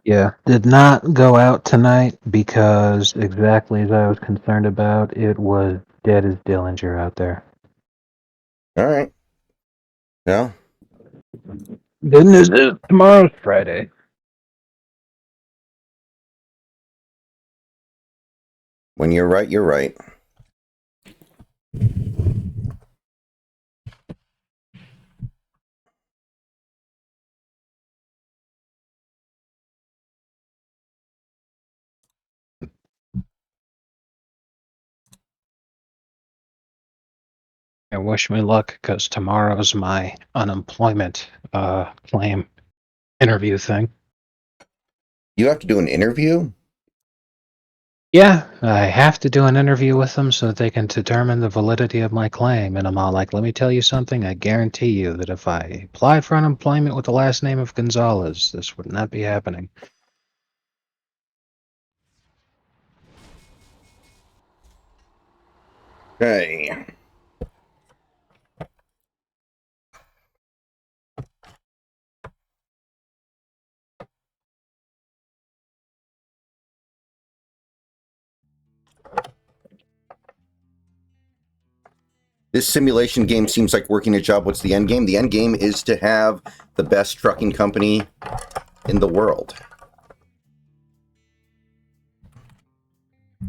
Yeah, did not go out tonight because exactly as I was concerned about, it was dead as Dillinger out there. All right. Yeah. Good news is tomorrow's Friday. When you're right, you're right. And wish me luck because tomorrow's my unemployment claim interview thing. You have to do an interview? Yeah, I have to do an interview with them so that they can determine the validity of my claim. And I'm all like, let me tell you something. I guarantee you that if I applied for unemployment with the last name of Gonzalez, this would not be happening. Okay. This simulation game seems like working a job. What's the end game? The end game is to have the best trucking company in the world.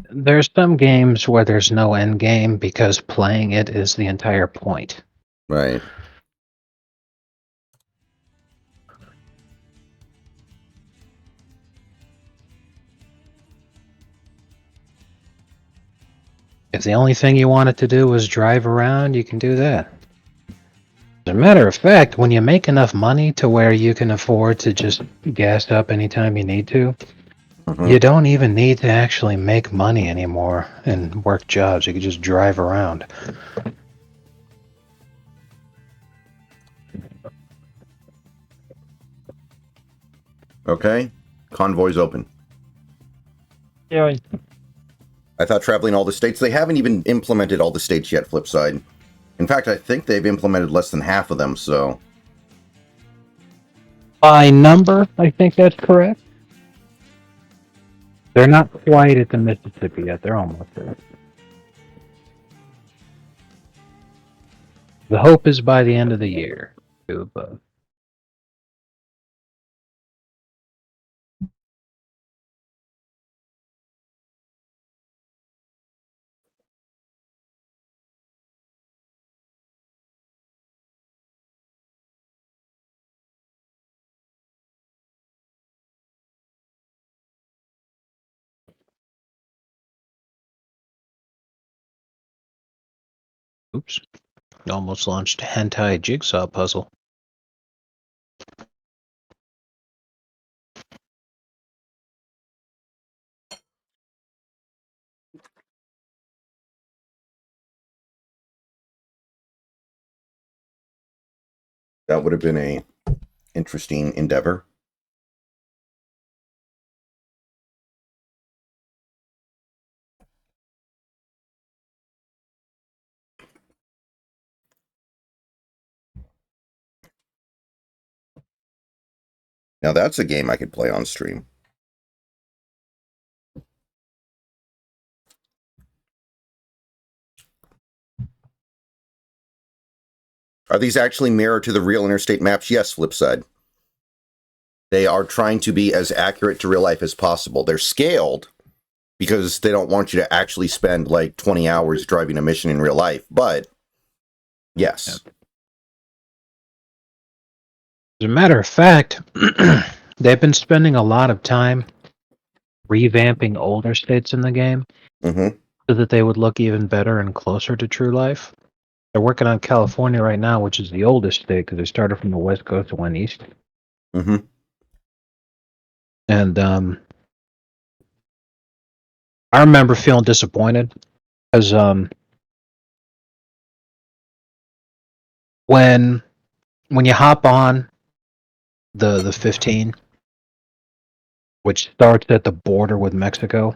There's some games where there's no end game because playing it is the entire point. Right. If the only thing you wanted to do was drive around, you can do that. As a matter of fact, when you make enough money to where you can afford to just gas up anytime you need to, you don't even need to actually make money anymore and work jobs. You can just drive around. Okay. Convoy's open. Yeah. I thought traveling all the states, they haven't even implemented all the states yet, Flipside. In fact, I think they've implemented less than half of them, so. By number, I think that's correct. They're not quite at the Mississippi yet. They're almost there. The hope is by the end of the year. Oops. Almost launched a hentai jigsaw puzzle. That would have been a interesting endeavor. Now that's a game I could play on stream. Are these actually mirror to the real interstate maps? Yes, Flipside. They are trying to be as accurate to real life as possible. They're scaled because they don't want you to actually spend like 20 hours driving a mission in real life. But yes. Yep. As a matter of fact, they've been spending a lot of time revamping older states in the game so that they would look even better and closer to true life. They're working on California right now, which is the oldest state because they started from the West Coast and went east. And I remember feeling disappointed because when you hop on the 15, which starts at the border with Mexico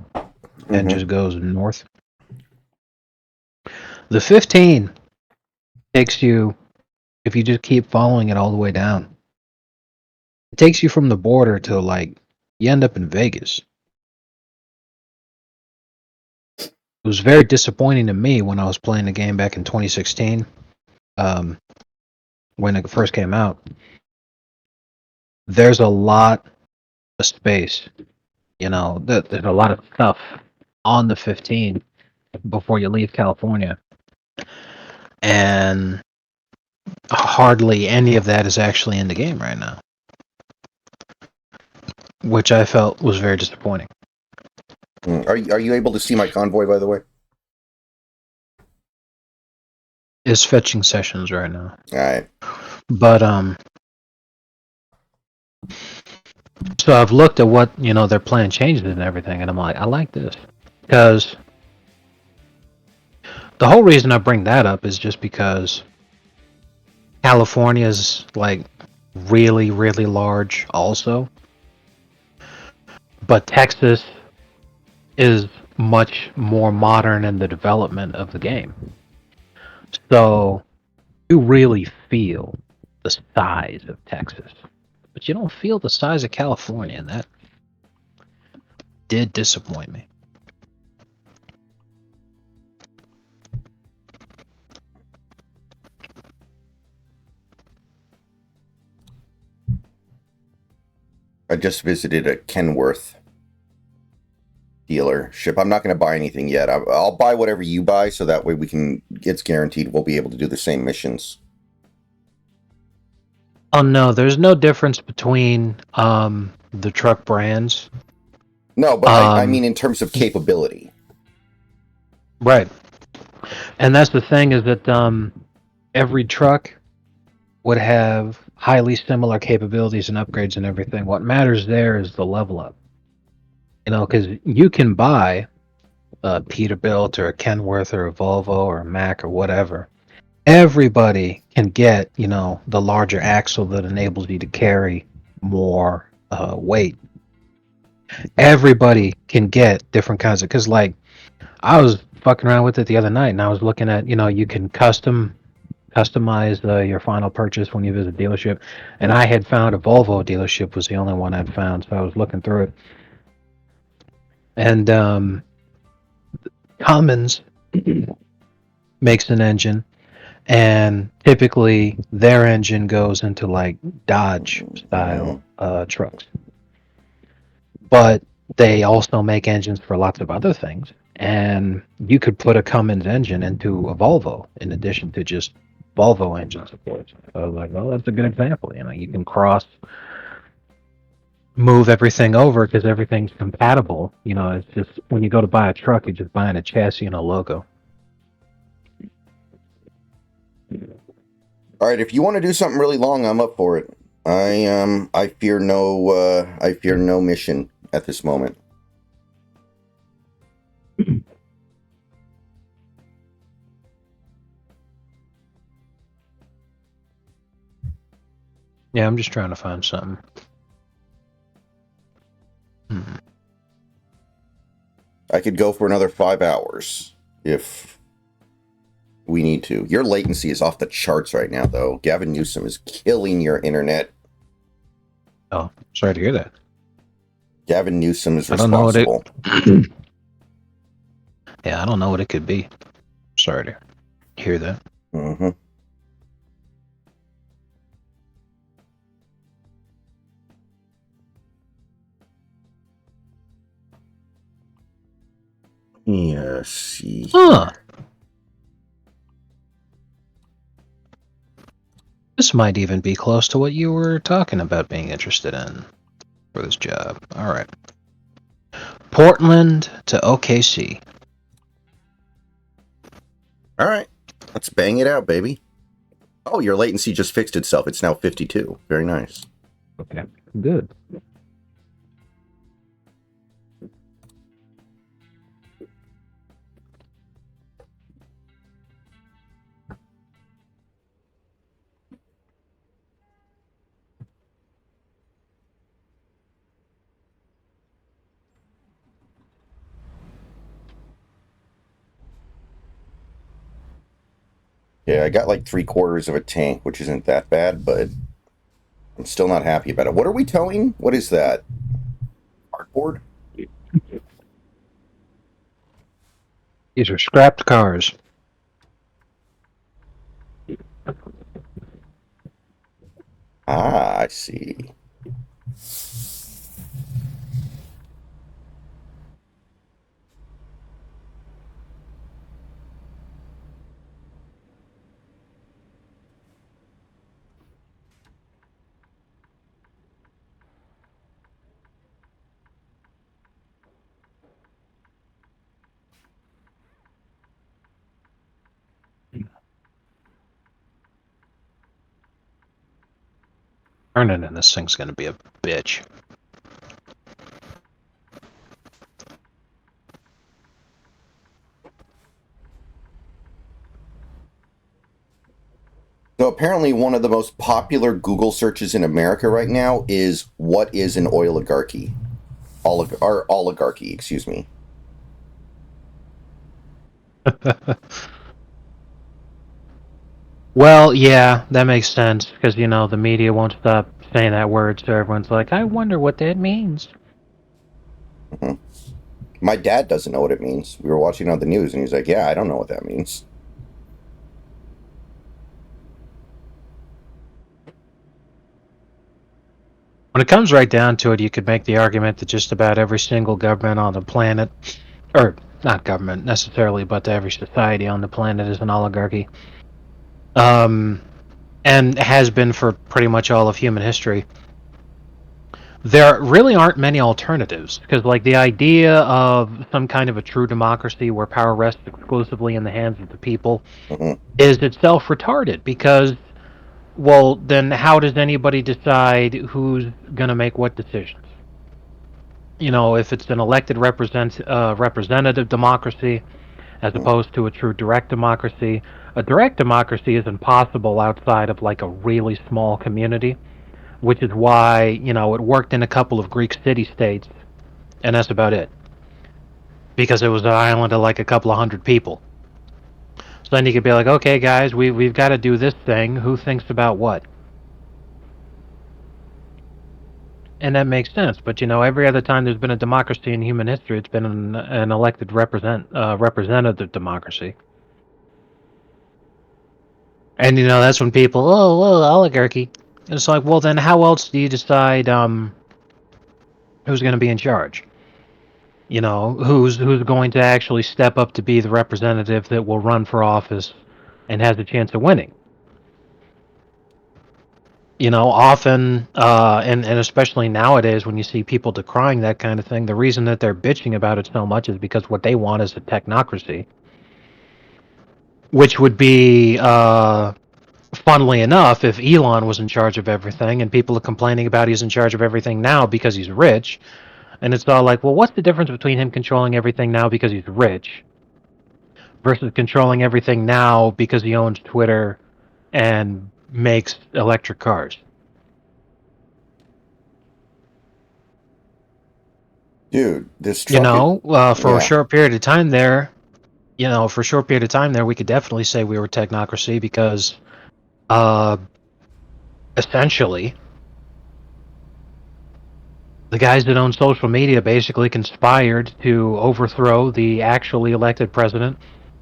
and just goes north, the 15 takes you, if you just keep following it all the way down, it takes you from the border to like you end up in Vegas. It was very disappointing to me when I was playing the game back in 2016, when it first came out. There's a lot of space, there's a lot of stuff on the 15 before you leave California, and hardly any of that is actually in the game right now, which I felt was very disappointing. Are you able to see my convoy, by the way? It's fetching sessions right now. All right. But so I've looked at what their plan changes and everything, and I'm like, I like this, because the whole reason I bring that up is just because California's like really, really large also, but Texas is much more modern in the development of the game. So you really feel the size of Texas, but you don't feel the size of California, and that did disappoint me. I just visited a Kenworth dealership. I'm not going to buy anything yet. I'll buy whatever you buy, so that way it's guaranteed we'll be able to do the same missions. Oh no, there's no difference between the truck brands. No, but I mean in terms of capability. Right. And that's the thing, is that every truck would have highly similar capabilities and upgrades and everything. What matters there is the level up. Because you can buy a Peterbilt or a Kenworth or a Volvo or a Mack or whatever. Everybody can get, the larger axle that enables you to carry more weight. Everybody can get different kinds of, because like I was fucking around with it the other night, and I was looking at, you can customize your final purchase when you visit a dealership, and I had found a Volvo dealership was the only one I'd found, so I was looking through it, and Cummins makes an engine, and typically their engine goes into like Dodge style trucks, but they also make engines for lots of other things, and you could put a Cummins engine into a Volvo in addition to just Volvo engines, of course. So I was like, well, that's a good example. You can move everything over because everything's compatible. It's just when you go to buy a truck, you're just buying a chassis and a logo. All right, if you want to do something really long, I'm up for it. I fear no mission at this moment. Yeah, I'm just trying to find something. I could go for another 5 hours if we need to. Your latency is off the charts right now, though. Gavin Newsom is killing your internet. Oh, sorry to hear that. Gavin Newsom is responsible. Yeah, I don't know what it could be. Sorry to hear that. Mm-hmm. Yeah, see. Huh. This might even be close to what you were talking about being interested in for this job. All right. Portland to OKC. All right. Let's bang it out, baby. Oh, your latency just fixed itself. It's now 52. Very nice. Okay, good. Yeah, I got like 3/4 of a tank, which isn't that bad, but I'm still not happy about it. What are we towing? What is that? board? These are scrapped cars. Ah, I see. Turning in this thing's gonna be a bitch. So apparently one of the most popular Google searches in America right now is what is an oligarchy? Or oligarchy, excuse me. Well, yeah, that makes sense, because, you know, the media won't stop saying that word, so everyone's like, I wonder what that means. Mm-hmm. My dad doesn't know what it means. We were watching on the news, and he's like, yeah, I don't know what that means. When it comes right down to it, you could make the argument that just about every single government on the planet, or not government necessarily, but every society on the planet is an oligarchy. And has been for pretty much all of human history. There really aren't many alternatives, because, like, the idea of some kind of a true democracy where power rests exclusively in the hands of the people Mm-hmm. is itself retarded, because, well, then how does anybody decide who's going to make what decisions? You know, if it's an elected representative democracy as Mm-hmm. opposed to a true direct democracy, a direct democracy is impossible outside of, like, a really small community, which is why, you know, it worked in a couple of Greek city-states, and that's about it. Because it was an island of like a couple of hundred people. So then you could be like, okay, guys, we've got to do this thing. Who thinks about what? And that makes sense. But, you know, every other time there's been a democracy in human history, it's been an elected representative democracy. And, you know, that's when people, oh, oligarchy. And it's like, well, then how else do you decide who's going to be in charge? You know, who's going to actually step up to be the representative that will run for office and has a chance of winning? You know, often, and especially nowadays when you see people decrying that kind of thing, the reason that they're bitching about it so much is because what they want is a technocracy, which would be, funnily enough, if Elon was in charge of everything, and people are complaining about he's in charge of everything now because he's rich, and it's all like, well, what's the difference between him controlling everything now because he's rich versus controlling everything now because he owns Twitter and makes electric cars? Dude, this You truck is... know, for a Yeah. short period of time there, we could definitely say we were technocracy because, uh, essentially, the guys that own social media basically conspired to overthrow the actually elected president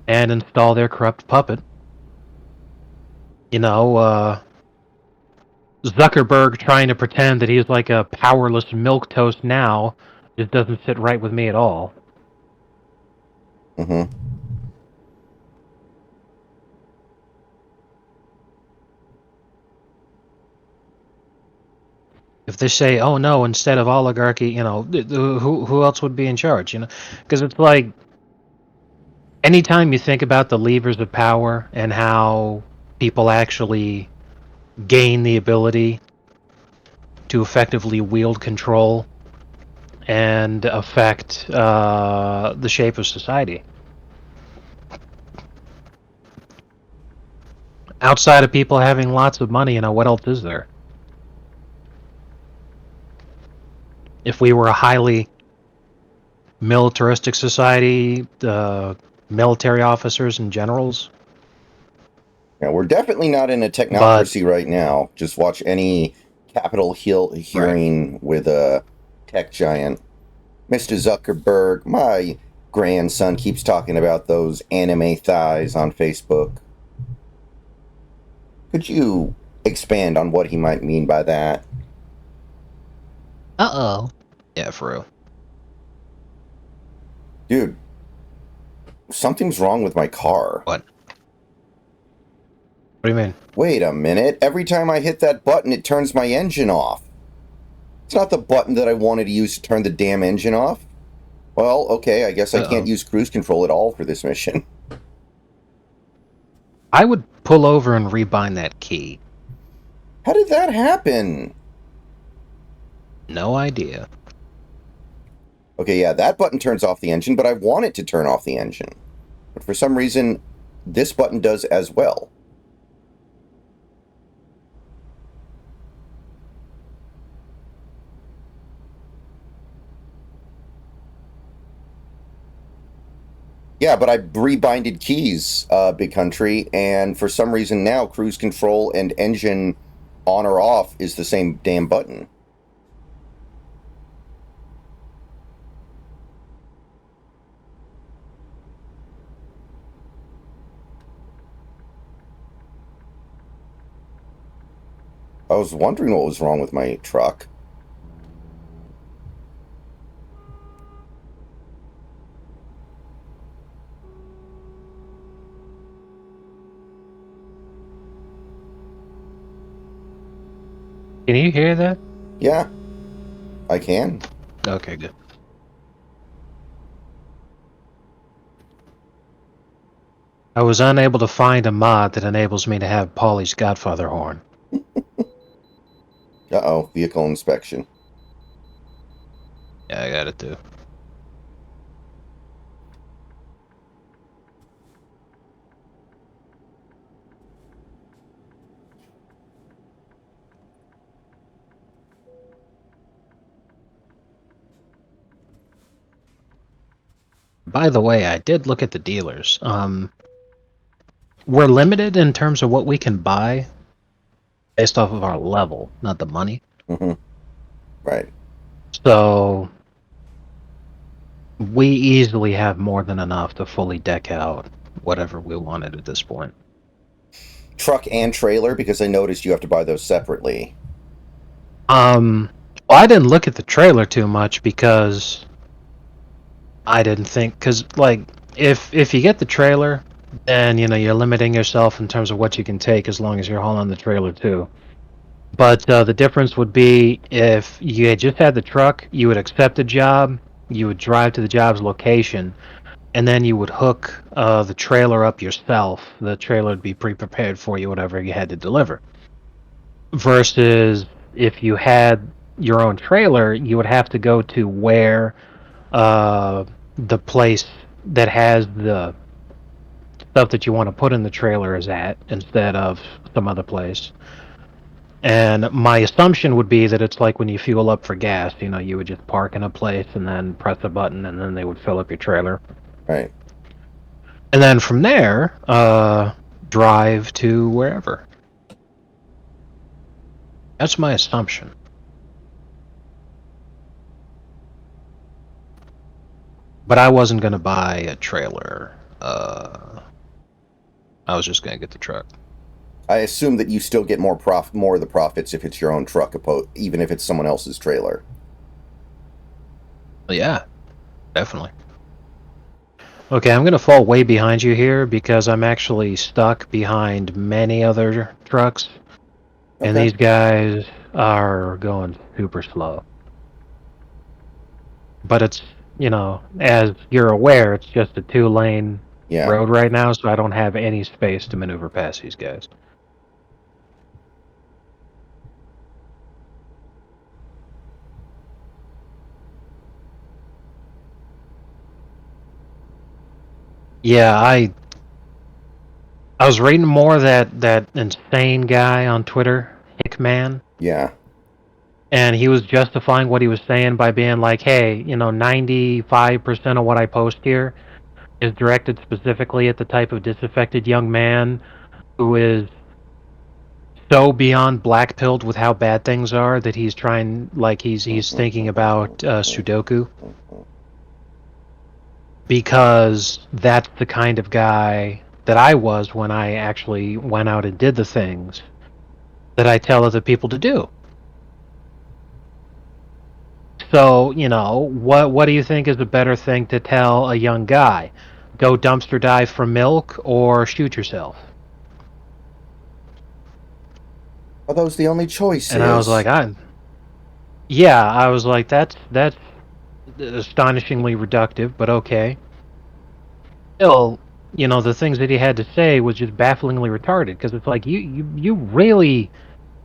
and install their corrupt puppet. You know, Zuckerberg trying to pretend that he's like a powerless milquetoast now just doesn't sit right with me at all. Mm-hmm. If they say, "Oh no," instead of oligarchy, you know, who else would be in charge? You know, because it's like anytime you think about the levers of power and how people actually gain the ability to effectively wield control and affect the shape of society. Outside of people having lots of money, you know, what else is there? If we were a highly militaristic society, military officers and generals. Yeah, we're definitely not in a technocracy right now. Just watch any Capitol Hill hearing with a tech giant. Mr. Zuckerberg, my grandson keeps talking about those anime thighs on Facebook. Could you expand on what he might mean by that? Uh-oh. Yeah, for real. Dude, something's wrong with my car. What? What do you mean? Wait a minute. Every time I hit that button, it turns my engine off. It's not the button that I wanted to use to turn the damn engine off. Well, okay, I guess I can't use cruise control at all for this mission. I would pull over and rebind that key. How did that happen? No idea. Okay, yeah, that button turns off the engine, but I want it to turn off the engine. But for some reason, this button does as well. Yeah, but I rebinded keys, Big Country, and for some reason now cruise control and engine on or off is the same damn button. I was wondering what was wrong with my truck. Can you hear that? Yeah, I can. Okay, good. I was unable to find a mod that enables me to have Paulie's Godfather horn. Uh-oh, vehicle inspection. Yeah, I got it too. By the way, I did look at the dealers. We're limited in terms of what we can buy based off of our level, not the money. Mm-hmm. Right. So we easily have more than enough to fully deck out whatever we wanted at this point. Truck and trailer, because I noticed you have to buy those separately. Well, I didn't look at the trailer too much because I didn't think, because like if you get the trailer, then you're limiting yourself in terms of what you can take as long as you're hauling the trailer too. But the difference would be if you had just had the truck, you would accept a job, you would drive to the job's location, and then you would hook the trailer up yourself. The trailer would be pre-prepared for you, whatever you had to deliver. Versus if you had your own trailer, you would have to go to where the place that has the stuff that you want to put in the trailer is at instead of some other place. And my assumption would be that it's like when you fuel up for gas, you would just park in a place and then press a button and then they would fill up your trailer. Right. And then from there, drive to wherever. That's my assumption. But I wasn't going to buy a trailer. I was just going to get the truck. I assume that you still get more of the profits if it's your own truck, even if it's someone else's trailer. Yeah, definitely. Okay, I'm going to fall way behind you here because I'm actually stuck behind many other trucks. Okay. And these guys are going super slow. But it's, as you're aware, it's just a 2-lane road right now, so I don't have any space to maneuver past these guys. Yeah, I was reading more that insane guy on Twitter, Hickman. Yeah. And he was justifying what he was saying by being like, hey, 95% of what I post here is directed specifically at the type of disaffected young man who is so beyond black-pilled with how bad things are that he's trying, like he's thinking about Sudoku, because that's the kind of guy that I was when I actually went out and did the things that I tell other people to do. So, what do you think is a better thing to tell a young guy? Go dumpster dive for milk or shoot yourself? Are those the only choices? And I was like, I was like, that's astonishingly reductive, but okay. Still, the things that he had to say was just bafflingly retarded, because it's like you really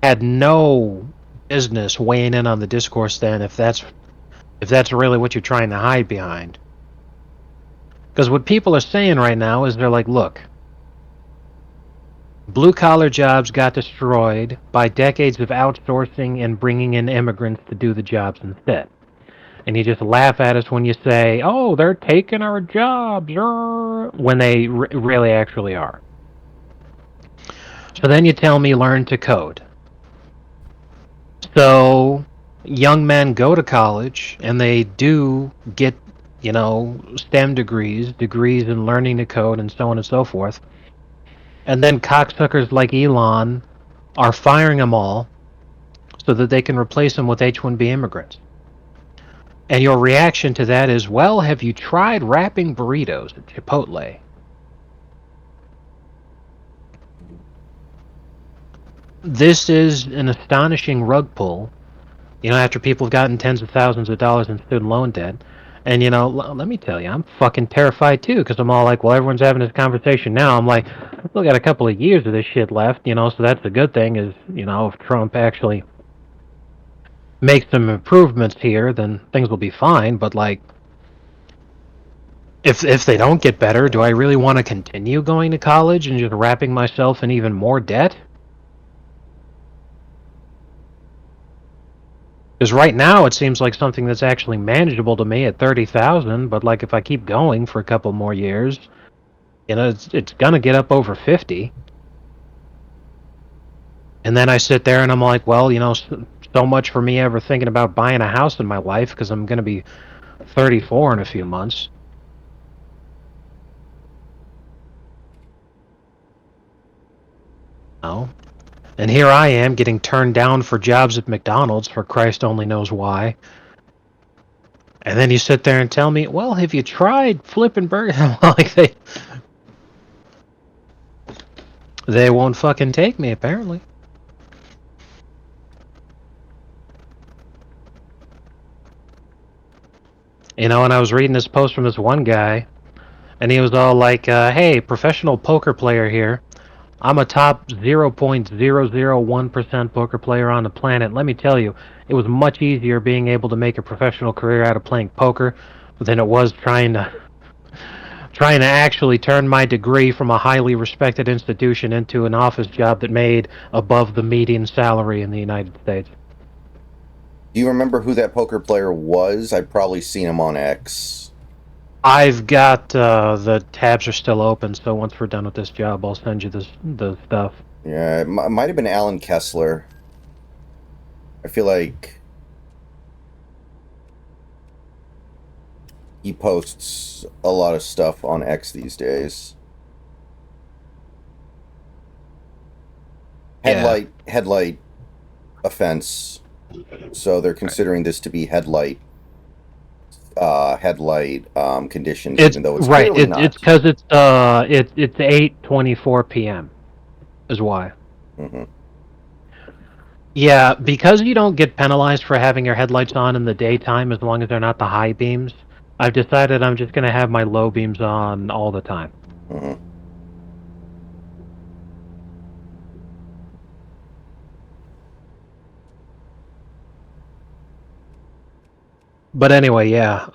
had no business weighing in on the discourse then, if that's really what you're trying to hide behind. Because what people are saying right now is they're like, look, blue-collar jobs got destroyed by decades of outsourcing and bringing in immigrants to do the jobs instead. And you just laugh at us when you say, oh, they're taking our jobs, when they really actually are. So then you tell me learn to code. So young men go to college and they do get, STEM degrees in learning to code and so on and so forth. And then cocksuckers like Elon are firing them all so that they can replace them with H-1B immigrants. And your reaction to that is, well, have you tried wrapping burritos at Chipotle? This is an astonishing rug pull, after people have gotten tens of thousands of dollars in student loan debt. And, let me tell you, I'm fucking terrified too, because I'm all like, well, everyone's having this conversation now. I'm like, I still got a couple of years of this shit left, so that's the good thing is, if Trump actually makes some improvements here, then things will be fine. But, like, if they don't get better, do I really want to continue going to college and just wrapping myself in even more debt? Because right now it seems like something that's actually manageable to me at 30,000, but like if I keep going for a couple more years, it's gonna get up over 50. And then I sit there and I'm like, well, so much for me ever thinking about buying a house in my life, because I'm gonna be 34 in a few months. No. And here I am getting turned down for jobs at McDonald's for Christ only knows why. And then you sit there and tell me, well, have you tried flipping burgers? Like they won't fucking take me, apparently. And I was reading this post from this one guy, and he was all like, hey, professional poker player here. I'm a top 0.001% poker player on the planet. Let me tell you, it was much easier being able to make a professional career out of playing poker than it was trying to actually turn my degree from a highly respected institution into an office job that made above the median salary in the United States. Do you remember who that poker player was? I've probably seen him on X. I've got the tabs are still open, so once we're done with this job, I'll send you the stuff. Yeah, it might have been Alan Kessler. I feel like he posts a lot of stuff on X these days. Headlight offense. So they're considering this to be headlight conditions, even though it's right. clearly not. It's because it's 8:24 p.m. is why. Mm-hmm. Yeah, because you don't get penalized for having your headlights on in the daytime as long as they're not the high beams. I've decided I'm just going to have my low beams on all the time. Mm-hmm. But anyway, yeah.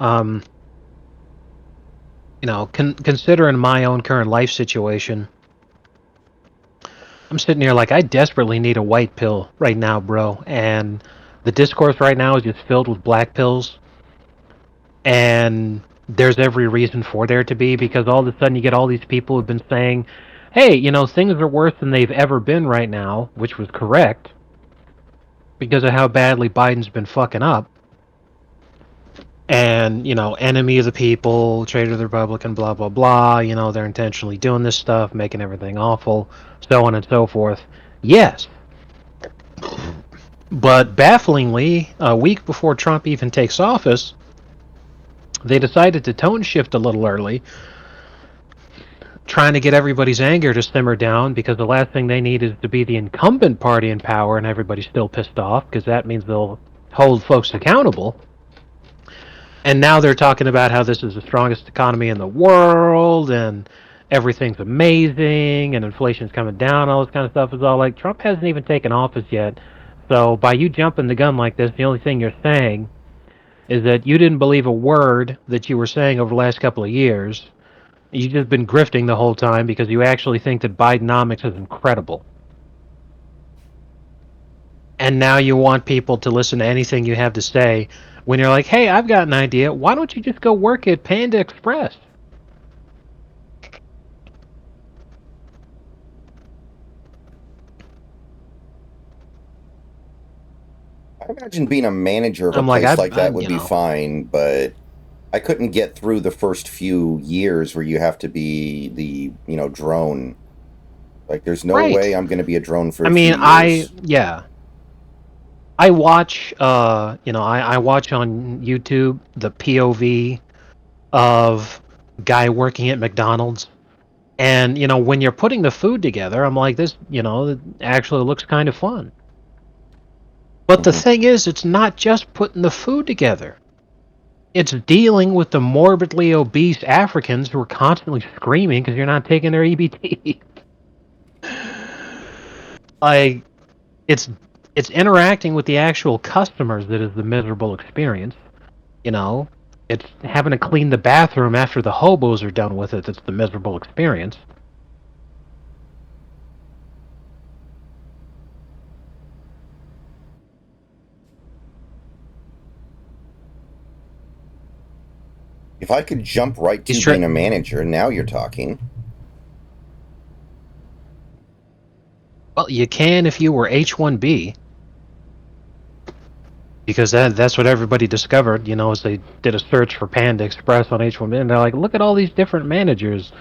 Considering my own current life situation, I'm sitting here like I desperately need a white pill right now, bro. And the discourse right now is just filled with black pills. And there's every reason for there to be, because all of a sudden you get all these people who've been saying hey, things are worse than they've ever been right now, which was correct because of how badly Biden's been fucking up. And, enemy of the people, traitor to the Republican, blah, blah, blah. They're intentionally doing this stuff, making everything awful, so on and so forth. Yes. But bafflingly, a week before Trump even takes office, they decided to tone shift a little early, trying to get everybody's anger to simmer down because the last thing they need is to be the incumbent party in power and everybody's still pissed off because that means they'll hold folks accountable. And now they're talking about how this is the strongest economy in the world and everything's amazing and inflation's coming down, all this kind of stuff is all like Trump hasn't even taken office yet. So by you jumping the gun like this, the only thing you're saying is that you didn't believe a word that you were saying over the last couple of years. You've just been grifting the whole time because you actually think that Bidenomics is incredible. And now you want people to listen to anything you have to say when you're like, hey, I've got an idea. Why don't you just go work at Panda Express? I imagine being a manager of a I'm like, place like that would be fine, but I couldn't get through the first few years where you have to be the, drone. Like, there's no right. way I'm going to be a drone for a I mean, few years. I watch, I watch on YouTube the POV of guy working at McDonald's. And, when you're putting the food together, I'm like, this, it actually looks kind of fun. But the thing is, it's not just putting the food together. It's dealing with the morbidly obese Africans who are constantly screaming because you're not taking their EBT. Like, it's interacting with the actual customers that is the miserable experience. It's having to clean the bathroom after the hobos are done with it that's the miserable experience. If I could jump right to being a manager, now you're talking. Well, you can if you were H-1B. Because that's what everybody discovered, as they did a search for Panda Express on H-1B, and they're like, look at all these different managers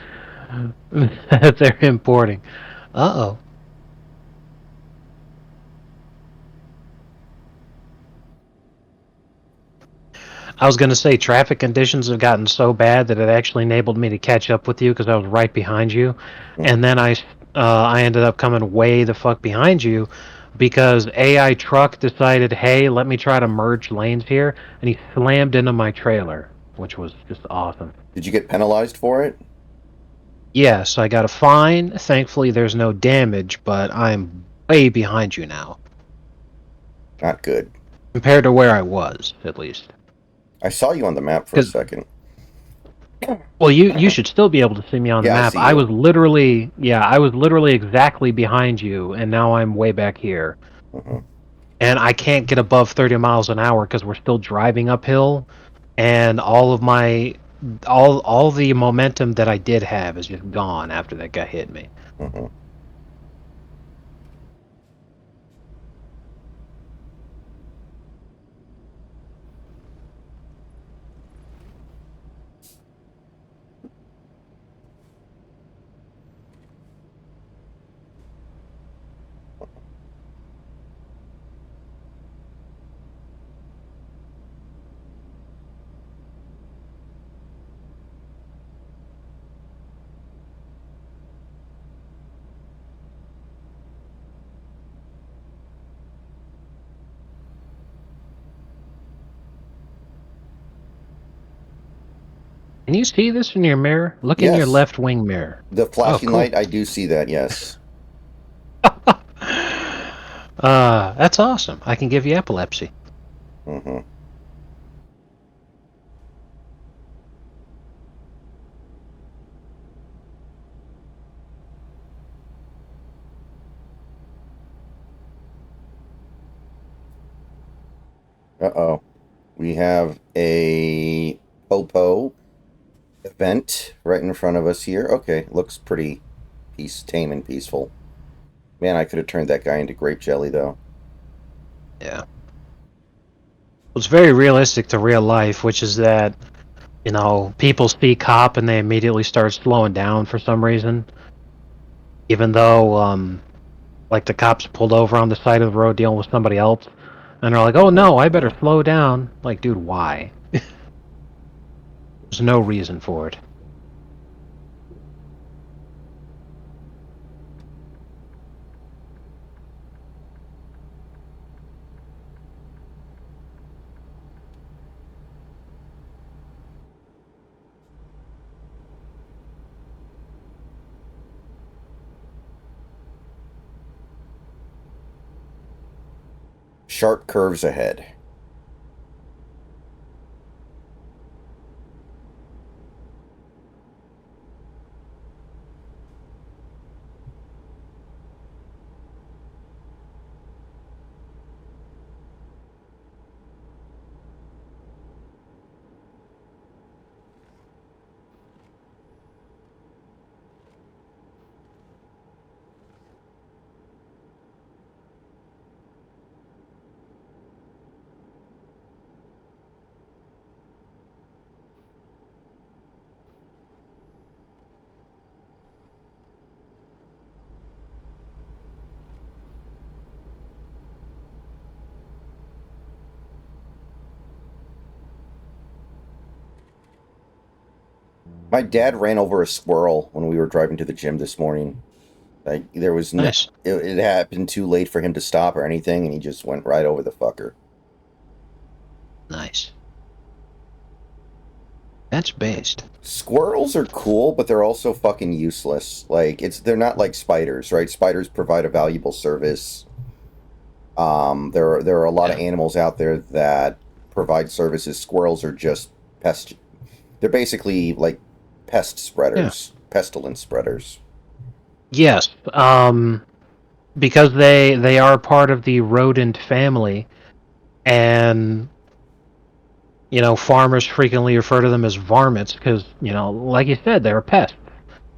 that they're importing. Uh-oh. I was going to say traffic conditions have gotten so bad that it actually enabled me to catch up with you because I was right behind you. And then I ended up coming way the fuck behind you because AI truck decided, hey, let me try to merge lanes here, and he slammed into my trailer, which was just awesome. Did you get penalized for it? Yes, I got a fine. Thankfully, there's no damage, but I'm way behind you now. Not good. Compared to where I was, at least. I saw you on the map for a second. Well, you should still be able to see me on the map. I was literally exactly behind you, and now I'm way back here. And I can't get above 30 miles an hour because we're still driving uphill, and all of my all the momentum that I did have is just gone after that guy hit me. Can you see this in your mirror? Look in your left wing mirror. The flashing light, I do see that, yes. That's awesome. I can give you epilepsy. Uh-oh. We have a Popo event right in front of us here. Okay, looks pretty tame and peaceful. Man, I could have turned that guy into grape jelly, though. Yeah. It's very realistic to real life, which is that, you know, people see cop and they immediately start slowing down for some reason. Even though, like, the cops pulled over on the side of the road dealing with somebody else. And they're like, oh no, I better slow down. Like, dude, why? There's no reason for it. Sharp curves ahead. My dad ran over a squirrel when we were driving to the gym this morning. Like, there was no... Nice. It happened too late for him to stop or anything, and he just went right over the fucker. Nice. That's based. Squirrels are cool, but they're also fucking useless. Like, they're not like spiders, right? Spiders provide a valuable service. There are a lot of animals out there that provide services. Squirrels are just pest. They're basically like pest spreaders, pestilence spreaders. Yes. Because they are part of the rodent family, and you know, farmers frequently refer to them as varmints because, you know, like you said, they're a pest.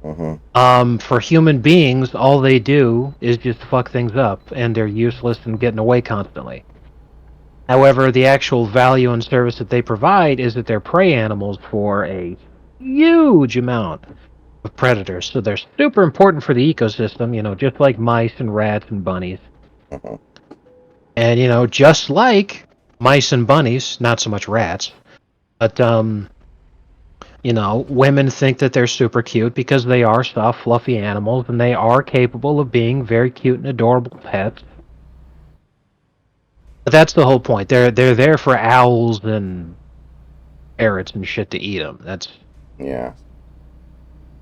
For human beings, all they do is just fuck things up, and they're useless and getting away constantly. However, the actual value and service that they provide is that they're prey animals for a huge amount of predators. So they're super important for the ecosystem, you know, just like mice and rats and bunnies. And, you know, just like mice and bunnies, not so much rats, but, you know, women think that they're super cute because they are soft, fluffy animals, and they are capable of being very cute and adorable pets. But that's the whole point. They're there for owls and parrots and shit to eat them.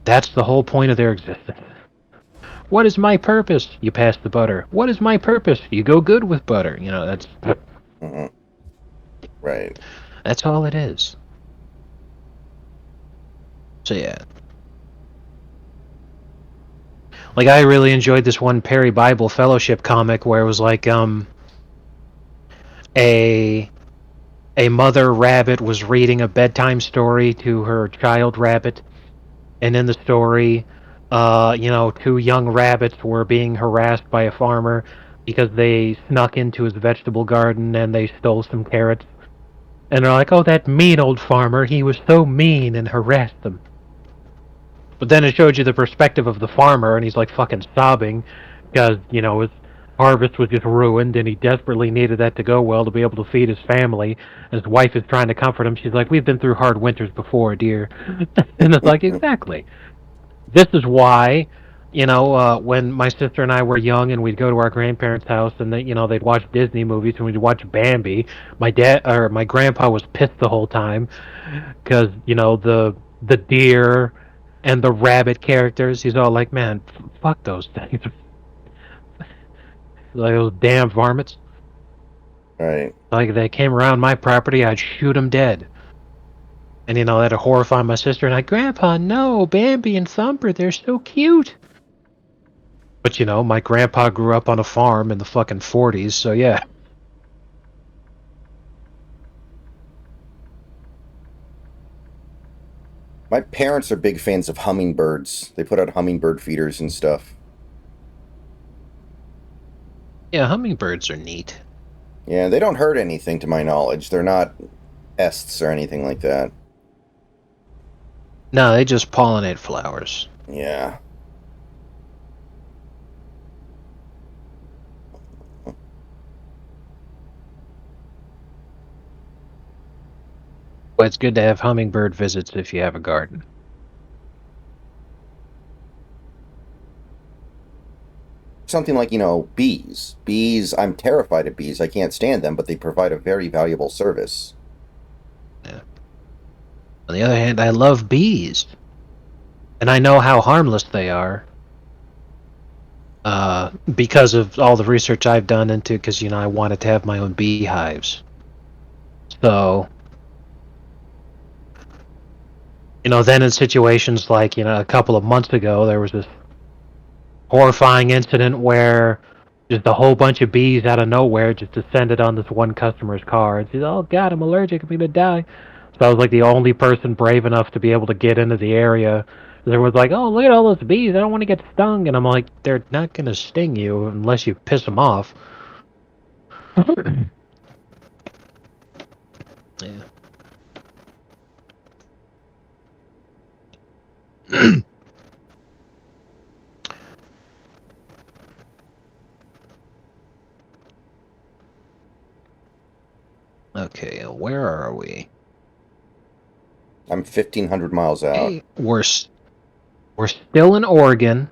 That's the whole point of their existence. What is my purpose? You pass the butter. What is my purpose? You go good with butter. You know, that's right. That's all it is. So yeah. Like, I really enjoyed this one Perry Bible Fellowship comic where it was like a mother rabbit was reading a bedtime story to her child rabbit, and in the story, you know, two young rabbits were being harassed by a farmer because they snuck into his vegetable garden and they stole some carrots. And they're like, oh, that mean old farmer, he was so mean, and harassed them. But then it showed you the perspective of the farmer, and he's like fucking sobbing because, you know, his harvest was just ruined and he desperately needed that to go well to be able to feed his family. And his wife is trying to comfort him. She's like, we've been through hard winters before, dear. And it's like, exactly. This is why, you know, when my sister and I were young and we'd go to our grandparents' house and they, you know, they'd watch Disney movies and we'd watch Bambi, my grandpa was pissed the whole time because, you know, the deer and the rabbit characters, he's all like, man, fuck those things. Like those damn varmints. Right. Like, if they came around my property, I'd shoot them dead. And, you know, that'd horrify my sister. And like, Grandpa, no, Bambi and Thumper, they're so cute. But, you know, my grandpa grew up on a farm in the fucking 40s, so yeah. My parents are big fans of hummingbirds. They put out hummingbird feeders and stuff. Yeah, hummingbirds are neat. Yeah, they don't hurt anything to my knowledge. They're not pests or anything like that. No, they just pollinate flowers. Yeah. But it's good to have hummingbird visits if you have a garden. Something like, bees. Bees, I'm terrified of bees. I can't stand them, but they provide a very valuable service. Yeah. On the other hand, I love bees. And I know how harmless they are. Because of all the research I've done into, because, I wanted to have my own beehives. So, then in situations like, a couple of months ago, there was this horrifying incident where just a whole bunch of bees out of nowhere just descended on this one customer's car. And she's, oh God, I'm allergic, I'm gonna die. So I was like the only person brave enough to be able to get into the area. Everyone's like, oh, look at all those bees, I don't want to get stung. And I'm like, they're not gonna sting you unless you piss them off. Yeah. Okay, where are we? I'm 1,500 miles out. Hey, we're still in Oregon,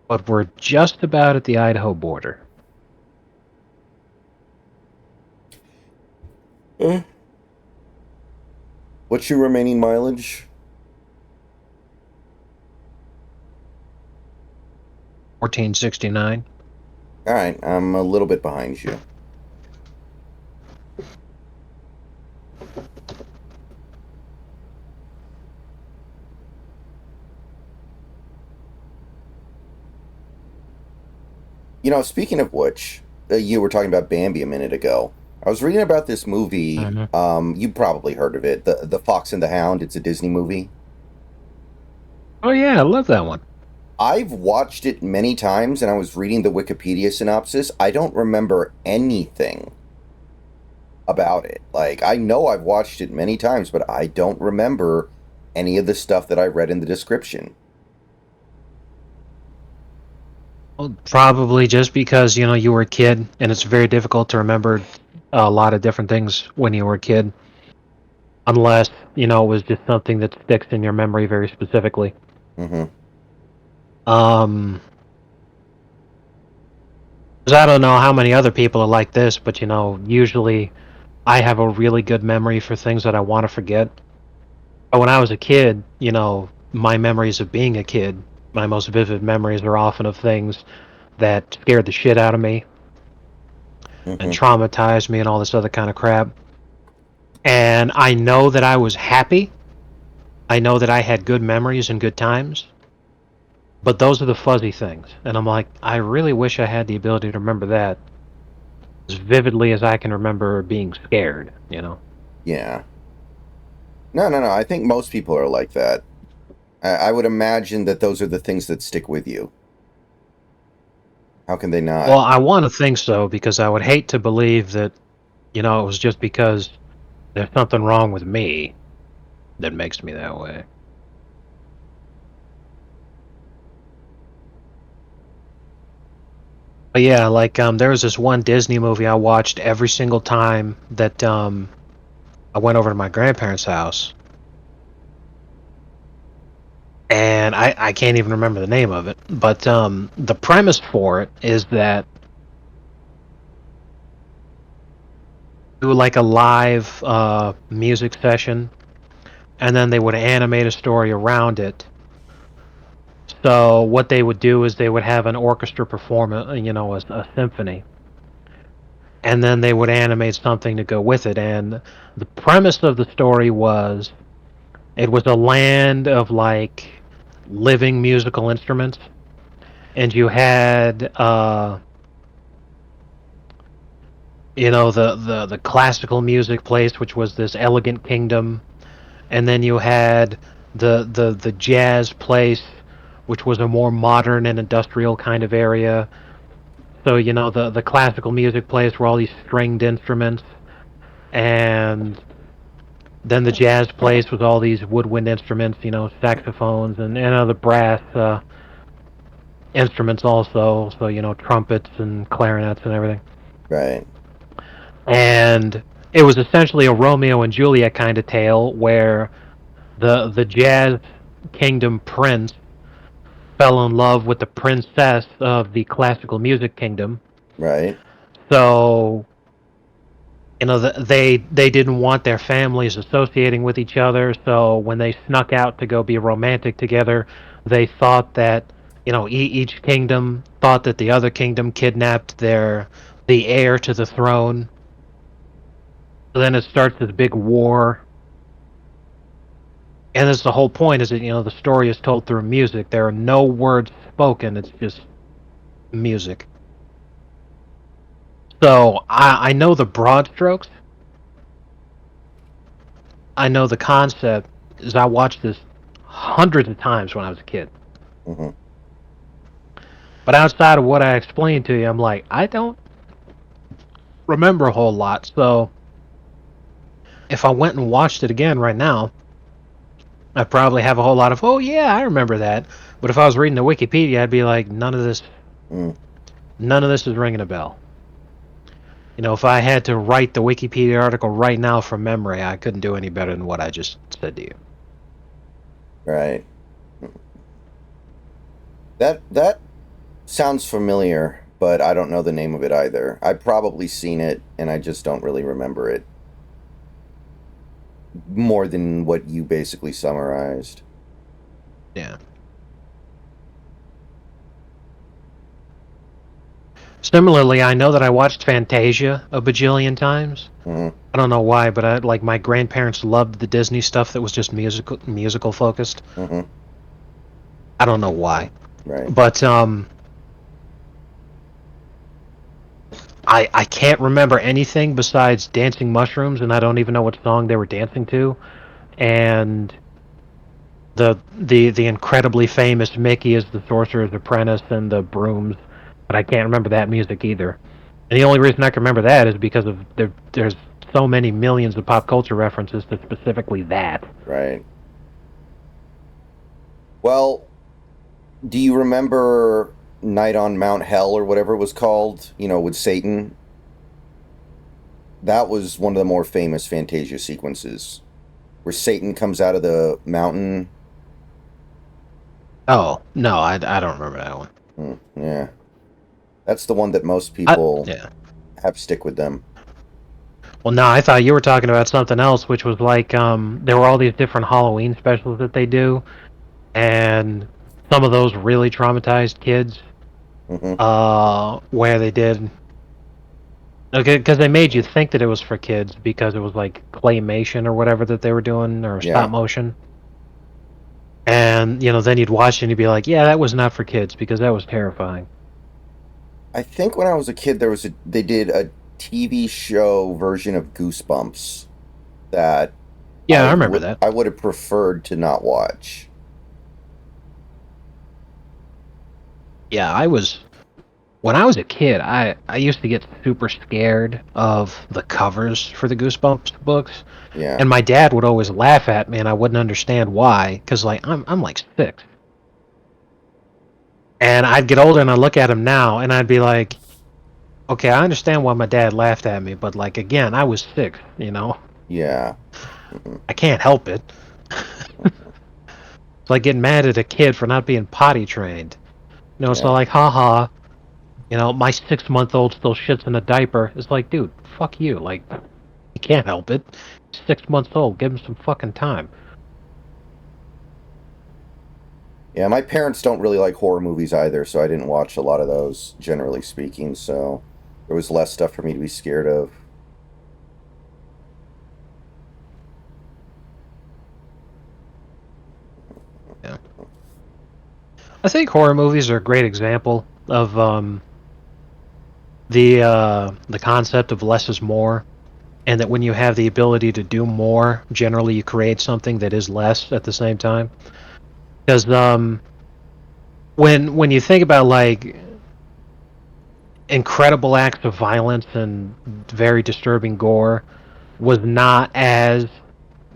but we're just about at the Idaho border. What's your remaining mileage? 1469. All right, I'm a little bit behind you. Speaking of which, you were talking about Bambi a minute ago. I was reading about this movie. You probably heard of it, the Fox and the Hound. It's a Disney movie. Oh yeah, I love that one. I've watched it many times, and I was reading the Wikipedia synopsis. I don't remember anything about it. Like, I know I've watched it many times, but I don't remember any of the stuff that I read in the description. Well, probably just because, you were a kid, and it's very difficult to remember a lot of different things when you were a kid. Unless, it was just something that sticks in your memory very specifically. Mm-hmm. 'Cause I don't know how many other people are like this, but, usually I have a really good memory for things that I want to forget. But when I was a kid, my memories of being a kid, my most vivid memories are often of things that scared the shit out of me and traumatized me and all this other kind of crap. And I know that I was happy. I know that I had good memories and good times. But those are the fuzzy things. And I'm like, I really wish I had the ability to remember that as vividly as I can remember being scared, Yeah. No. I think most people are like that. I would imagine that those are the things that stick with you. How can they not? Well, I want to think so, because I would hate to believe that, it was just because there's something wrong with me that makes me that way. But yeah, like there was this one Disney movie I watched every single time that I went over to my grandparents' house. And I can't even remember the name of it. But the premise for it is that do like a live music session, and then they would animate a story around it. So what they would do is they would have an orchestra perform, a symphony, and then they would animate something to go with it. And the premise of the story was it was a land of like living musical instruments, and you had the classical music place, which was this elegant kingdom, and then you had the jazz place, which was a more modern and industrial kind of area. So the classical music place were all these stringed instruments, and then the jazz place was all these woodwind instruments, saxophones and other brass instruments also. So trumpets and clarinets and everything. Right. And it was essentially a Romeo and Juliet kind of tale where the jazz kingdom prince fell in love with the princess of the classical music kingdom. Right. So they didn't want their families associating with each other. So when they snuck out to go be romantic together, they thought that each kingdom thought that the other kingdom kidnapped the heir to the throne. So then it starts this big war. And that's the whole point, is that the story is told through music. There are no words spoken, it's just music. So I know the broad strokes. I know the concept, is I watched this hundreds of times when I was a kid. Mm-hmm. But outside of what I explained to you, I'm like, I don't remember a whole lot. So if I went and watched it again right now, I'd probably have a whole lot of, oh yeah, I remember that. But if I was reading the Wikipedia, I'd be like, none of this is ringing a bell. If I had to write the Wikipedia article right now from memory, I couldn't do any better than what I just said to you. Right. That sounds familiar, but I don't know the name of it either. I've probably seen it, and I just don't really remember it more than what you basically summarized. Yeah. Similarly, I know that I watched Fantasia a bajillion times. Mm-hmm. I don't know why, but my grandparents loved the Disney stuff that was just musical focused. Mm-hmm. I don't know why. Right. But I can't remember anything besides Dancing Mushrooms, and I don't even know what song they were dancing to. And the incredibly famous Mickey is the Sorcerer's Apprentice and the brooms, but I can't remember that music either. And the only reason I can remember that is because of there's so many millions of pop culture references to specifically that. Right. Well, do you remember Night on Mount Hell or whatever it was called? With Satan? That was one of the more famous Fantasia sequences, where Satan comes out of the mountain. Oh, no, I don't remember that one. Yeah. That's the one that most people have stick with them. Well, no, I thought you were talking about something else, which was like there were all these different Halloween specials that they do, and some of those really traumatized kids, where they did, okay, because they made you think that it was for kids because it was like claymation or whatever that they were doing, or stop motion. And then you'd watch it and you'd be like, yeah, that was not for kids because that was terrifying. I think when I was a kid, they did a TV show version of Goosebumps that I remember that. I would have preferred to not watch. Yeah, when I was a kid, I used to get super scared of the covers for the Goosebumps books. Yeah. And my dad would always laugh at me, and I wouldn't understand why, because I'm like 6. And I'd get older and I'd look at him now and I'd be like, okay, I understand why my dad laughed at me, but like, again, I was 6, Yeah. Mm-hmm. I can't help it. It's like getting mad at a kid for not being potty trained. It's not like, haha, my 6-month-old still shits in a diaper. It's like, dude, fuck you. Like, you can't help it. He's 6 months old. Give him some fucking time. Yeah, my parents don't really like horror movies either, so I didn't watch a lot of those, generally speaking, so there was less stuff for me to be scared of. Yeah. I think horror movies are a great example of the concept of less is more. and that when you have the ability to do more, generally you create something that is less at the same time. Because when you think about like incredible acts of violence and very disturbing gore, was not as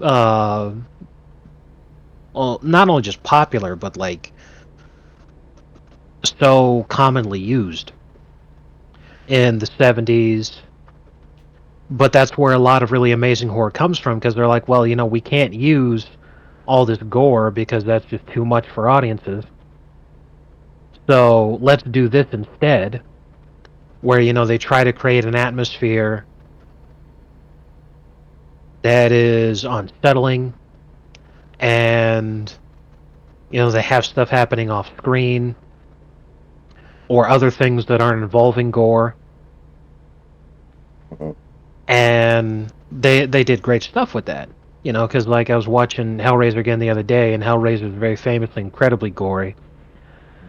uh, well, not only just popular, but like so commonly used in the 70s. But that's where a lot of really amazing horror comes from, because they're like, well, we can't use all this gore because that's just too much for audiences. So let's do this instead, where they try to create an atmosphere that is unsettling, and they have stuff happening off screen or other things that aren't involving gore. Mhm. And they did great stuff with that, because like I was watching Hellraiser again the other day, and Hellraiser is very famously incredibly gory,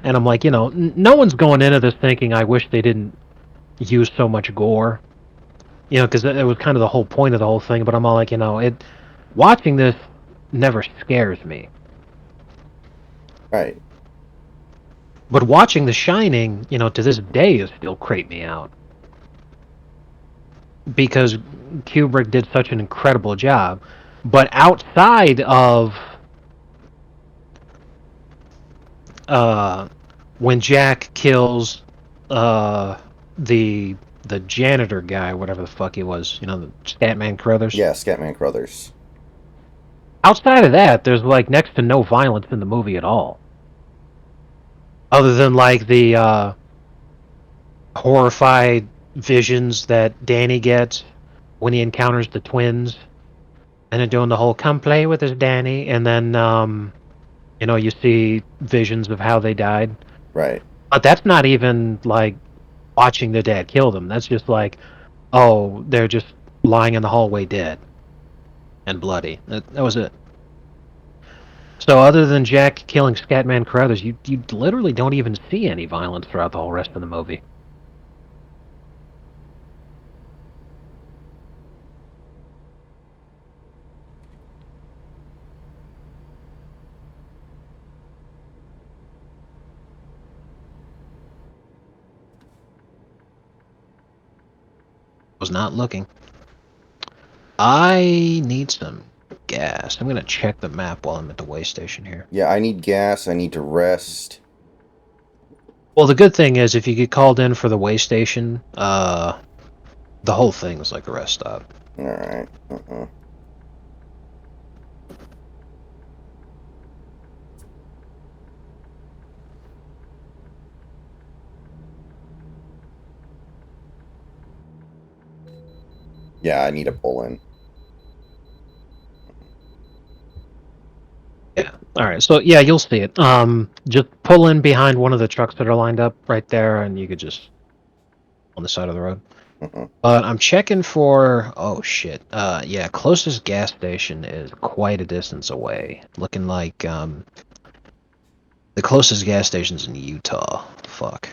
and I'm like, no one's going into this thinking I wish they didn't use so much gore, because it was kind of the whole point of the whole thing. But I'm all like, watching this never scares me. Right. But watching The Shining, to this day, is still creep me out, because Kubrick did such an incredible job. But outside of when Jack kills the janitor guy, whatever the fuck he was, the Scatman Crothers. Yeah, Scatman Crothers. Outside of that, there's like next to no violence in the movie at all, other than like the horrified visions that Danny gets when he encounters the twins, and then doing the whole "come play with us, Danny," and then you see visions of how they died. Right. But that's not even like watching their dad kill them. That's just like, oh, they're just lying in the hallway dead and bloody. That was it. So other than Jack killing Scatman Crothers, you literally don't even see any violence throughout the whole rest of the movie. Was not looking. I need some gas. I'm gonna check the map while I'm at the way station here. Yeah, I need gas. I need to rest. Well, the good thing is if you get called in for the way station, the whole thing is like a rest stop. All right. Yeah, I need to pull in. Yeah. All right. So yeah, you'll see it. Just pull in behind one of the trucks that are lined up right there, and you could just on the side of the road. But I'm checking for. Oh shit. Yeah. Closest gas station is quite a distance away. Looking like the closest gas station's in Utah. Fuck.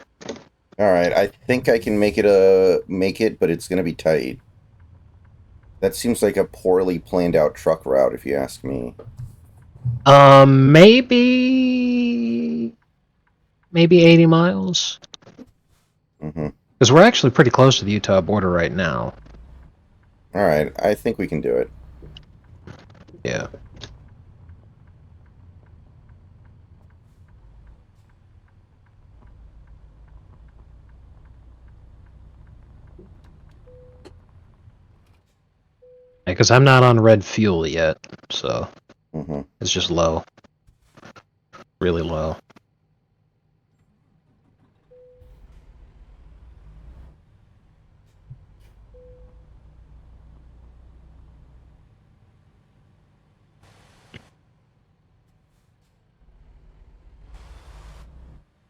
All right. I think I can make it, but it's gonna be tight. That seems like a poorly planned out truck route, if you ask me. Maybe 80 miles. Because we're actually pretty close to the Utah border right now. All right. I think we can do it. Yeah. Because I'm not on red fuel yet, so it's just low. Really low.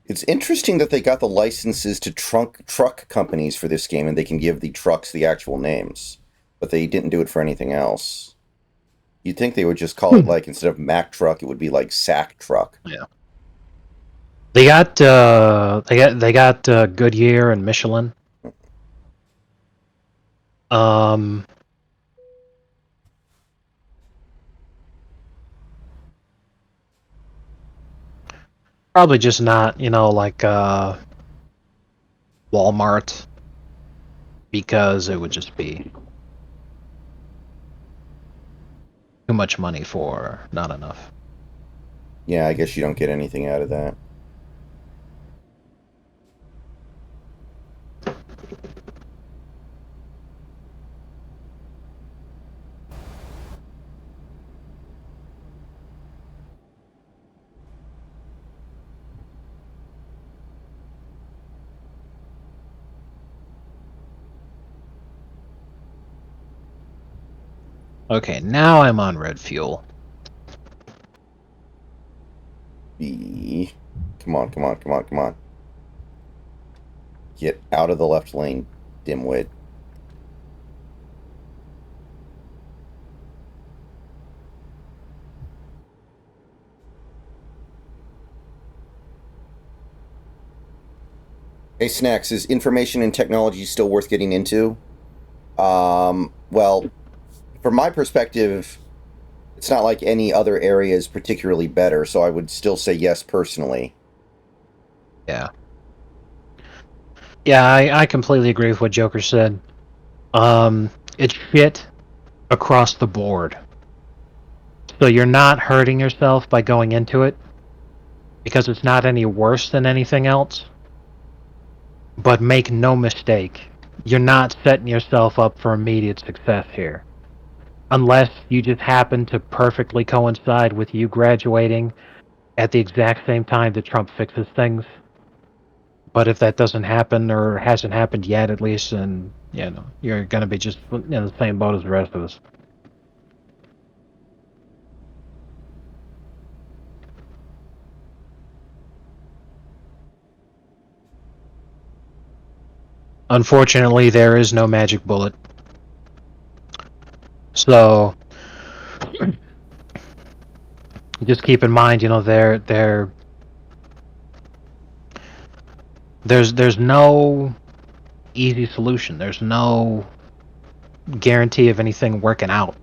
It's interesting that they got the licenses to truck companies for this game, and they can give the trucks the actual names, but they didn't do it for anything else. You'd think they would just call it like, instead of Mack Truck, it would be like Sack Truck. Yeah. They got Goodyear and Michelin. Probably just not, like Walmart, because it would just be too much money for not enough. Yeah, I guess you don't get anything out of that. Okay, now I'm on red fuel. Come on, come on, come on, come on. Get out of the left lane, dimwit. Hey, Snacks, is information and technology still worth getting into? Well, from my perspective, it's not like any other area is particularly better, so I would still say yes personally. Yeah. Yeah, I completely agree with what Joker said. It's shit across the board. So you're not hurting yourself by going into it, because it's not any worse than anything else. But make no mistake, you're not setting yourself up for immediate success here. Unless you just happen to perfectly coincide with you graduating at the exact same time that Trump fixes things. But if that doesn't happen, or hasn't happened yet at least, then you're gonna be just in the same boat as the rest of us. Unfortunately, there is no magic bullet. So just keep in mind, there's no easy solution. There's no guarantee of anything working out.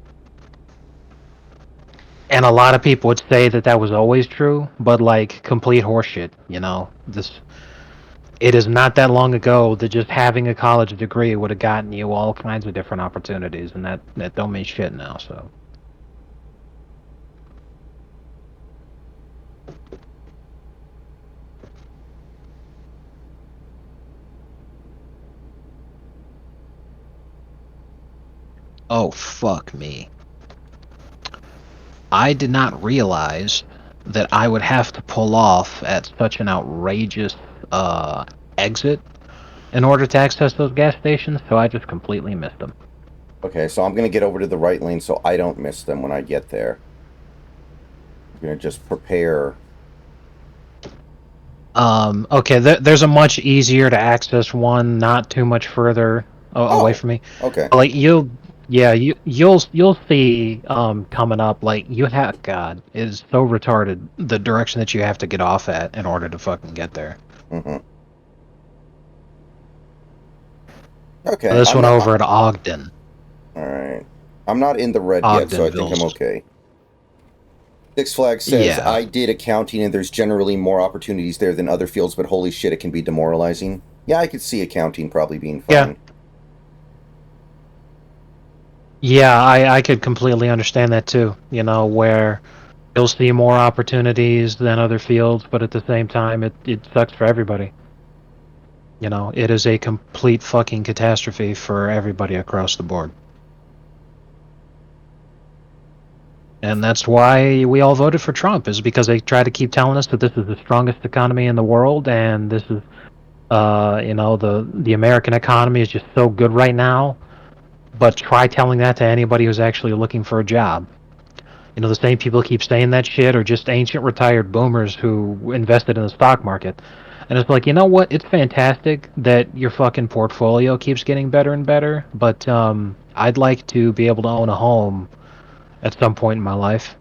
And a lot of people would say that that was always true, but like complete horseshit. It is not that long ago that just having a college degree would have gotten you all kinds of different opportunities, and that don't mean shit now. So oh fuck me. I did not realize that I would have to pull off at such an outrageous exit in order to access those gas stations, so I just completely missed them. Okay, so I'm going to get over to the right lane so I don't miss them when I get there. I'm going to just prepare. Okay, there's a much easier to access one, not too much further away from me. Okay. Like you'll see coming up, like you have, God, it is so retarded the direction that you have to get off at in order to fucking get there. Mm-hmm. Okay, This I'm one not. over at Ogden. All right. I'm not in the red yet, so I think I'm Ogdenville. okay. Six Flags says, Yeah. I did accounting and there's generally more opportunities there than other fields, but holy shit, it can be demoralizing. Yeah, I could see accounting probably being Yeah. fine. Yeah, I could completely understand that too. Where you'll see more opportunities than other fields, but at the same time, it sucks for everybody. It is a complete fucking catastrophe for everybody across the board. And that's why we all voted for Trump, is because they try to keep telling us that this is the strongest economy in the world, and this is, the American economy is just so good right now. But try telling that to anybody who's actually looking for a job. The same people keep saying that shit are just ancient retired boomers who invested in the stock market. And it's like, you know what? It's fantastic that your fucking portfolio keeps getting better and better, but I'd like to be able to own a home at some point in my life.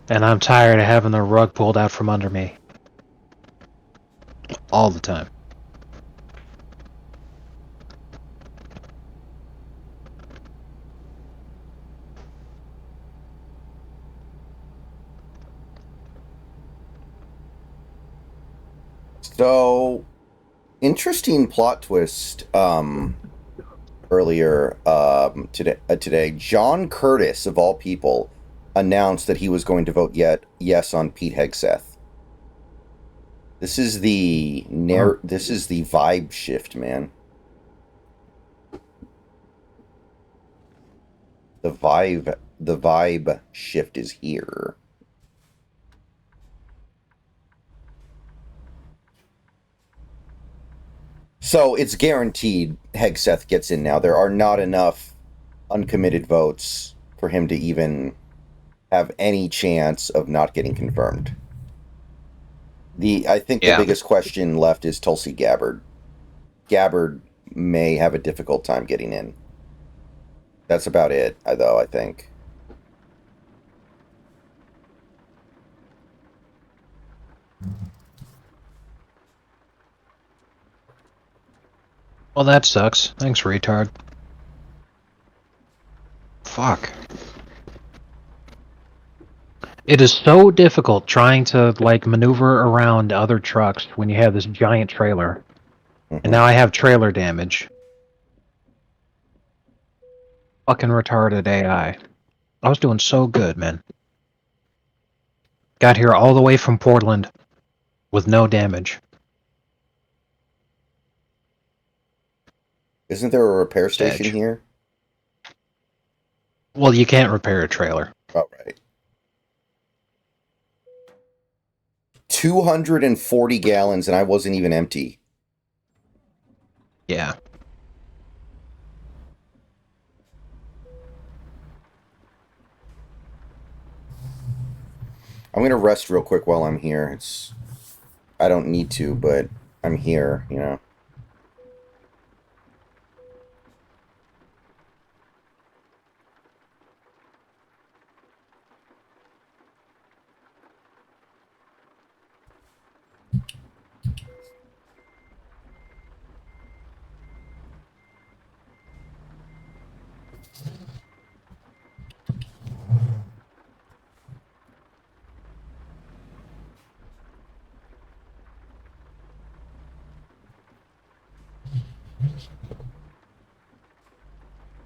And I'm tired of having the rug pulled out from under me all the time. So, interesting plot twist. Earlier today, John Curtis of all people announced that he was going to vote yes on Pete Hegseth. This is the This is the vibe shift, man. The vibe shift is here. So it's guaranteed Hegseth gets in now. There are not enough uncommitted votes for him to even have any chance of not getting confirmed. I think the biggest question left is Tulsi Gabbard. Gabbard may have a difficult time getting in. That's about it, though, I think. Well, that sucks. Thanks, retard. Fuck. It is so difficult trying to, like, maneuver around other trucks when you have this giant trailer. Mhm. And now I have trailer damage. Fucking retarded AI. I was doing so good, man. Got here all the way from Portland with no damage. Isn't there a repair station here? Well, you can't repair a trailer. Oh, right. 240 gallons, and I wasn't even empty. Yeah. I'm gonna rest real quick while I'm here. I don't need to, but I'm here, you know.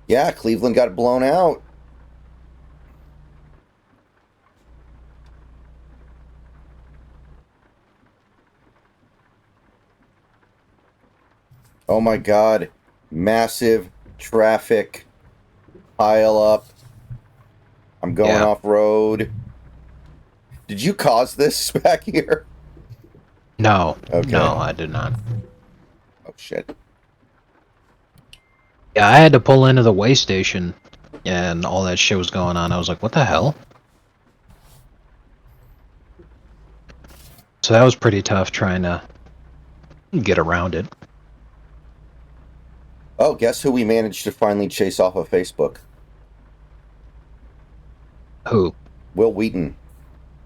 Yeah, Cleveland got blown out. Oh my god. Massive traffic pile up. I'm going off road. Did you cause this back here? No. Okay. No, I did not. Oh shit. Yeah, I had to pull into the way station and all that shit was going on. I was like, what the hell? So that was pretty tough trying to get around it. Oh, guess who we managed to finally chase off of Facebook? Who? Will Wheaton.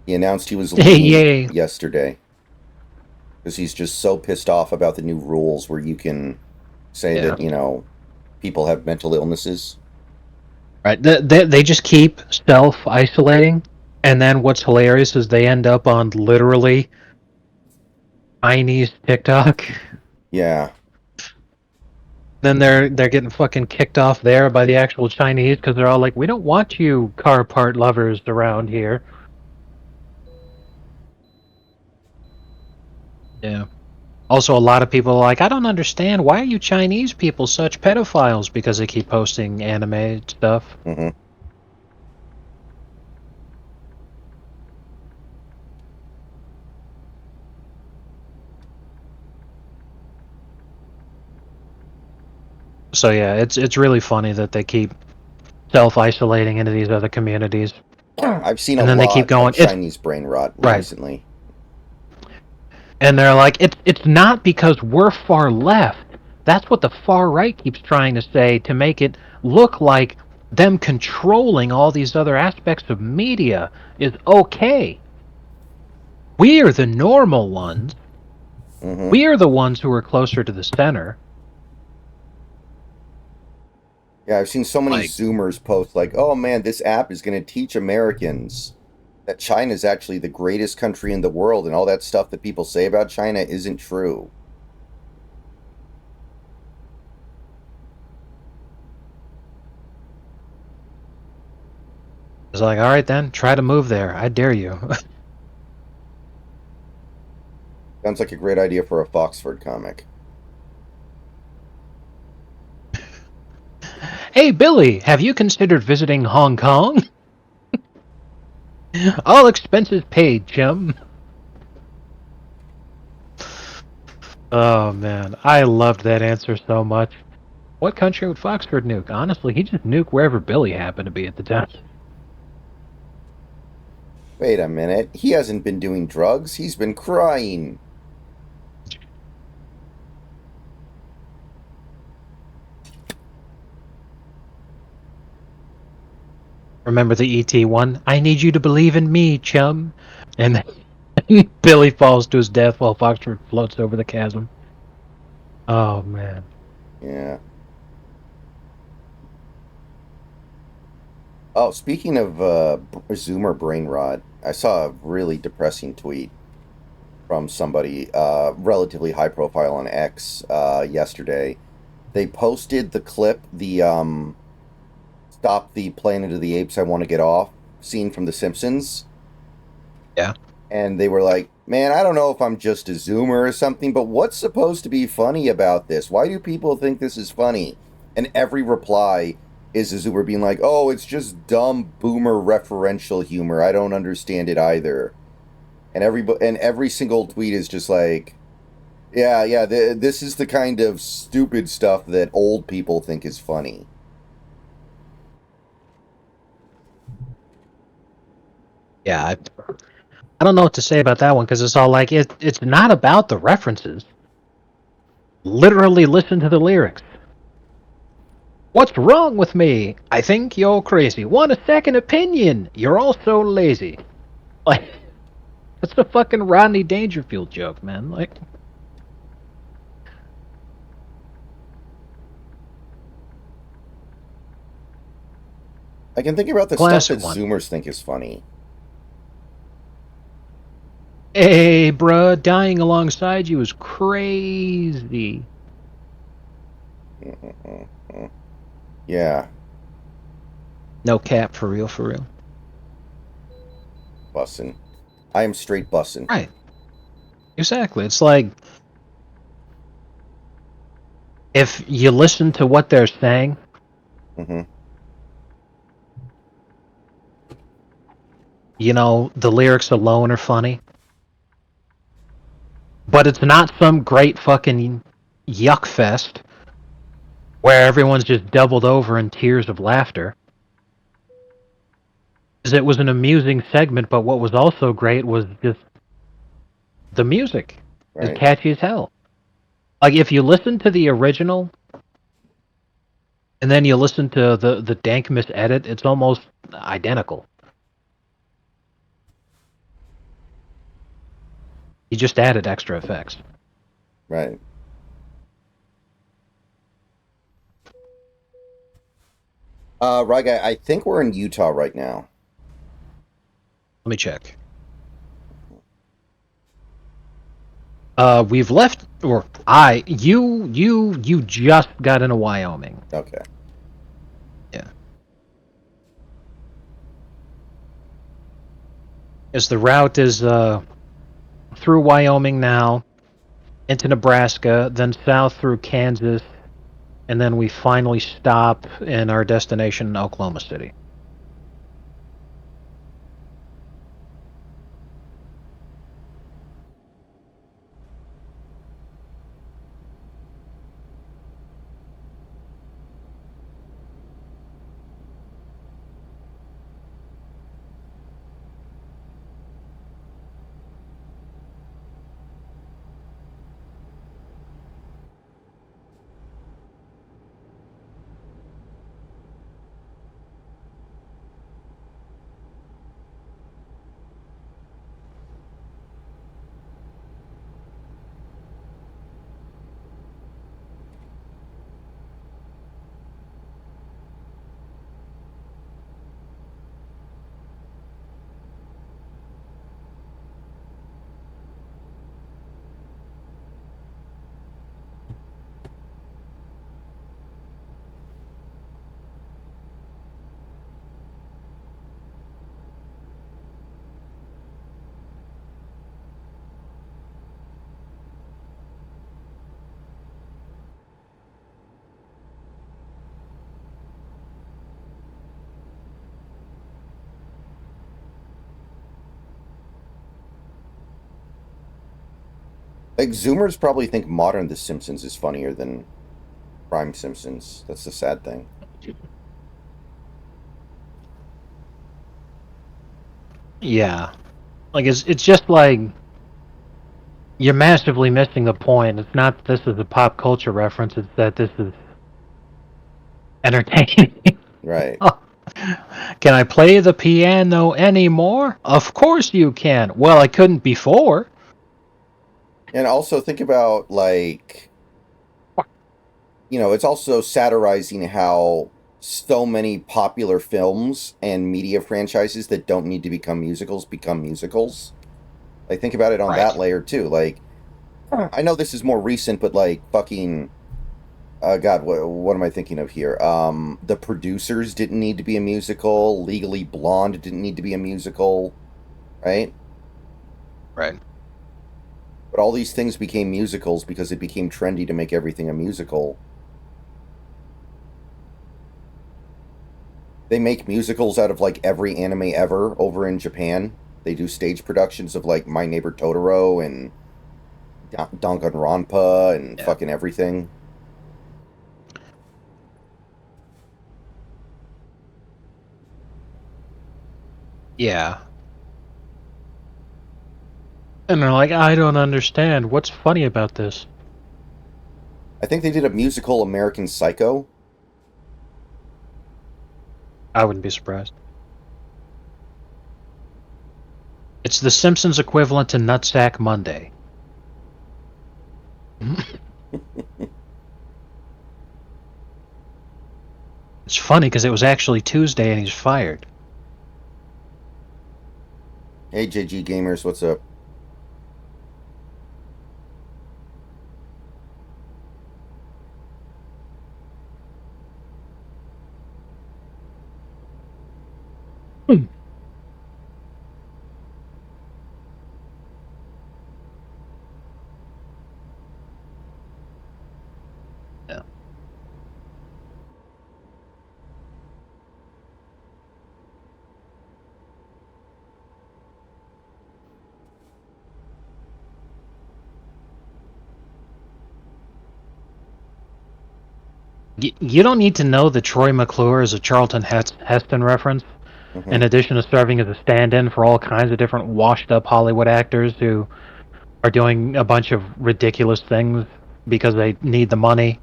He announced he was leaving yesterday. Because he's just so pissed off about the new rules where you can say that, you know, people have mental illnesses. Right. They just keep self-isolating, and then what's hilarious is they end up on literally Chinese TikTok. Yeah. Then they're getting fucking kicked off there by the actual Chinese because they're all like, we don't want you car part lovers around here. Yeah. Also, a lot of people are like, I don't understand. Why are you Chinese people such pedophiles? Because they keep posting anime stuff. Mm-hmm. So yeah, it's really funny that they keep self-isolating into these other communities. I've seen and a then lot they keep going, of Chinese brain rot recently. And they're like, it's not because we're far left. That's what the far right keeps trying to say to make it look like them controlling all these other aspects of media is okay. We're the normal ones. Mm-hmm. We're the ones who are closer to the center. Yeah, I've seen so many Zoomers post like, oh man, this app is going to teach Americans that China is actually the greatest country in the world, and all that stuff that people say about China isn't true. It's like, all right then, try to move there. I dare you. Sounds like a great idea for a Foxford comic. Hey Billy, have you considered visiting Hong Kong? All expenses paid, chum. Oh man, I loved that answer so much. What country would Foxford nuke? Honestly, he just nuke wherever Billy happened to be at the time. Wait a minute. He hasn't been doing drugs. He's been crying. Remember the ET one? I need you to believe in me, chum. And then Billy falls to his death while Foxford floats over the chasm. Oh man. Yeah. Oh, speaking of Zoomer brain rot, I saw a really depressing tweet from somebody relatively high profile on X yesterday. They posted the clip, the "Stop the Planet of the Apes, I Want to Get Off" scene from The Simpsons. Yeah. And they were like, "Man, I don't know if I'm just a Zoomer or something, but what's supposed to be funny about this? Why do people think this is funny?" And every reply is a Zoomer being like, "Oh, it's just dumb boomer referential humor. I don't understand it either." And every single tweet is just like, "Yeah, yeah, this is the kind of stupid stuff that old people think is funny." Yeah, I don't know what to say about that one because it's all like it's not about the references. Literally listen to the lyrics. What's wrong with me? I think you're crazy. Want a second opinion? You're all so lazy. Like, that's a fucking Rodney Dangerfield joke, man. Like, I can think about the stuff that classic one. Zoomers think is funny. Hey, bruh, dying alongside you is crazy. Yeah, No cap, for real, for real. bussin'. I am straight bussin'. Right. Exactly. It's like, if you listen to what they're saying, Mm-hmm. you know, the lyrics alone are funny. But it's not some great fucking yuck fest where everyone's just doubled over in tears of laughter. It was an amusing segment, but what was also great was just the music. It's Right. catchy as hell. Like, if you listen to the original and then you listen to the dank edit, it's almost identical. You just added extra effects. Right. Right, guy. I think we're in Utah right now. Let me check. We've left, or you just got into Wyoming. Okay. Yeah. As the route is through Wyoming now, into Nebraska, then south through Kansas, and then we finally stop in our destination in Oklahoma City. Like, Zoomers probably think modern The Simpsons is funnier than Prime Simpsons. That's the sad thing. Yeah. Like, it's just like, you're massively missing the point. It's not that this is a pop culture reference, it's that this is entertaining. Right. Can I play the piano anymore? Of course you can. Well, I couldn't before. And also think about, like, it's also satirizing how so many popular films and media franchises that don't need to become musicals become musicals. Like, think about it on Right. that layer too. Like, I know this is more recent, but like fucking God, what am I thinking of here? The Producers didn't need to be a musical. Legally Blonde didn't need to be a musical, right? Right. But all these things became musicals because it became trendy to make everything a musical. They make musicals out of like every anime ever over in Japan. They do stage productions of like My Neighbor Totoro and Danganronpa and fucking everything. Yeah. And they're like, I don't understand. What's funny about this? I think they did a musical American Psycho. I wouldn't be surprised. It's the Simpsons equivalent to Nutsack Monday. It's funny because it was actually Tuesday and he's fired. Hey, JG Gamers, what's up? Yeah. You don't need to know that Troy McClure is a Charlton Heston reference, in addition to serving as a stand-in for all kinds of different washed-up Hollywood actors who are doing a bunch of ridiculous things because they need the money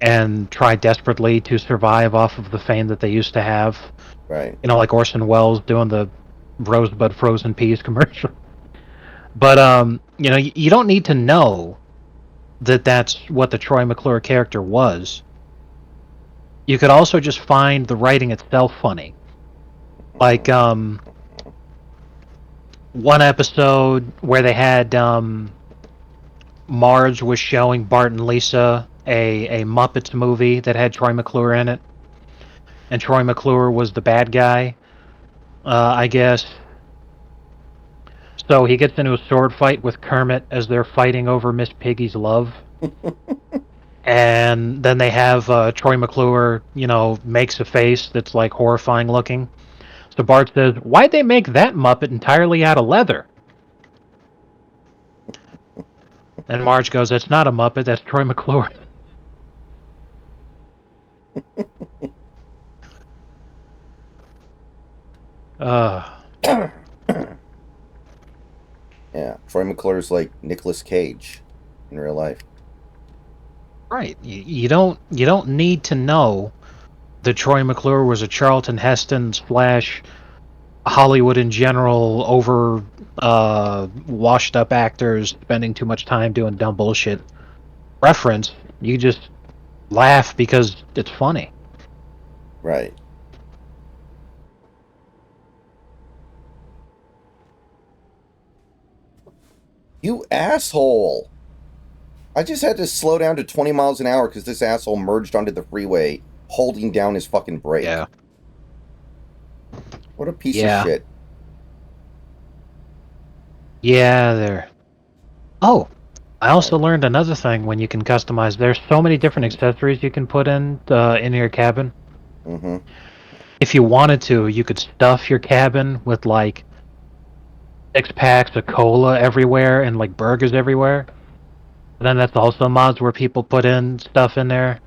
and try desperately to survive off of the fame that they used to have. Right. You know, like Orson Welles doing the Rosebud Frozen Peas commercial. But you don't need to know that that's what the Troy McClure character was. You could also just find the writing itself funny. Like one episode where they had Marge was showing Bart and Lisa a Muppets movie that had Troy McClure in it, and Troy McClure was the bad guy, I guess. So he gets into a sword fight with Kermit as they're fighting over Miss Piggy's love. And then they have Troy McClure, makes a face that's like horrifying looking. So Bart says, "Why'd they make that Muppet entirely out of leather?" And Marge goes, "That's not a Muppet, that's Troy McClure." Yeah, Troy McClure's like Nicolas Cage in real life. Right. You don't need to know that Troy McClure was a Charlton Heston / Hollywood in general over washed up actors spending too much time doing dumb bullshit reference. You just laugh because it's funny. Right. You asshole. I just had to slow down to 20 miles an hour because this asshole merged onto the freeway holding down his fucking brake. Yeah. What a piece of shit. Yeah, there. Oh, I also learned another thing when you can customize. There's so many different accessories you can put in your cabin. Mm-hmm. If you wanted to, you could stuff your cabin with like 6 packs of cola everywhere and like burgers everywhere. Then that's also mods where people put in stuff in there.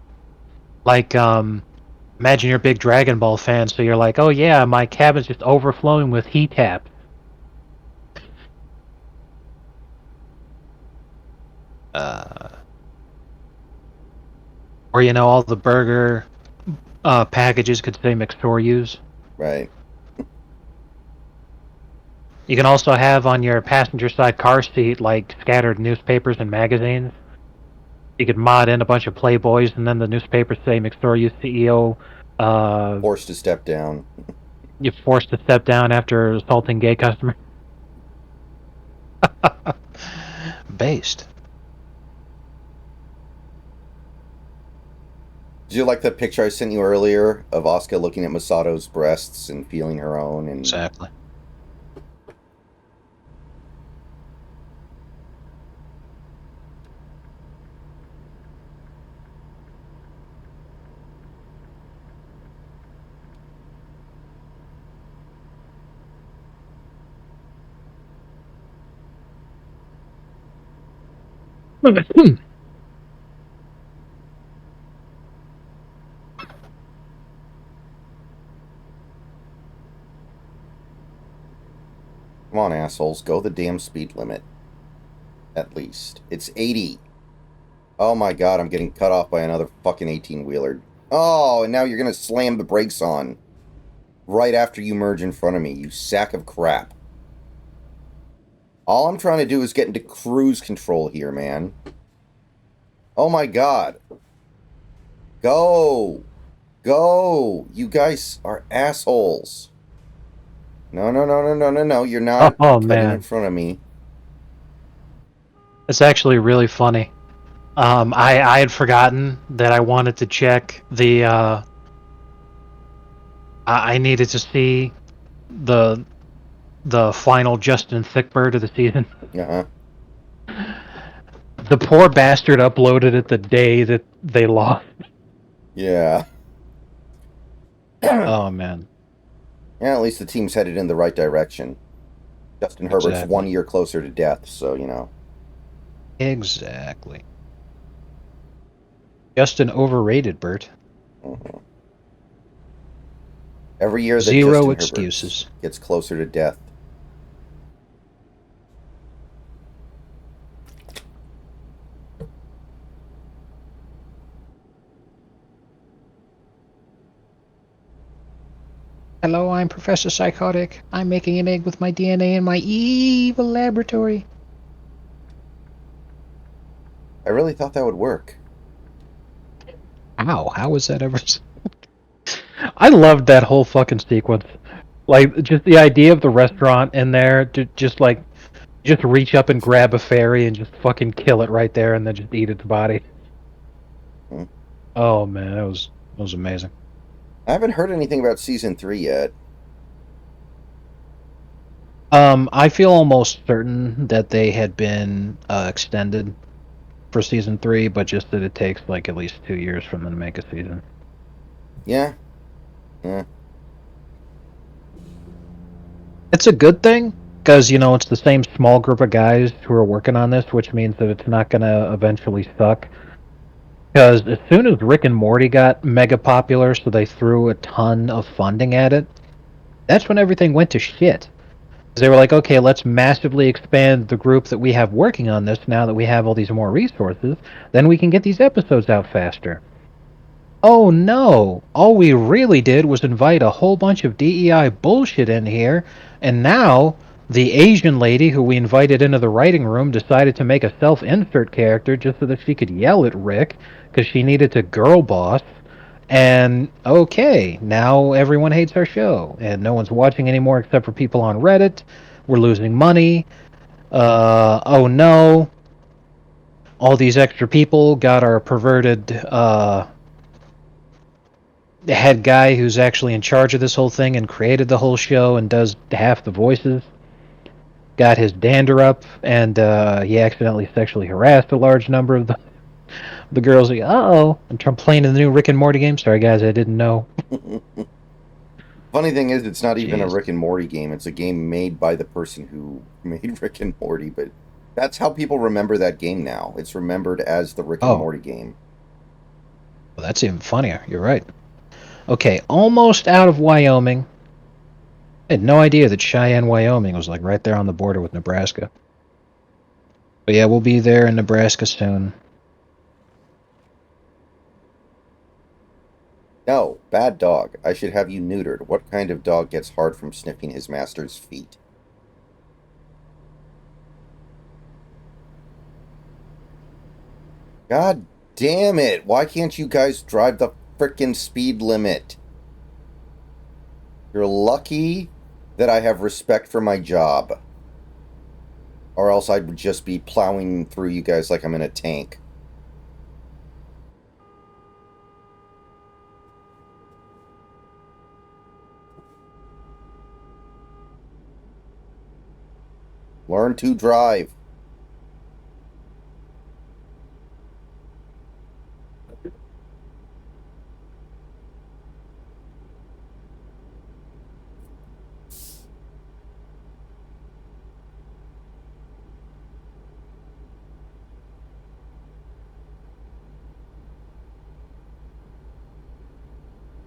Like, imagine you're a big Dragon Ball fan, so you're like, oh yeah, my cabin's just overflowing with heat tap. Or, all the burger packages could say McStory's. Right. You can also have on your passenger side car seat, like, scattered newspapers and magazines. You could mod in a bunch of Playboys, and then the newspapers say McStory's CEO, Forced to step down. you're forced to step down after assaulting gay customer. Based. Did you like that picture I sent you earlier of Asuka looking at Masato's breasts and feeling her own? And Exactly. come on, assholes, go the damn speed limit. At least. It's 80. Oh my god, I'm getting cut off by another fucking 18-wheeler. Oh, and now you're gonna slam the brakes on. Right after you merge in front of me, you sack of crap. All I'm trying to do is get into cruise control here, man. Oh my god. Go! Go! You guys are assholes. No, no, no, no, no, no, no. You're not Oh, cutting man. in front of me. It's actually really funny. I had forgotten that I wanted to check the, I needed to see the final Justin Thickbird of the season. Uh-huh. The poor bastard uploaded it the day that they lost. Yeah. Oh, man. Yeah, at least the team's headed in the right direction. Justin Herbert's Exactly. 1 year closer to death, so, you know. Exactly. Justin overrated, Bert. Mhm. Every year that Zero Justin excuses. Herbert gets closer to death. Hello, I'm Professor Psychotic. I'm making an egg with my DNA in my evil laboratory. I really thought that would work. How was that ever? I loved that whole fucking sequence. Like, just the idea of the restaurant in there, just reach up and grab a fairy and just fucking kill it right there and then just eat its body. Hmm. Oh man, that was amazing. I haven't heard anything about season 3 yet. I feel almost certain that they had been extended for season 3, but just that it takes like at least 2 years for them to make a season. Yeah. Yeah. It's a good thing because it's the same small group of guys who are working on this, which means that it's not gonna eventually suck. Because as soon as Rick and Morty got mega popular, so they threw a ton of funding at it, that's when everything went to shit. They were like, okay, let's massively expand the group that we have working on this now that we have all these more resources, then we can get these episodes out faster. Oh no, all we really did was invite a whole bunch of DEI bullshit in here, and now the Asian lady who we invited into the writing room decided to make a self-insert character just so that she could yell at Rick because she needed to girl boss. And okay, now everyone hates our show, and no one's watching anymore except for people on Reddit. We're losing money. Oh no. All these extra people got our perverted head guy who's actually in charge of this whole thing and created the whole show and does half the voices. Got his dander up, and he accidentally sexually harassed a large number of the girls. Like, uh-oh, I'm playing in the new Rick and Morty game. Sorry, guys, I didn't know. Funny thing is, it's not even a Jeez. Rick and Morty game. It's a game made by the person who made Rick and Morty, but That's how people remember that game now. It's remembered as the Rick and Oh, Morty game. well, that's even funnier. You're right. Okay, almost out of Wyoming. I had no idea that Cheyenne, Wyoming was like right there on the border with Nebraska. But yeah, we'll be there in Nebraska soon. No, bad dog. I should have you neutered. What kind of dog gets hard from sniffing his master's feet? God damn it. Why can't you guys drive the frickin' speed limit? You're lucky that I have respect for my job. Or else I would just be plowing through you guys like I'm in a tank. Learn to drive.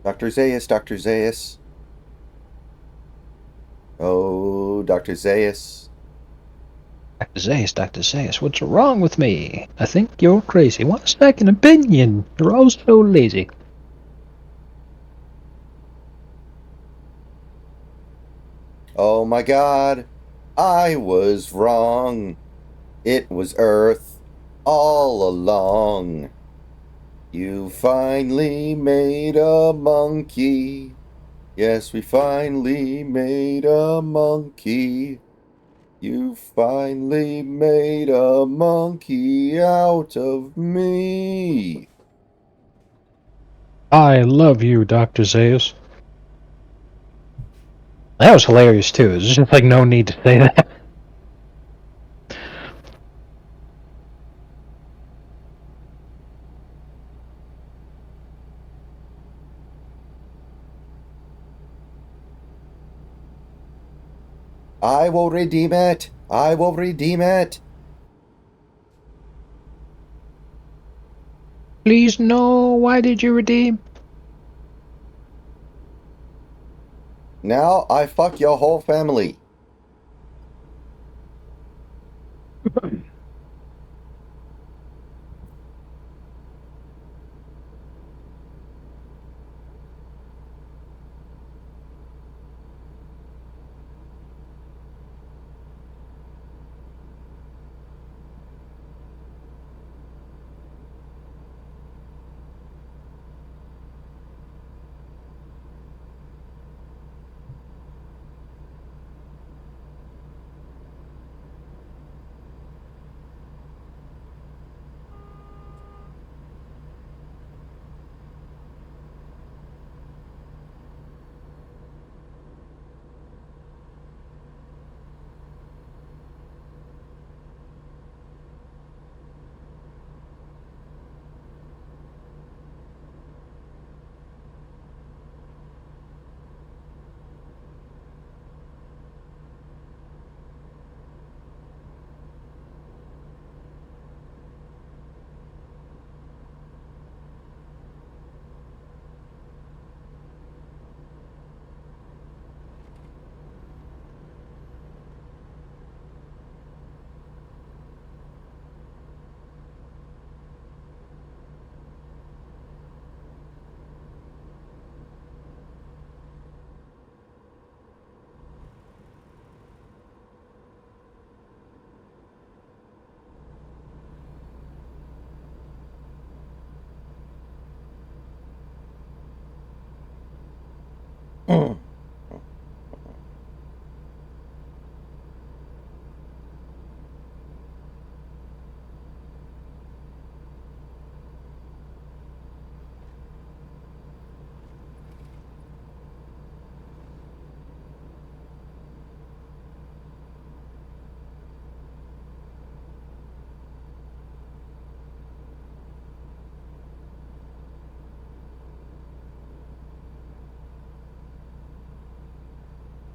Dr. Zaius, Dr. Zaius. Oh, Dr. Zaius. Dr. Zayas, what's wrong with me? I think you're crazy. Want a second opinion? You're all so lazy. Oh my god. I was wrong. It was Earth all along. You finally made a monkey. Yes, we finally made a monkey. You finally made a monkey out of me. I love you, Dr. Zayas. That was hilarious too. There's just like no need to say that. I will redeem it. I will redeem it. Please no. Why did you redeem? Now I fuck your whole family.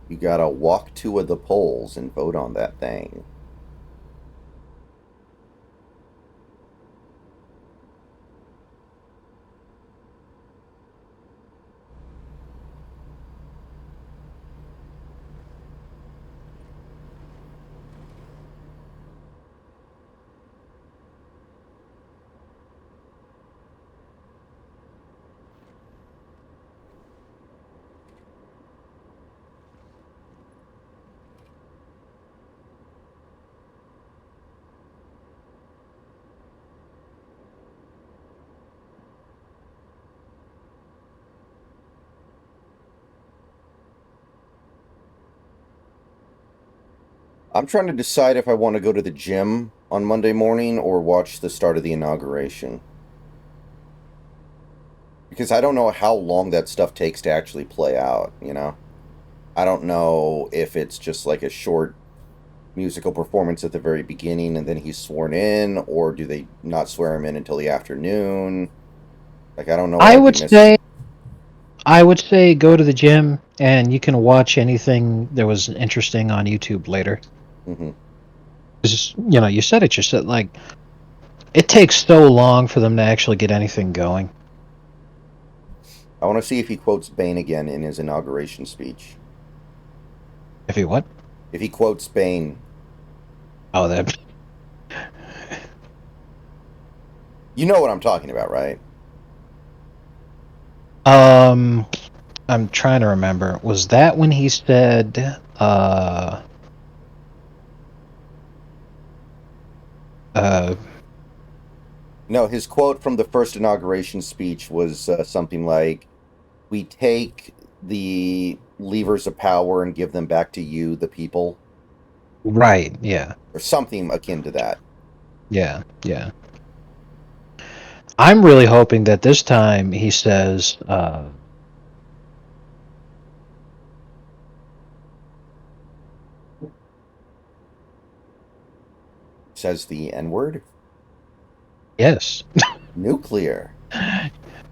You gotta walk two of the polls and vote on that thing. I'm trying to decide if I want to go to the gym on Monday morning or watch the start of the inauguration. Because I don't know how long that stuff takes to actually play out, you know? I don't know if it's just like a short musical performance at the very beginning and then he's sworn in, or do they not swear him in until the afternoon? Like, I don't know what I I'd be would missing. say go to the gym and you can watch anything that was interesting on YouTube later. Hmm. 'Cause, you said it yourself. Like it takes so long for them to actually get anything going. I want to see if he quotes Bane again in his inauguration speech. If you what? If he quotes Bane, Oh, that. you know what I'm talking about, right? Um, I'm trying to remember. Was that when he said, uh, No, his quote from the first inauguration speech was something like, "We take the levers of power and give them back to you, the people," right? Yeah, or something akin to that. yeah, yeah. I'm really hoping that this time he says, Says the N word. yes. Nuclear.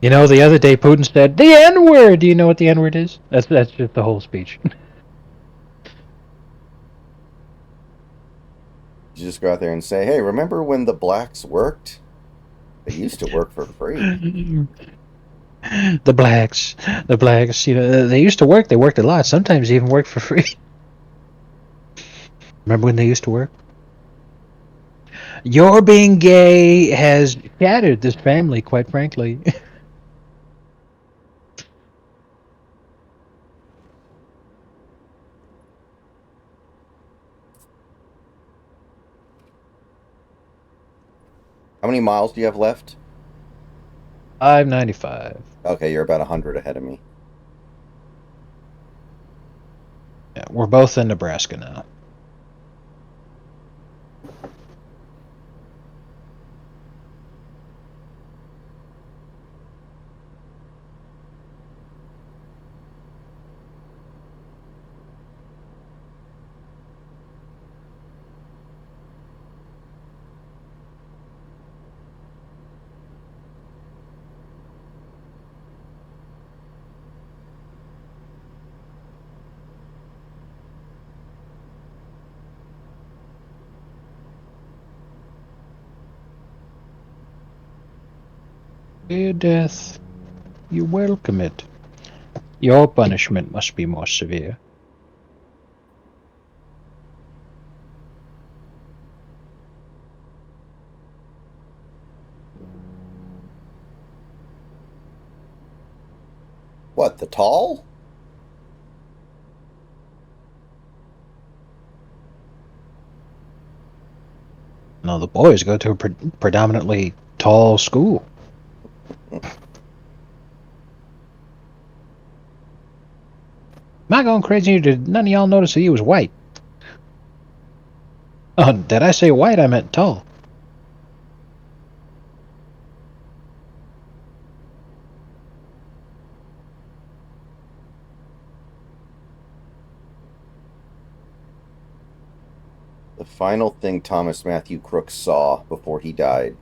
The other day Putin said the N word. Do you know what the N word is? That's just the whole speech. You just go out there and say, "Hey, remember when the blacks worked? They used to work for free." the blacks, the blacks. They used to work. They worked a lot. Sometimes they even worked for free. Remember when they used to work? Your being gay has shattered this family, quite frankly. How many miles do you have left? 595. Okay, you're about 100 ahead of me. Yeah, we're both in Nebraska now. Dear death, you welcome it. Your punishment must be more severe. What, the tall? No, the boys go to a predominantly tall school. Am I going crazy? Did none of y'all notice that he was white? Oh, did I say white? I meant tall. The final thing Thomas Matthew Crooks saw before he died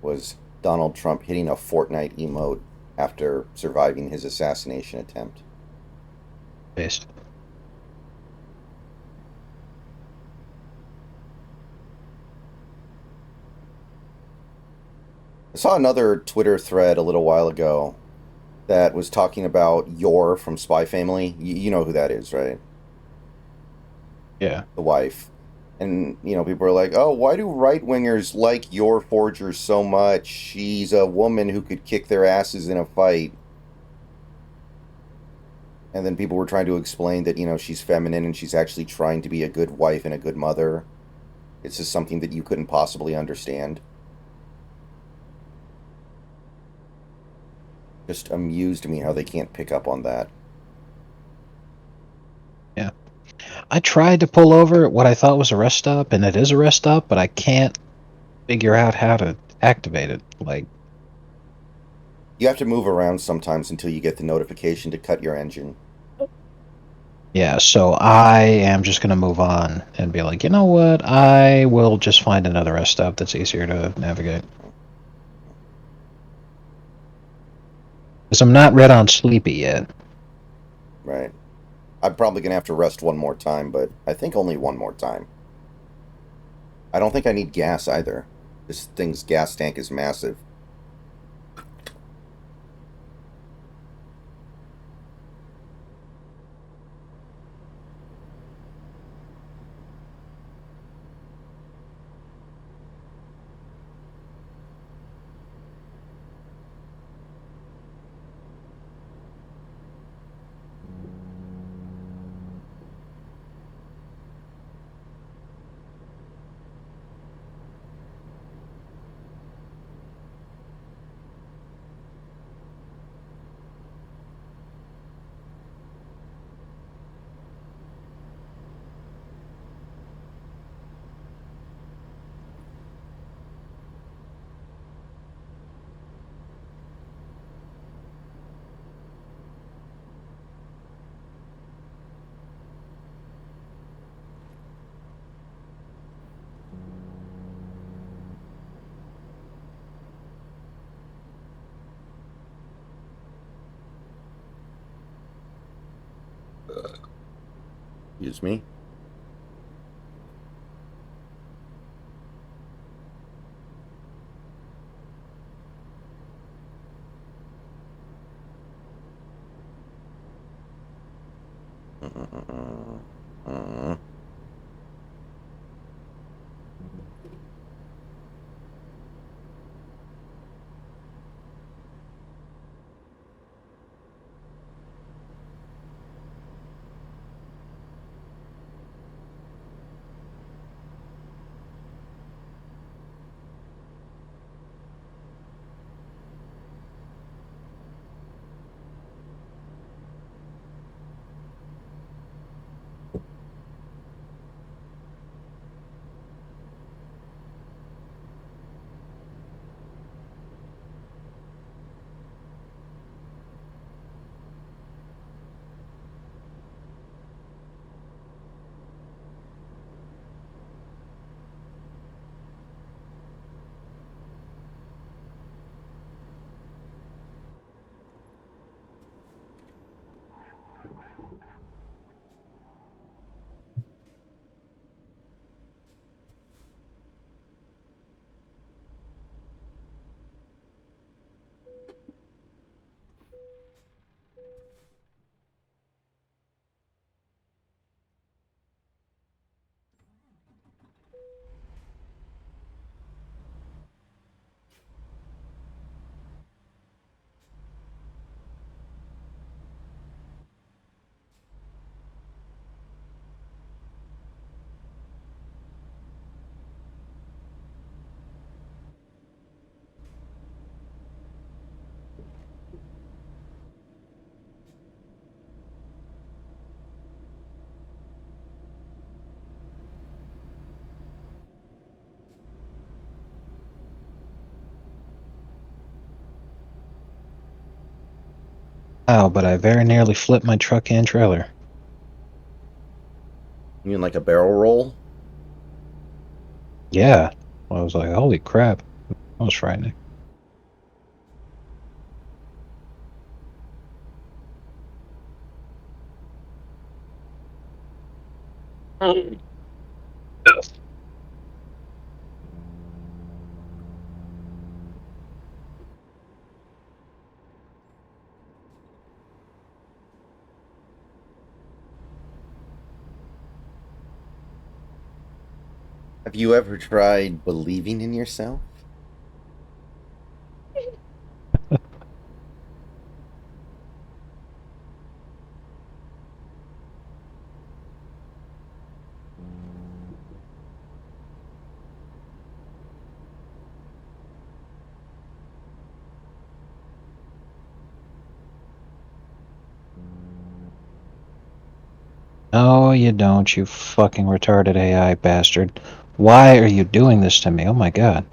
was Donald Trump hitting a Fortnite emote after surviving his assassination attempt. Based. I saw another Twitter thread a little while ago that was talking about Yor from Spy Family. You know who that is, right? Yeah. The wife. And, people are like, "Oh, why do right wingers like Yor Forger so much? She's a woman who could kick their asses in a fight." And then people were trying to explain that, she's feminine and she's actually trying to be a good wife and a good mother. It's just something that you couldn't possibly understand. Just amused me how they can't pick up on that. Yeah. I tried to pull over at what I thought was a rest stop, and it is a rest stop, but I can't figure out how to activate it. Like, You have to move around sometimes until you get the notification to cut your engine. yeah, so I am just gonna move on and be like, you know what? I will just find another rest stop that's easier to navigate. Because I'm not red on sleepy yet. Right. I'm probably going to have to rest one more time, but I think only one more time. I don't think I need gas either. This thing's gas tank is massive. Excuse me. Wow, but I very nearly flipped my truck and trailer. You mean like a barrel roll? Yeah. I was like, holy crap. That was frightening. Have you ever tried believing in yourself? No, you don't, you fucking retarded AI bastard. Why are you doing this to me? Oh my god.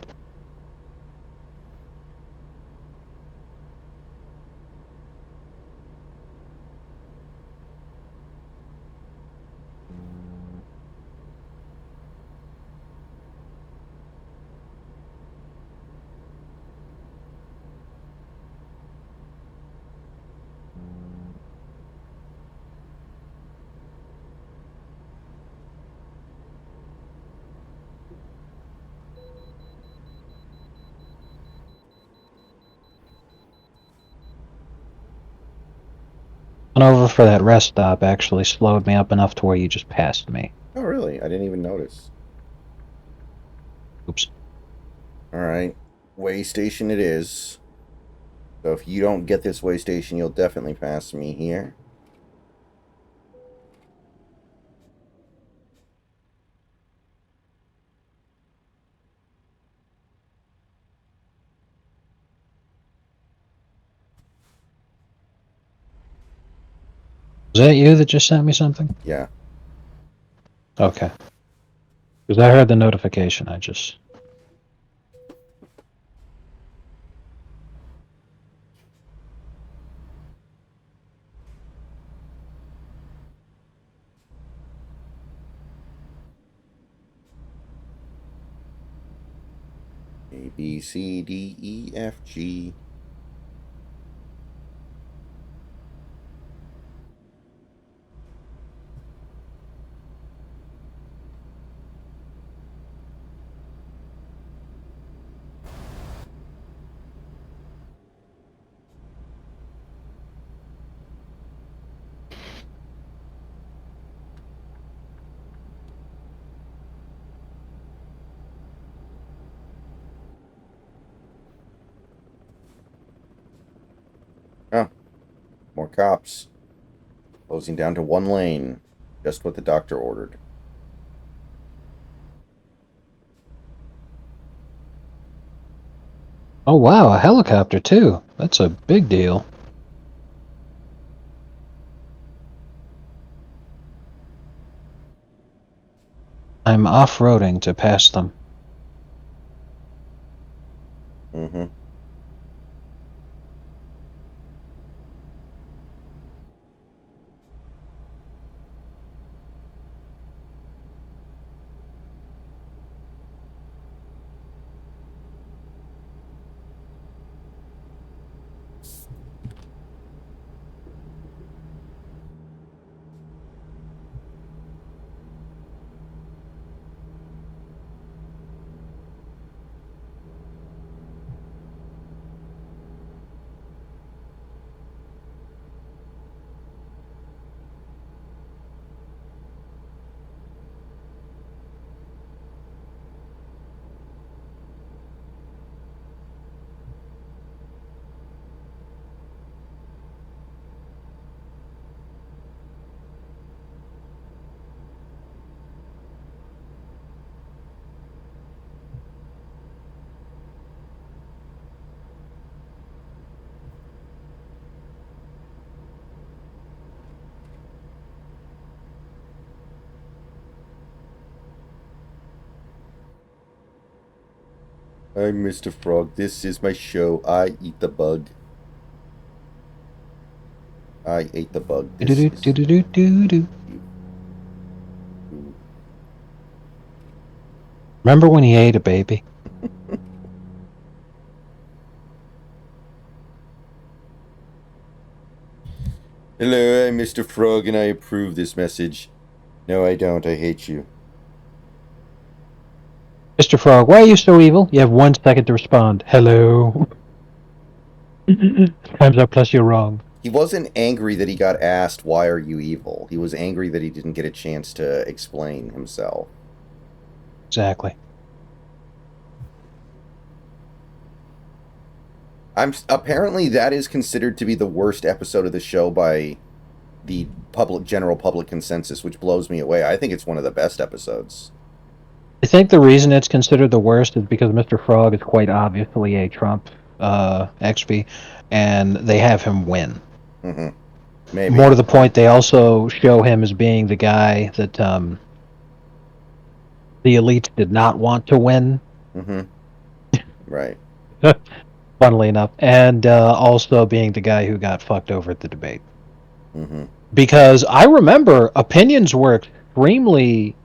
Going over for that rest stop actually slowed me up enough to where you just passed me. Oh, really? I didn't even notice. Oops. All right. Way station it is. So if you don't get this way station, you'll definitely pass me here. Was that you that just sent me something? Yeah. Okay. Because I heard the notification, I just... A, B, C, D, E, F, G. Oh, more cops. Closing down to one lane. Just what the doctor ordered. Oh wow, a helicopter too. That's a big deal. I'm off-roading to pass them. Mm-hmm. I'm Mr. Frog. This is my show. I eat the bug. I ate the bug. This is... Do-do-do-do-do-do-do. Remember when he ate a baby? Hello, I'm Mr. Frog, and I approve this message. No, I don't. I hate you. Mr. Frog, why are you so evil? You have 1 second to respond. Hello. Time's up, plus you're wrong. He wasn't angry that he got asked, why are you evil? He was angry that he didn't get a chance to explain himself. Exactly. Apparently that is considered to be the worst episode of the show by the general public consensus, which blows me away. I think it's one of the best episodes. I think the reason it's considered the worst is because Mr. Frog is quite obviously a Trump XP, and they have him win. Mm-hmm. Maybe. More to the point, they also show him as being the guy that the elites did not want to win, Mm-hmm. Right. funnily enough, and also being the guy who got fucked over at the debate. Mm-hmm. Because I remember opinions were extremely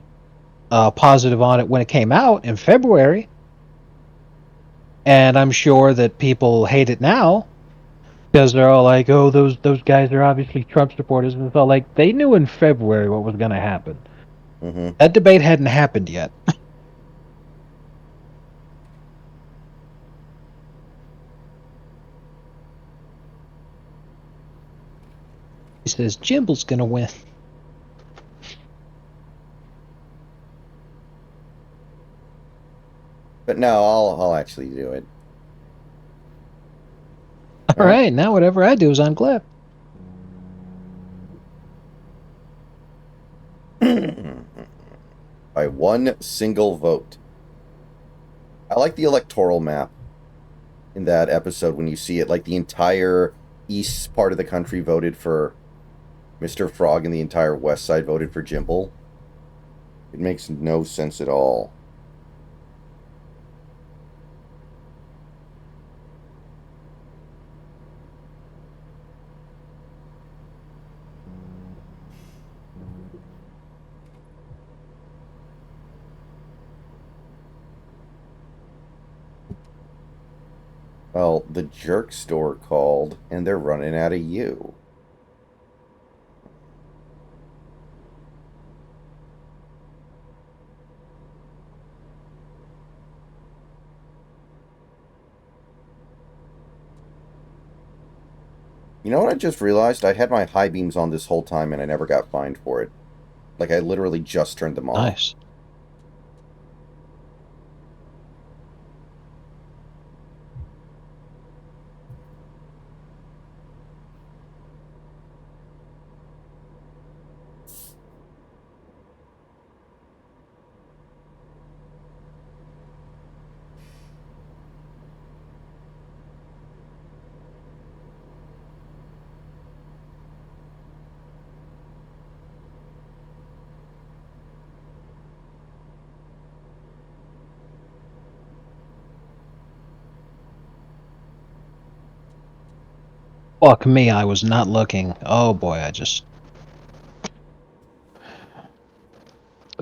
positive on it when it came out in February, and I'm sure that people hate it now because they're all like, "Oh, those guys are obviously Trump supporters," and it's all like they knew in February what was going to happen. Mm-hmm. That debate hadn't happened yet. He says Jimble's going to win. But no, I'll actually do it. All right, now whatever I do is on Gleb. By one single vote. I like the electoral map in that episode when you see it. Like the entire east part of the country voted for Mr. Frog and the entire west side voted for Jimble. It makes no sense at all. Well, the jerk store called and they're running out of you. You know what I just realized? I had my high beams on this whole time and I never got fined for it. Like I literally just turned them off. Nice. Fuck me, I was not looking. Oh boy, I just...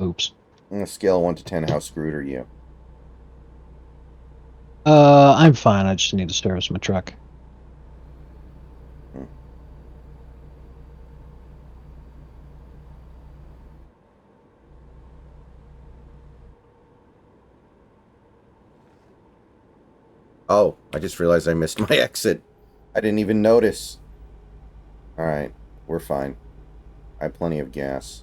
Oops. On a scale of 1 to 10, how screwed are you? I'm fine, I just need to service my truck. Oh, I just realized I missed my exit. I didn't even notice. Alright, we're fine. I have plenty of gas.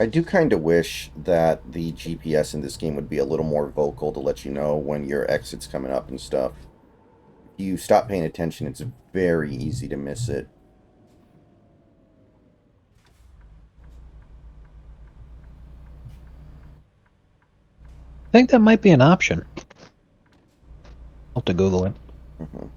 I do kind of wish that the GPS in this game would be a little more vocal to let you know when your exit's coming up and stuff. If you stop paying attention, it's very easy to miss it. I think that might be an option. I'll have to Google it. Mhm.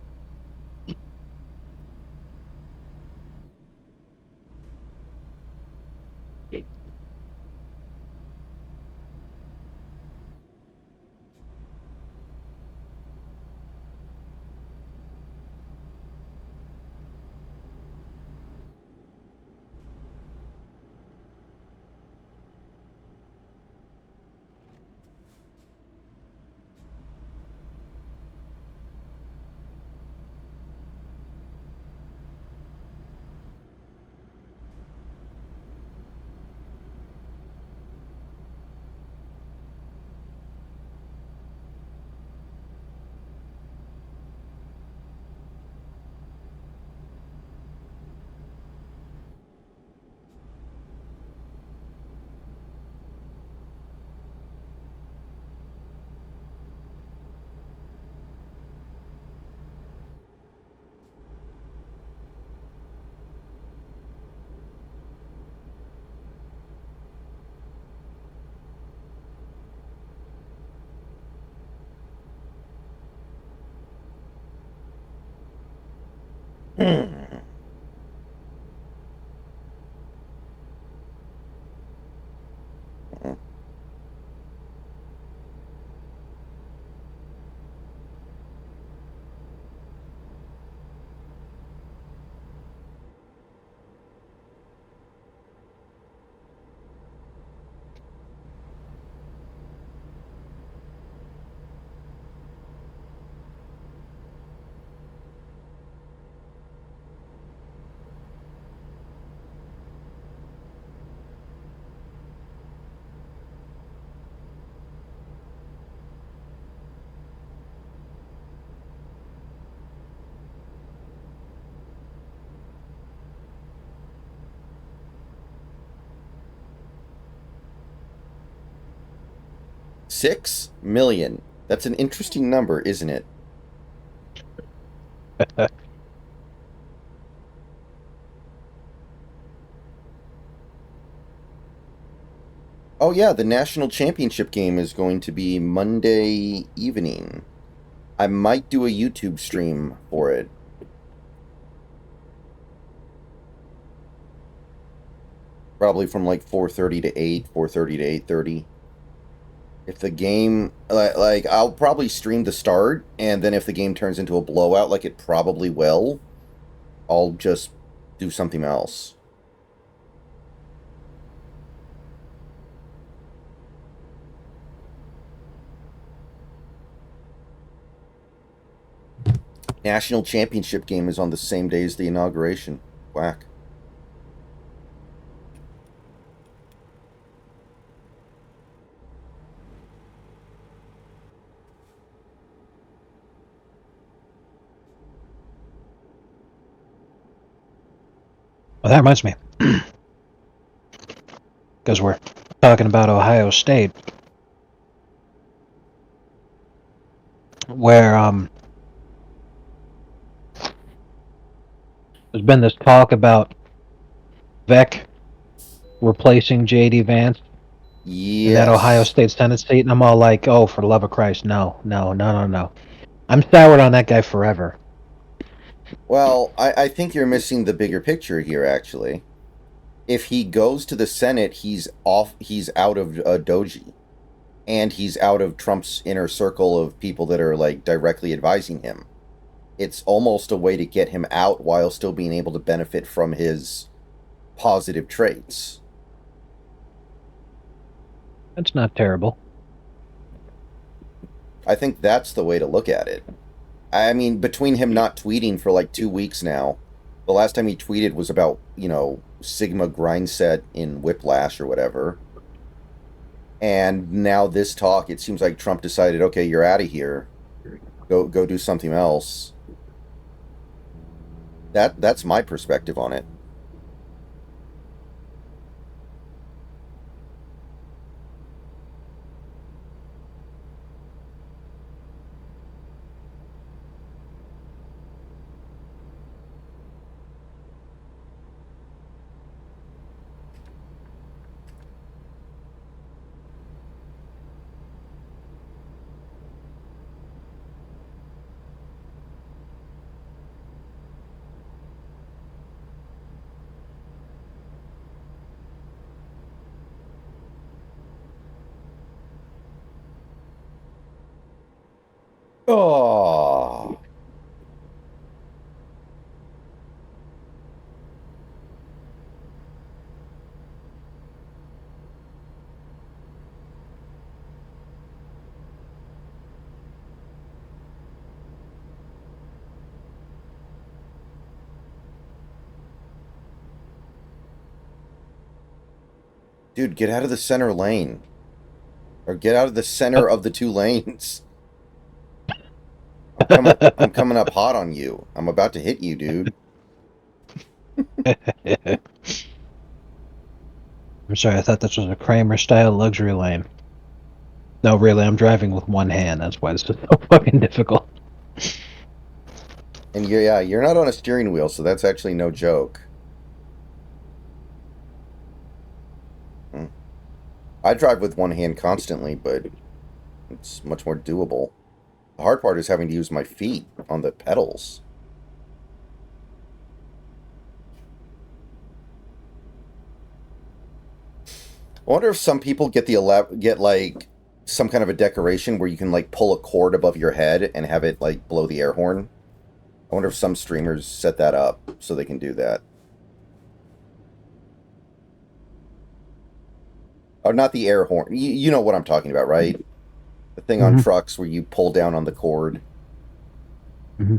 $6 million. That's an interesting number, isn't it? Oh yeah, the national championship game is going to be Monday evening. I might do a YouTube stream for it. Probably from like 4:30 to 8, 4:30 to 8:30. If the game like I'll probably stream the start, and then if the game turns into a blowout like it probably will, I'll just do something else. National championship game is on the same day as the inauguration. Whack. Well, that reminds me. Because we're talking about Ohio State. Where, there's been this talk about Vec replacing J.D. Vance in that Ohio Yes. State Senate seat, and I'm all like, oh, for the love of Christ, no. I'm soured on that guy forever. Well, I think you're missing the bigger picture here, actually. If he goes to the Senate, he's out of Doji. And he's out of Trump's inner circle of people that are, like, directly advising him. It's almost a way to get him out while still being able to benefit from his positive traits. That's not terrible. I think that's the way to look at it. I mean, between him not tweeting for like 2 weeks now, the last time he tweeted was about, Sigma Grindset in Whiplash or whatever. And now this talk, it seems like Trump decided, okay, you're out of here. Go do something else. That's my perspective on it. Oh. Dude, get out of the center lane. Or get out of the center of the two lanes. I'm coming up hot on you. I'm about to hit you, dude. I'm sorry, I thought this was a Kramer-style luxury lane. No, really, I'm driving with one hand. That's why it's just so fucking difficult. And you're not on a steering wheel, so that's actually no joke. I drive with one hand constantly, but it's much more doable. The hard part is having to use my feet on the pedals. I wonder if some people get like some kind of a decoration where you can like pull a cord above your head and have it like blow the air horn. I wonder if some streamers set that up so they can do that. Oh, not the air horn. You know what I'm talking about, right? The thing on trucks where you pull down on the cord. Mm-hmm.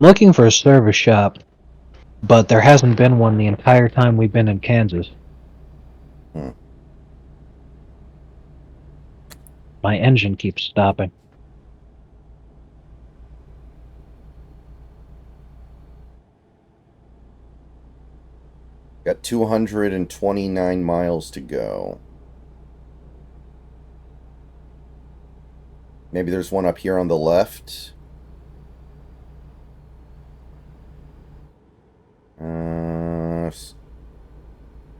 Looking for a service shop, but there hasn't been one the entire time we've been in Kansas. My engine keeps stopping. Got 229 miles to go. Maybe there's one up here on the left. I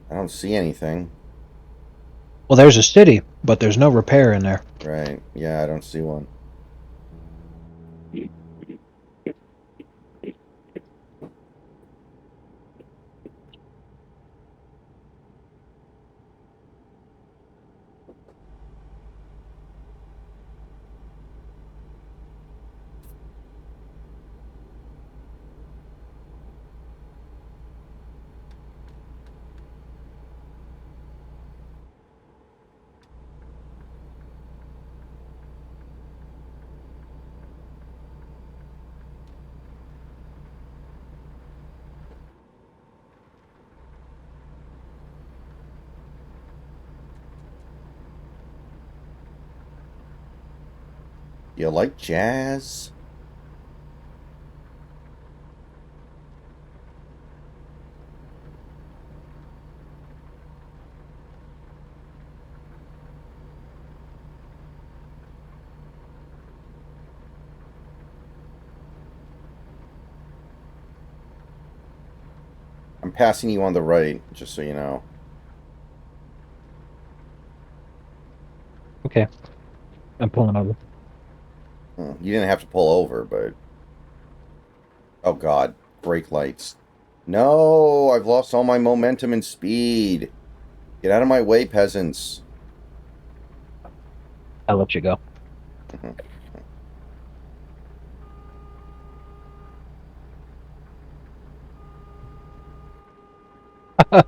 don't see anything. Well, there's a city, but there's no repair in there. Right. Yeah, I don't see one. You like jazz? I'm passing you on the right, just so you know. Okay. I'm pulling over. You didn't have to pull over, but... Oh, God. Brake lights. No! I've lost all my momentum and speed. Get out of my way, peasants. I'll let you go. I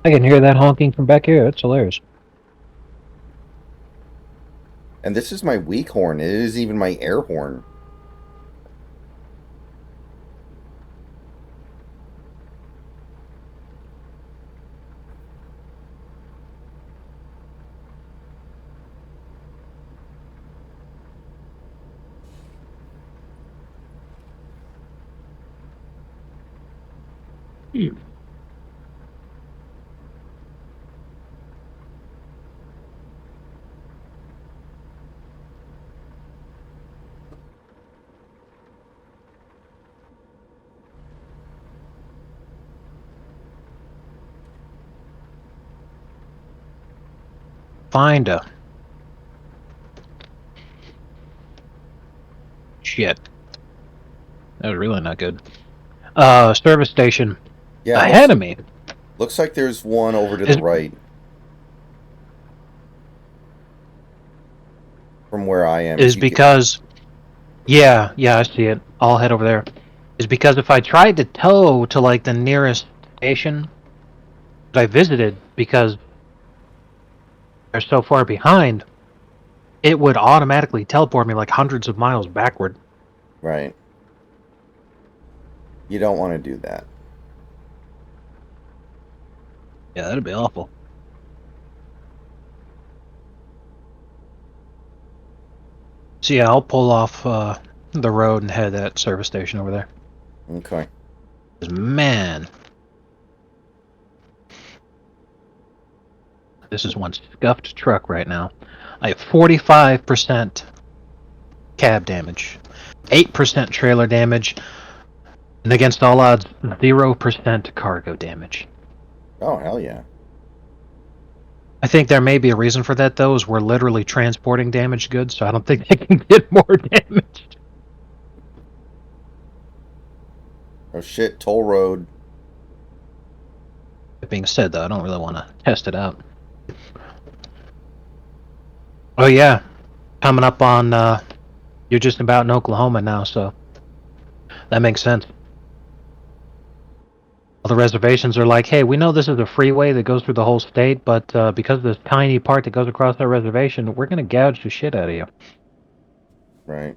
can hear that honking from back here. That's hilarious. And this is my weak horn. It isn't even my air horn. Find a Shit. That was really not good. Service station Yeah, ahead of me looks like there's one over to is the right. From where I am. is because yeah, I see it. I'll head over there. Is because if I tried to tow to like the nearest station that I visited, because they're so far behind, it would automatically teleport me like hundreds of miles backward. Right. You don't want to do that. Yeah, that'd be awful. So yeah, I'll pull off the road and head to that service station over there. Okay. 'Cause, man, this is one scuffed truck right now. I have 45% cab damage, 8% trailer damage, and against all odds, 0% cargo damage. Oh, hell yeah. I think there may be a reason for that, though, is we're literally transporting damaged goods, so I don't think they can get more damaged. Oh, shit. Toll road. That being said, though, I don't really want to test it out. Oh, yeah. Coming up on, you're just about in Oklahoma now, so that makes sense. All the reservations are like, hey, we know this is a freeway that goes through the whole state, but because of this tiny part that goes across our reservation, we're going to gouge the shit out of you. Right.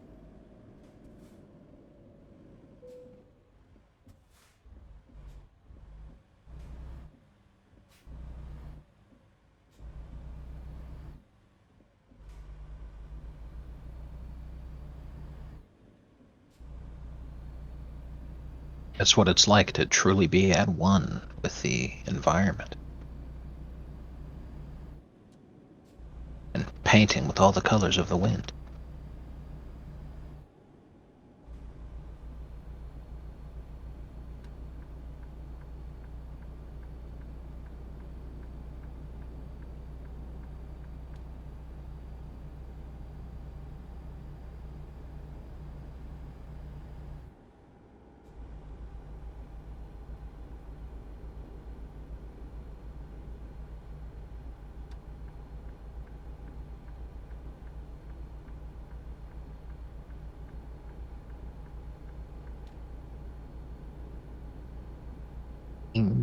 That's what it's like to truly be at one with the environment. And painting with all the colors of the wind.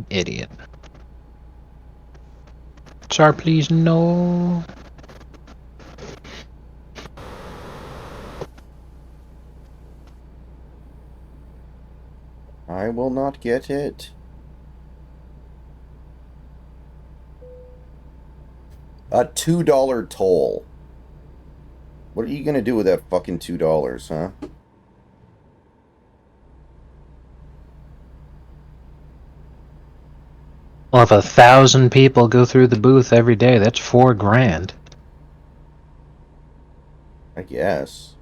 Idiot. Sir, please, no. I will not get it. A $2 toll. What are you gonna do with that fucking $2, huh? Well, if 1,000 people go through the booth every day, that's $4,000. I guess.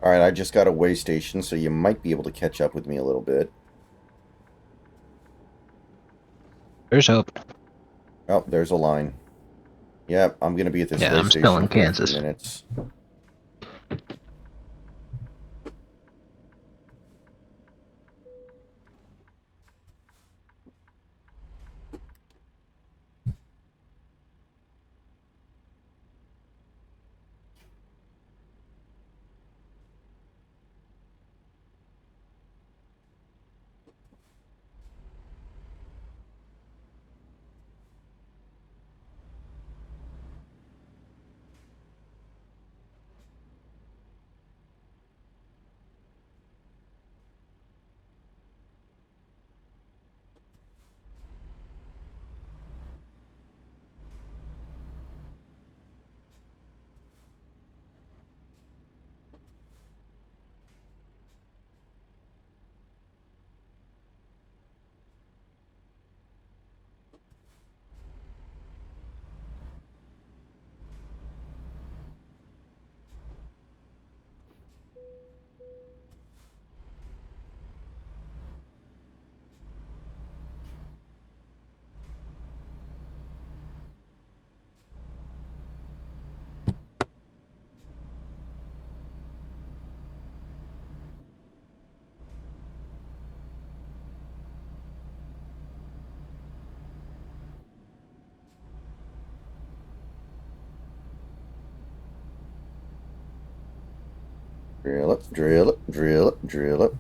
Alright, I just got a way station, so you might be able to catch up with me a little bit. There's hope. Oh, there's a line. Yep, I'm gonna be at this Yeah, way I'm still station in for a few Kansas. minutes. Drill it, drill it, drill it, drill it.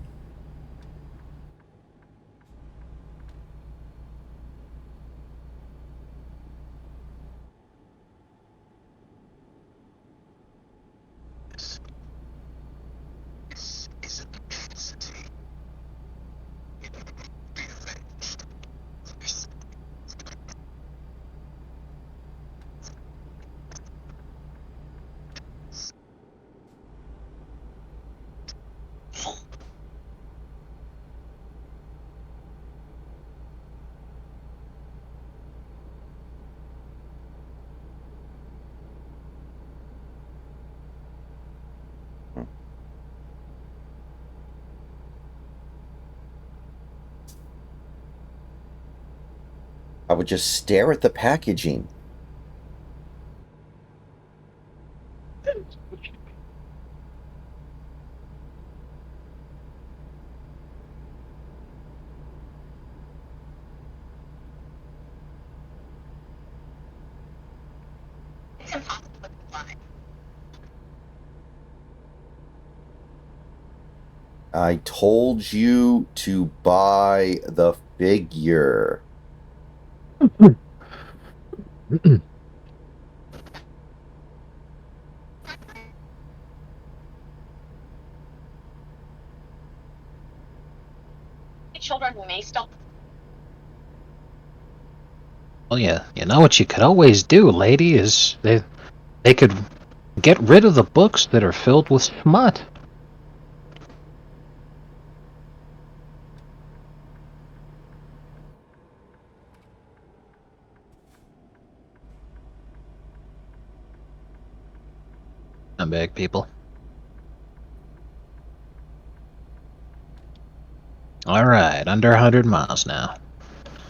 I would just stare at the packaging. I told you to buy the figure. Children may still. Well, yeah, you know what you could always do, lady, is they could get rid of the books that are filled with smut. I'm back, people. All right, under 100 miles now.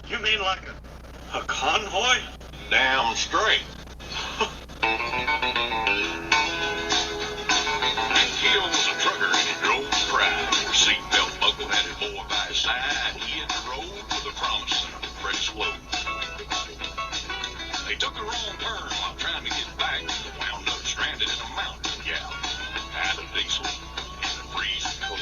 You mean like a convoy? Damn straight. He was a trucker and he drove with pride. With seatbelt buckle had his boy by his side. He hit the road with a promise and a fresh load. They took a wrong turn while trying to get back. Wound up stranded in a mountain gap. Out of diesel in the freezing cold.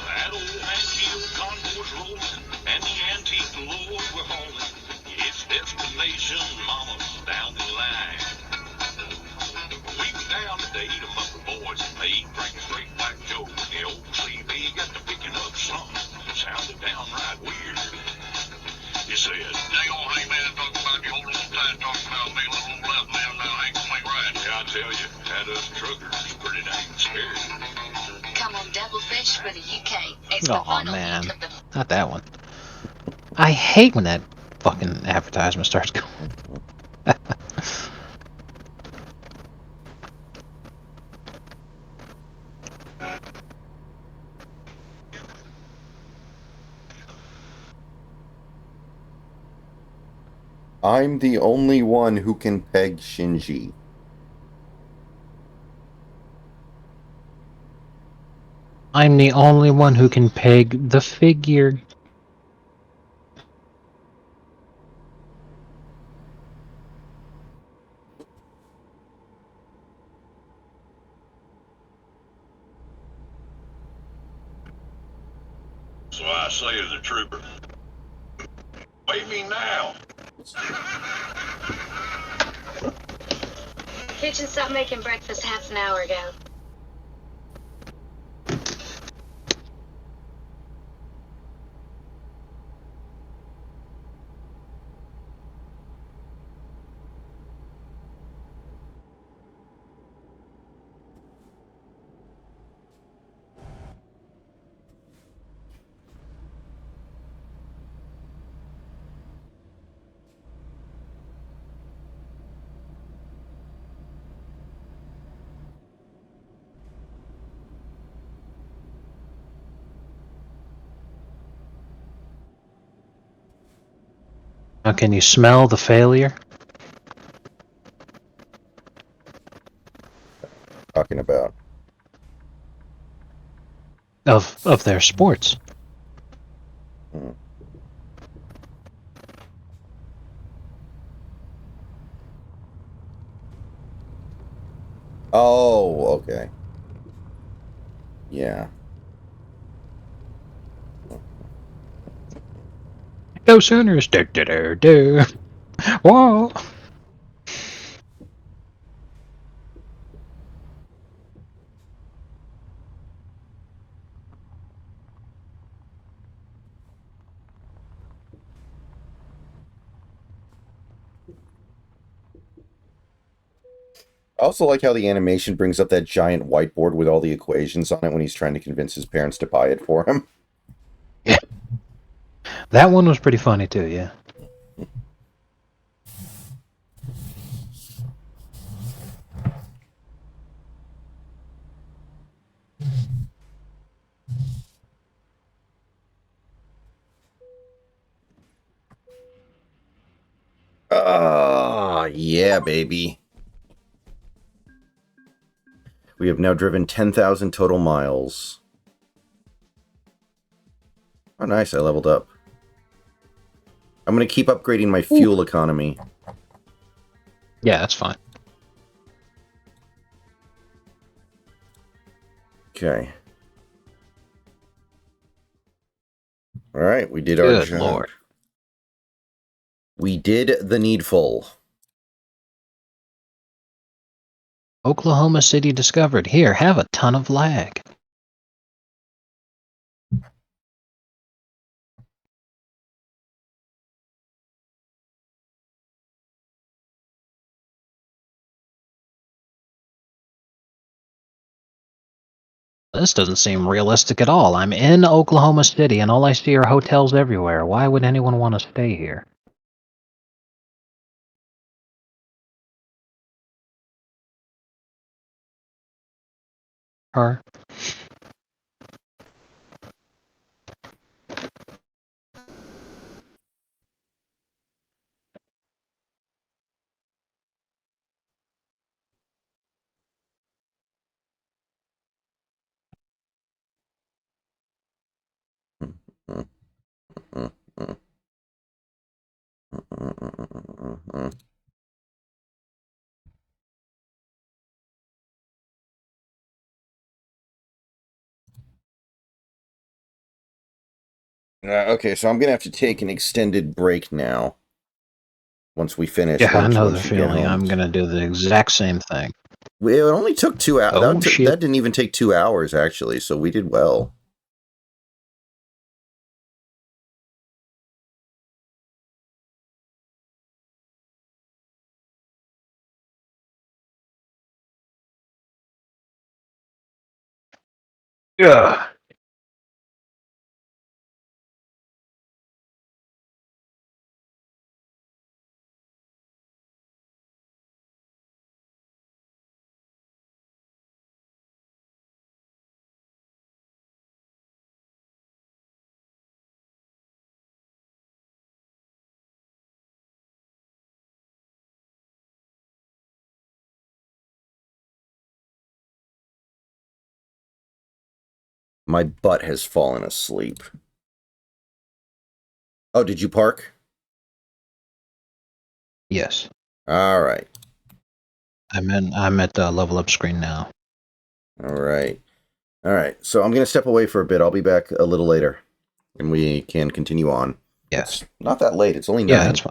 That old antique convoy's rolling, and the antique lord we're hauling. Its destination, mama's down the line. We was down today to muck the boys and me, drinking straight black Joe with the old CB. Got to picking up something that sounded downright weird. He said, "Dang old honey man, talking about you hold on tight, talking about me, little old left man, now ain't quite right." Yeah, I tell you, that us truckers pretty dang scary. Come on, Devilfish for the UK. It's the Oh final man, week of the. not that one. I hate when that fucking advertisement starts going. I'm the only one who can peg Shinji. I'm the only one who can peg the figure. So I say to the trooper, "Wave me now." Kitchen stopped making breakfast half an hour ago. Now, can you smell the failure? Talking about. Of their sports. Oh, okay. Yeah. Go Sooners! Do do do do. Whoa! I also like how the animation brings up that giant whiteboard with all the equations on it when he's trying to convince his parents to buy it for him. Yeah, that one was pretty funny too. Yeah. Ah, yeah, baby. We have now driven 10,000 total miles. Oh, nice. I leveled up. I'm going to keep upgrading my fuel economy. Yeah, that's fine. Okay. All right, we did our Good job. lord. We did the needful. Oklahoma City discovered. Here, have a ton of lag. This doesn't seem realistic at all. I'm in Oklahoma City and all I see are hotels everywhere. Why would anyone want to stay here? Her? Okay, so I'm going to have to take an extended break now. Once we finish. Yeah, I know the once you get feeling. home. I'm gonna do the exact same thing. It only took 2 hours. Oh, shit. That didn't even take 2 hours, actually, so we did well. Yeah. My butt has fallen asleep. Oh, did you park? Yes. All right. I'm at the level up screen now. All right. All right. So I'm going to step away for a bit. I'll be back a little later and we can continue on. Yes. It's not that late. It's only 9. Yeah, that's fine.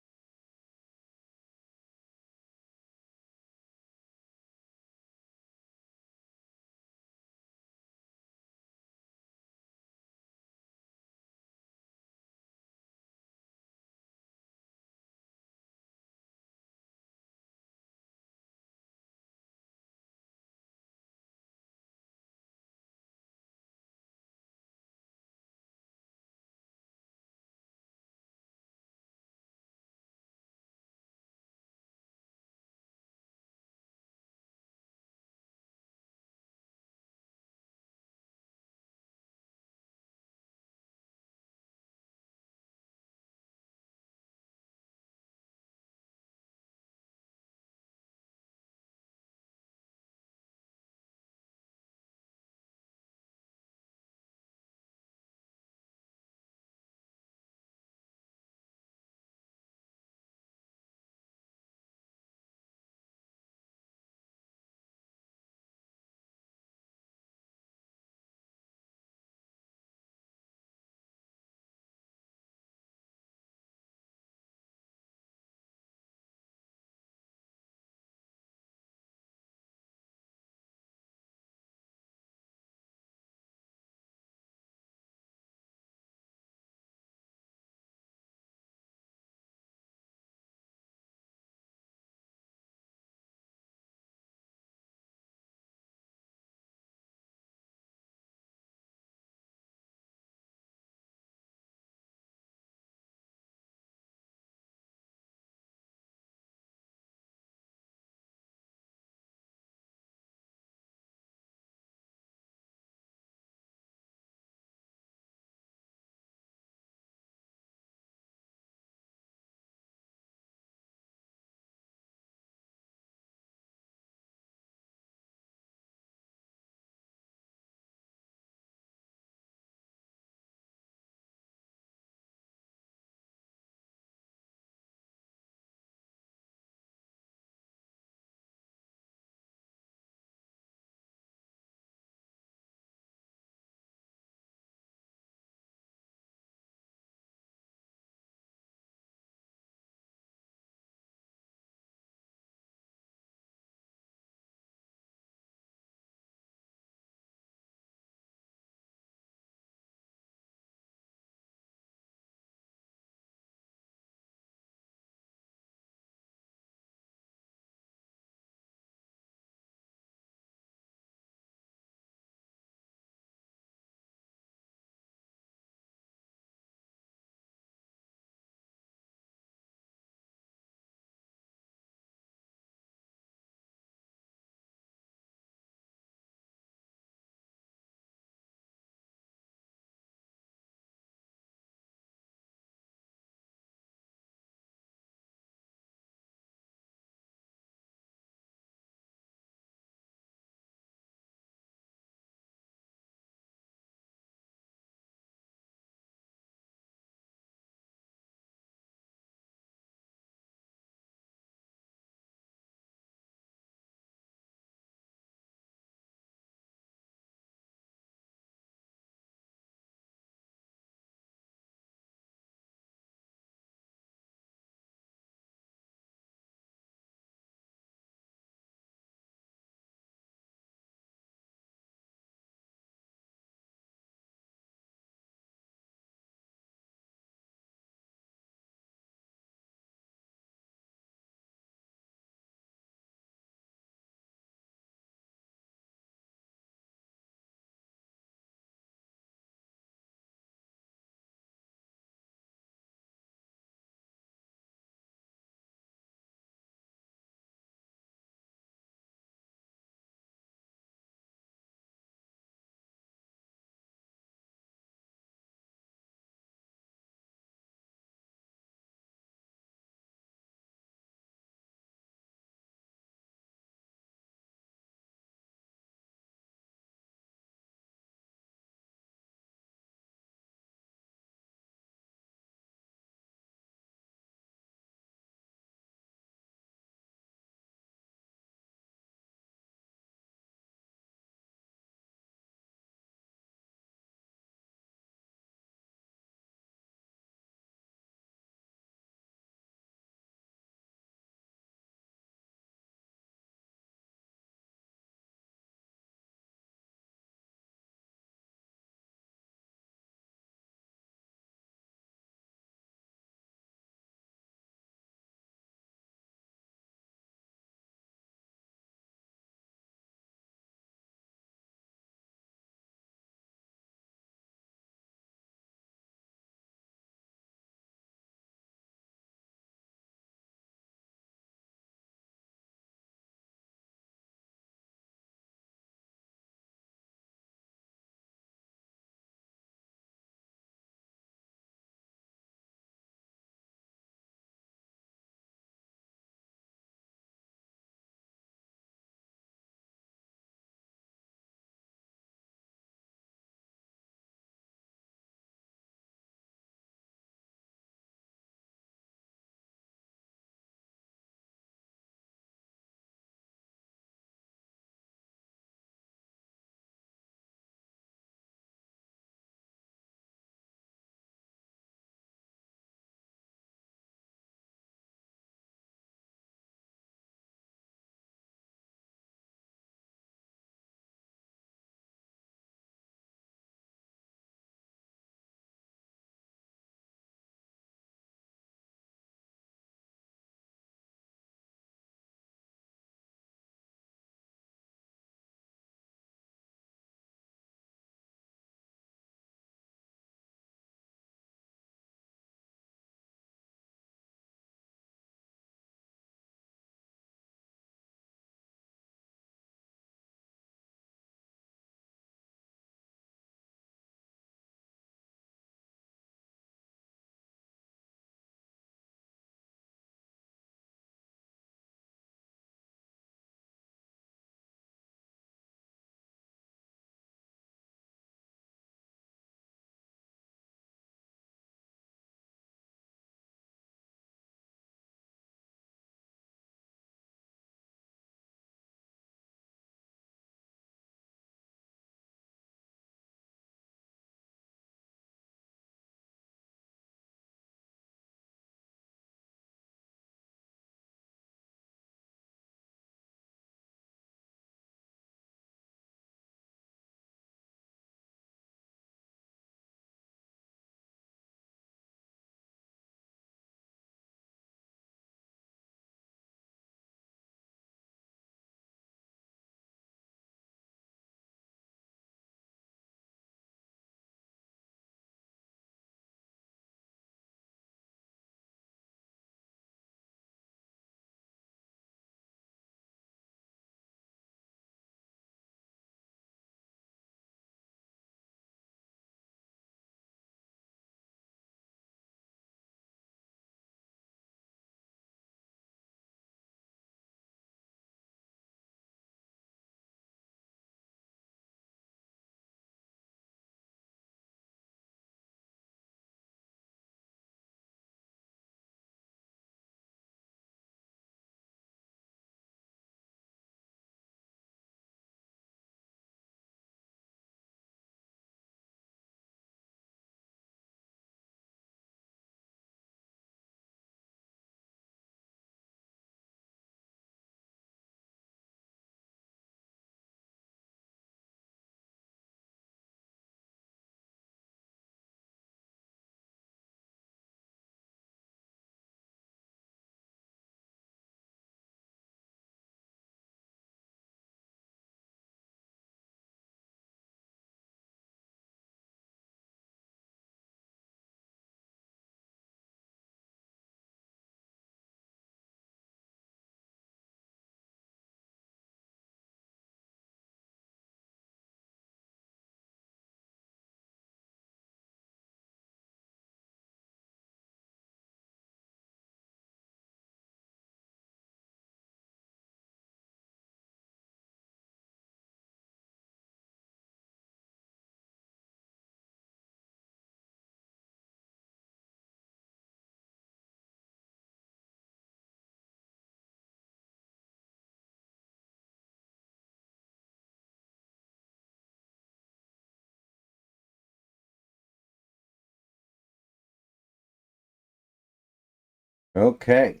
Okay.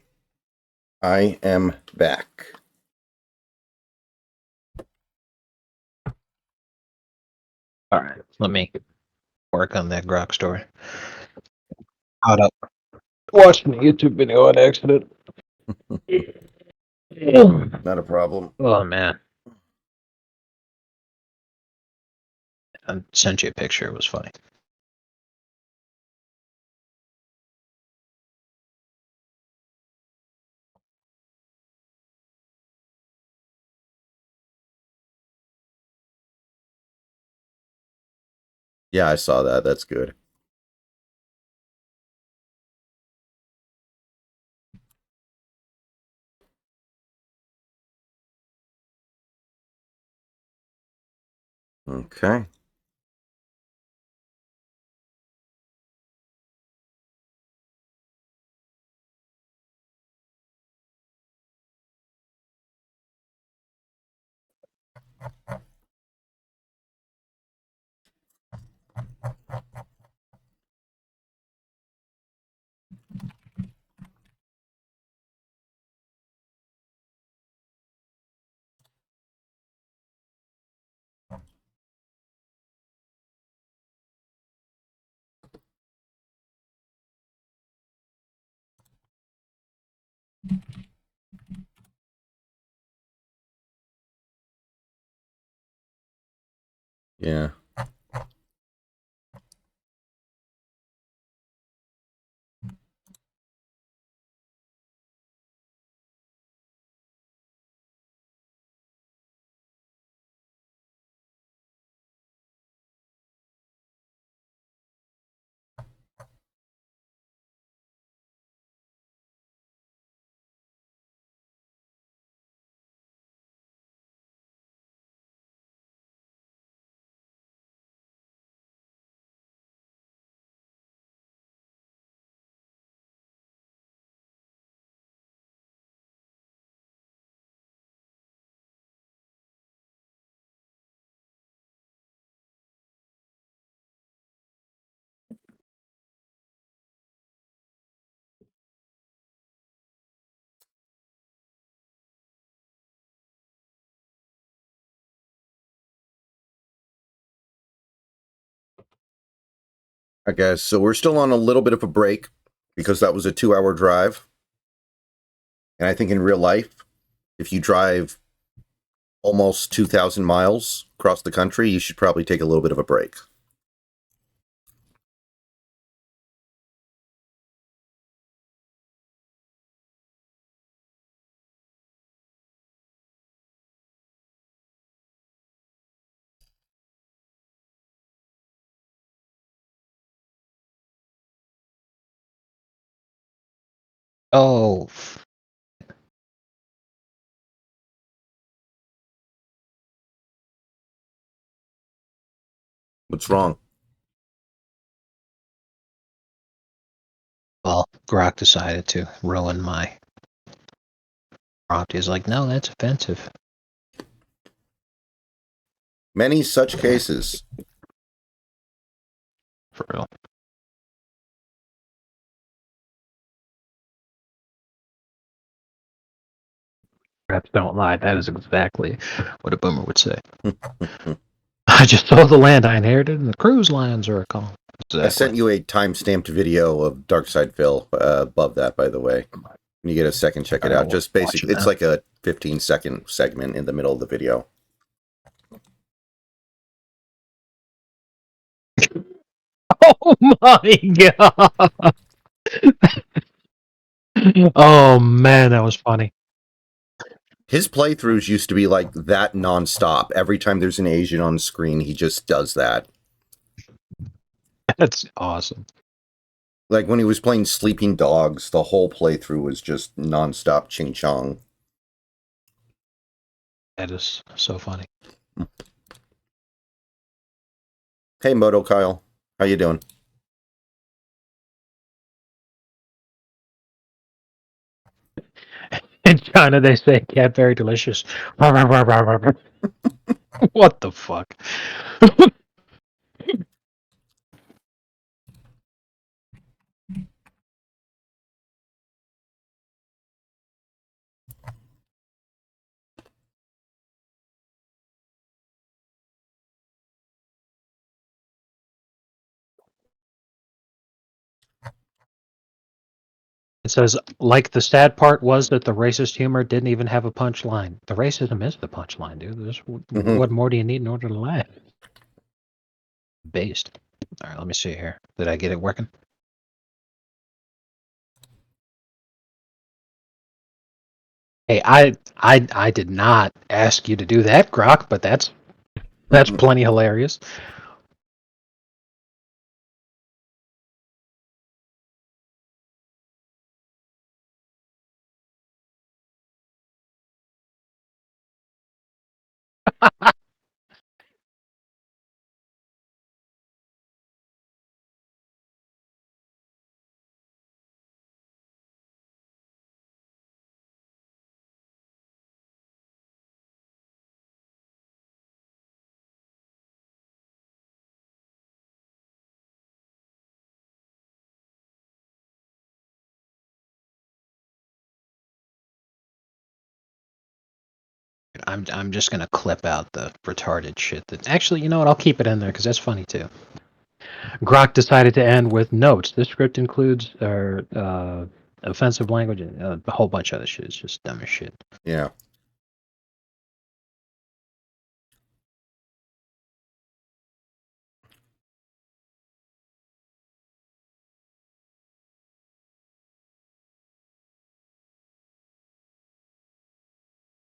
I am back. All right, let me work on that Grok story. Caught up. Watching a YouTube video on accident. Not a problem. Oh man. I sent you a picture. It was funny. Yeah, I saw that. That's good. Okay. Yeah. I guess. So we're still on a little bit of a break because that was a 2-hour drive. And I think in real life, if you drive almost 2,000 miles across the country, you should probably take a little bit of a break. Oh, What's wrong? well, Grok decided to ruin my prompt. He's like, no, that's offensive. Many such cases. For real. Raps don't lie. That is exactly what a boomer would say. I just saw the land I inherited, and the cruise lines are a call. Exactly. I sent you a time-stamped video of Darkside Phil above that, by the way. When you get a second, check it I out. will Just watch basically, it's that. like a 15-second segment in the middle of the video. Oh my god! Oh man, that was funny. His playthroughs used to be like that nonstop. Every time there's an Asian on screen, he just does that. That's awesome. Like when he was playing Sleeping Dogs, the whole playthrough was just nonstop ching chong. That is so funny. Hey, Moto Kyle, how you doing? In China, they say cat very delicious. What the fuck? It says, like, the sad part was that the racist humor didn't even have a punchline. The racism is the punchline, dude. Mhm. What more do you need in order to laugh? Based. All right, let me see here. Did I get it working? Hey, I did not ask you to do that, Grok, but that's plenty hilarious. I'm just gonna clip out the retarded shit. That actually, you know what? I'll keep it in there because that's funny too. Grok decided to end with notes. This script includes offensive language and a whole bunch of other shit. It's just dumb as shit. Yeah.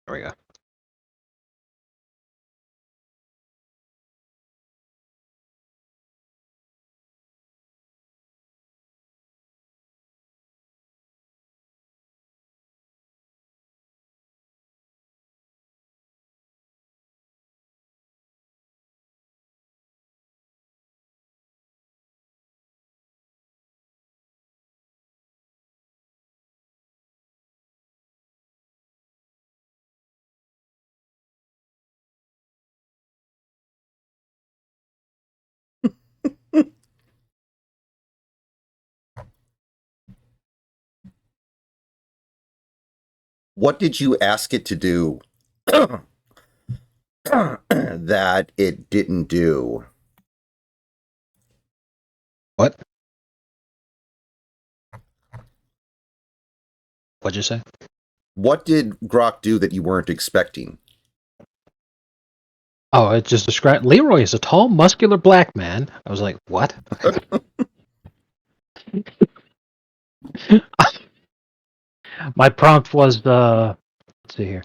There we go. What did you ask it to do that it didn't do? What? What'd you say? What did Grok do that you weren't expecting? Oh, it just described Leroy is a tall, muscular black man. I was like, what? My prompt was let's see here.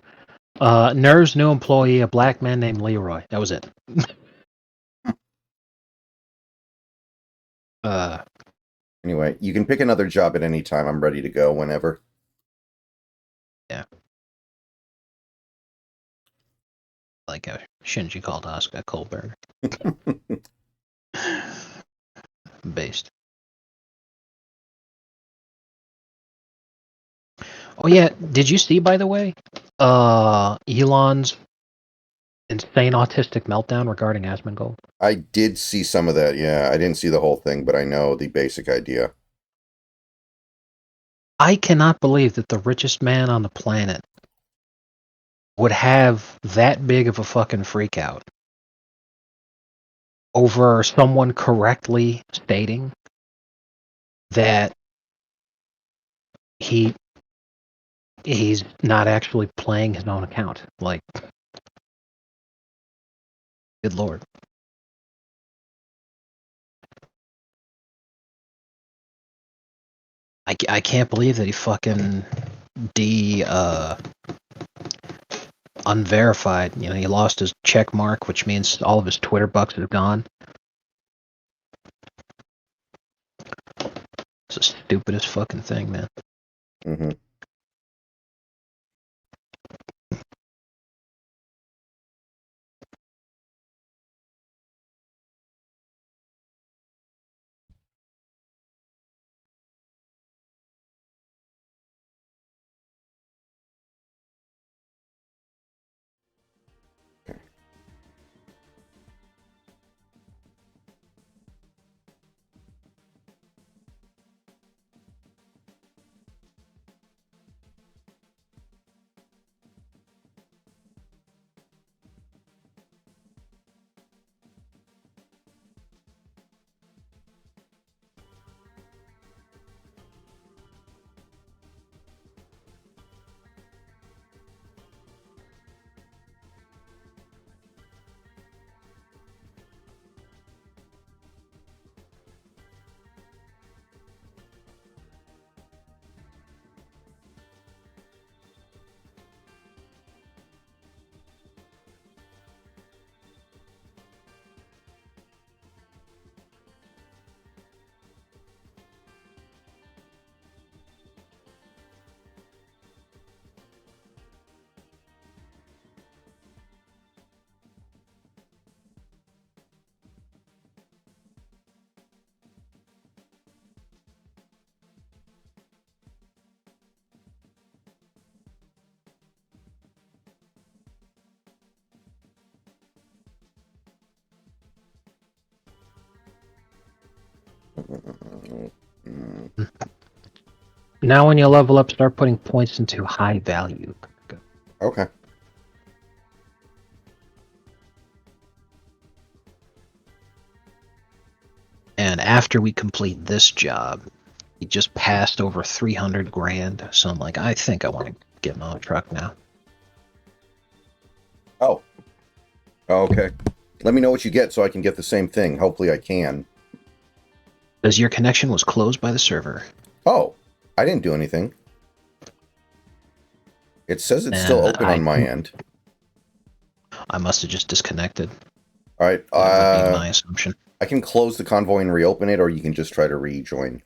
Nerve's new employee, a black man named Leroy. That was it. Anyway, you can pick another job at any time. I'm ready to go whenever. Yeah. Like Shinji called Asuka Kohlberg. Based. Oh yeah, did you see, by the way, Elon's insane autistic meltdown regarding Asmongold? I did see some of that, yeah. I didn't see the whole thing, but I know the basic idea. I cannot believe that the richest man on the planet would have that big of a fucking freak out over someone correctly stating that he's not actually playing his own account. Like, good lord. I can't believe that he fucking unverified. You know, he lost his check mark, which means all of his Twitter bucks have gone. It's the stupidest fucking thing, man. Mm-hmm. Mm. Now when you level up, start putting points into high value. Okay. And after we complete this job, he just passed over 300 grand. So I'm like, I think I want to get my own truck now. Oh. Okay. Let me know what you get so I can get the same thing. Hopefully I can. Because your connection was closed by the server. Oh, I didn't do anything. It says it's still And open on my end. I must have just disconnected. All right. That would be my assumption. I can close the convoy and reopen it, or you can just try to rejoin.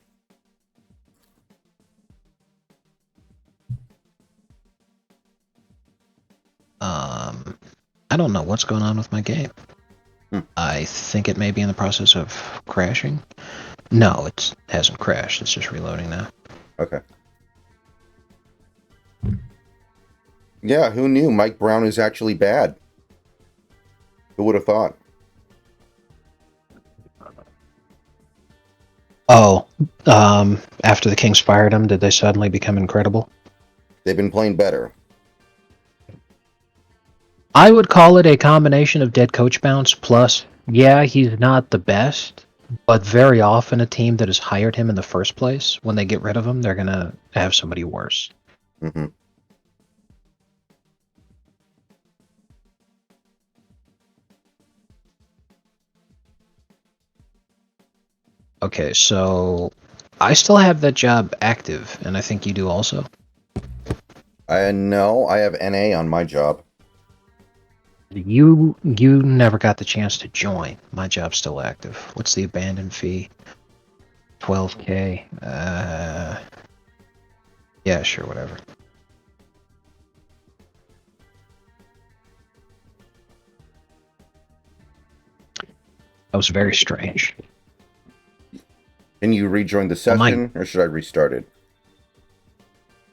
I don't know what's going on with my game. Hmm. I think it may be in the process of crashing. No, it hasn't crashed. It's just reloading now. Okay. Yeah, who knew Mike Brown is actually bad? Who would have thought? Oh, after the Kings fired him, did they suddenly become incredible? They've been playing better. I would call it a combination of dead coach bounce plus, yeah, he's not the best, but very often a team that has hired him in the first place, when they get rid of him, they're going to have somebody worse. Mm-hmm. Okay, so I still have that job active, and I think you do also. No, I have NA on my job. You never got the chance to join. My job's still active. What's the abandon fee? 12K. Yeah, sure, whatever. That was very strange. Can you rejoin the session, or should I restart it?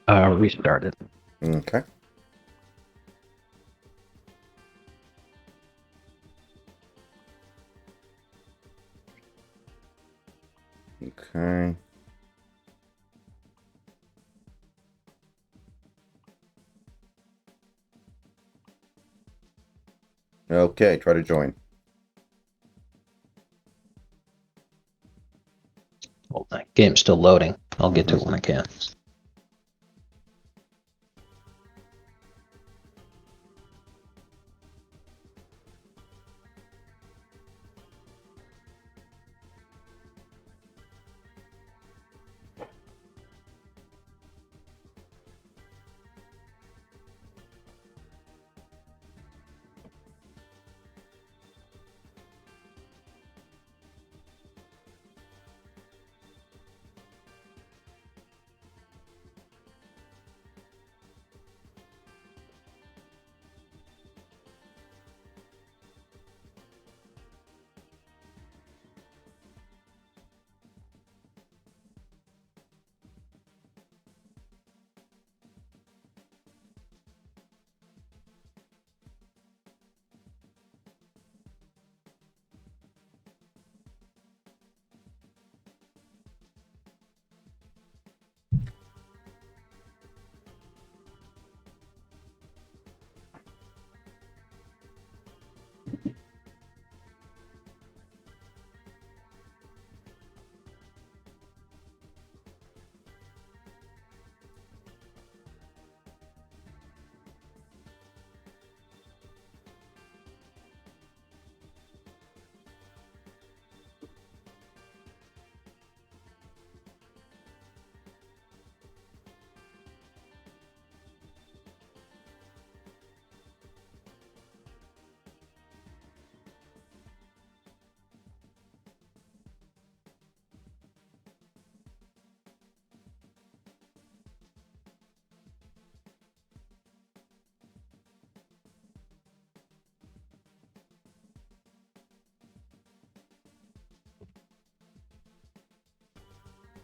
Restart it. Okay. Okay. Okay, try to join. Well, that game's still loading. I'll get to it when I can.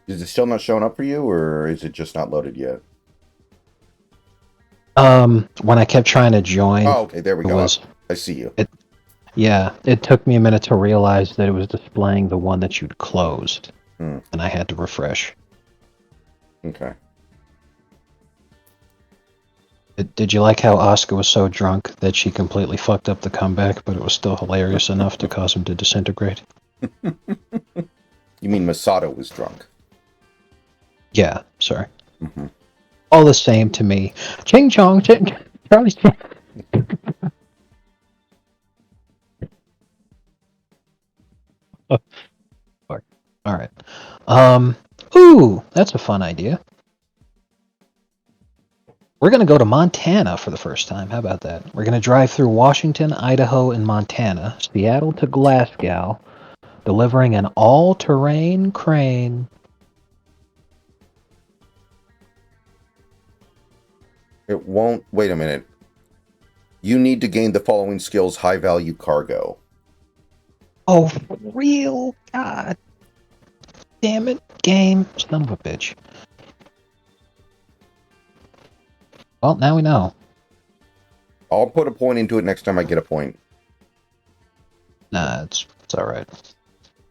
Is it still not showing up for you, or is it just not loaded yet? When I kept trying to join, Oh, okay, there we it go. was, I see you. yeah, it took me a minute to realize that it was displaying the one that you'd closed. Hmm. and I had to refresh. Okay. Did you like how Oscar was so drunk that she completely fucked up the comeback, but it was still hilarious enough to cause him to disintegrate? You mean Masato was drunk? Yeah, sorry. Mm-hmm. All the same to me. Ching chong, ching, Charlie. Ching. All right. Ooh, that's a fun idea. We're going to go to Montana for the first time. How about that? We're going to drive through Washington, Idaho, and Montana, Seattle to Glasgow, delivering an all-terrain crane. It won't. Wait a minute. You need to gain the following skills: high value cargo. Oh, for real? God damn it. Game. Son of a bitch. Well, now we know. I'll put a point into it next time I get a point. Nah, it's alright.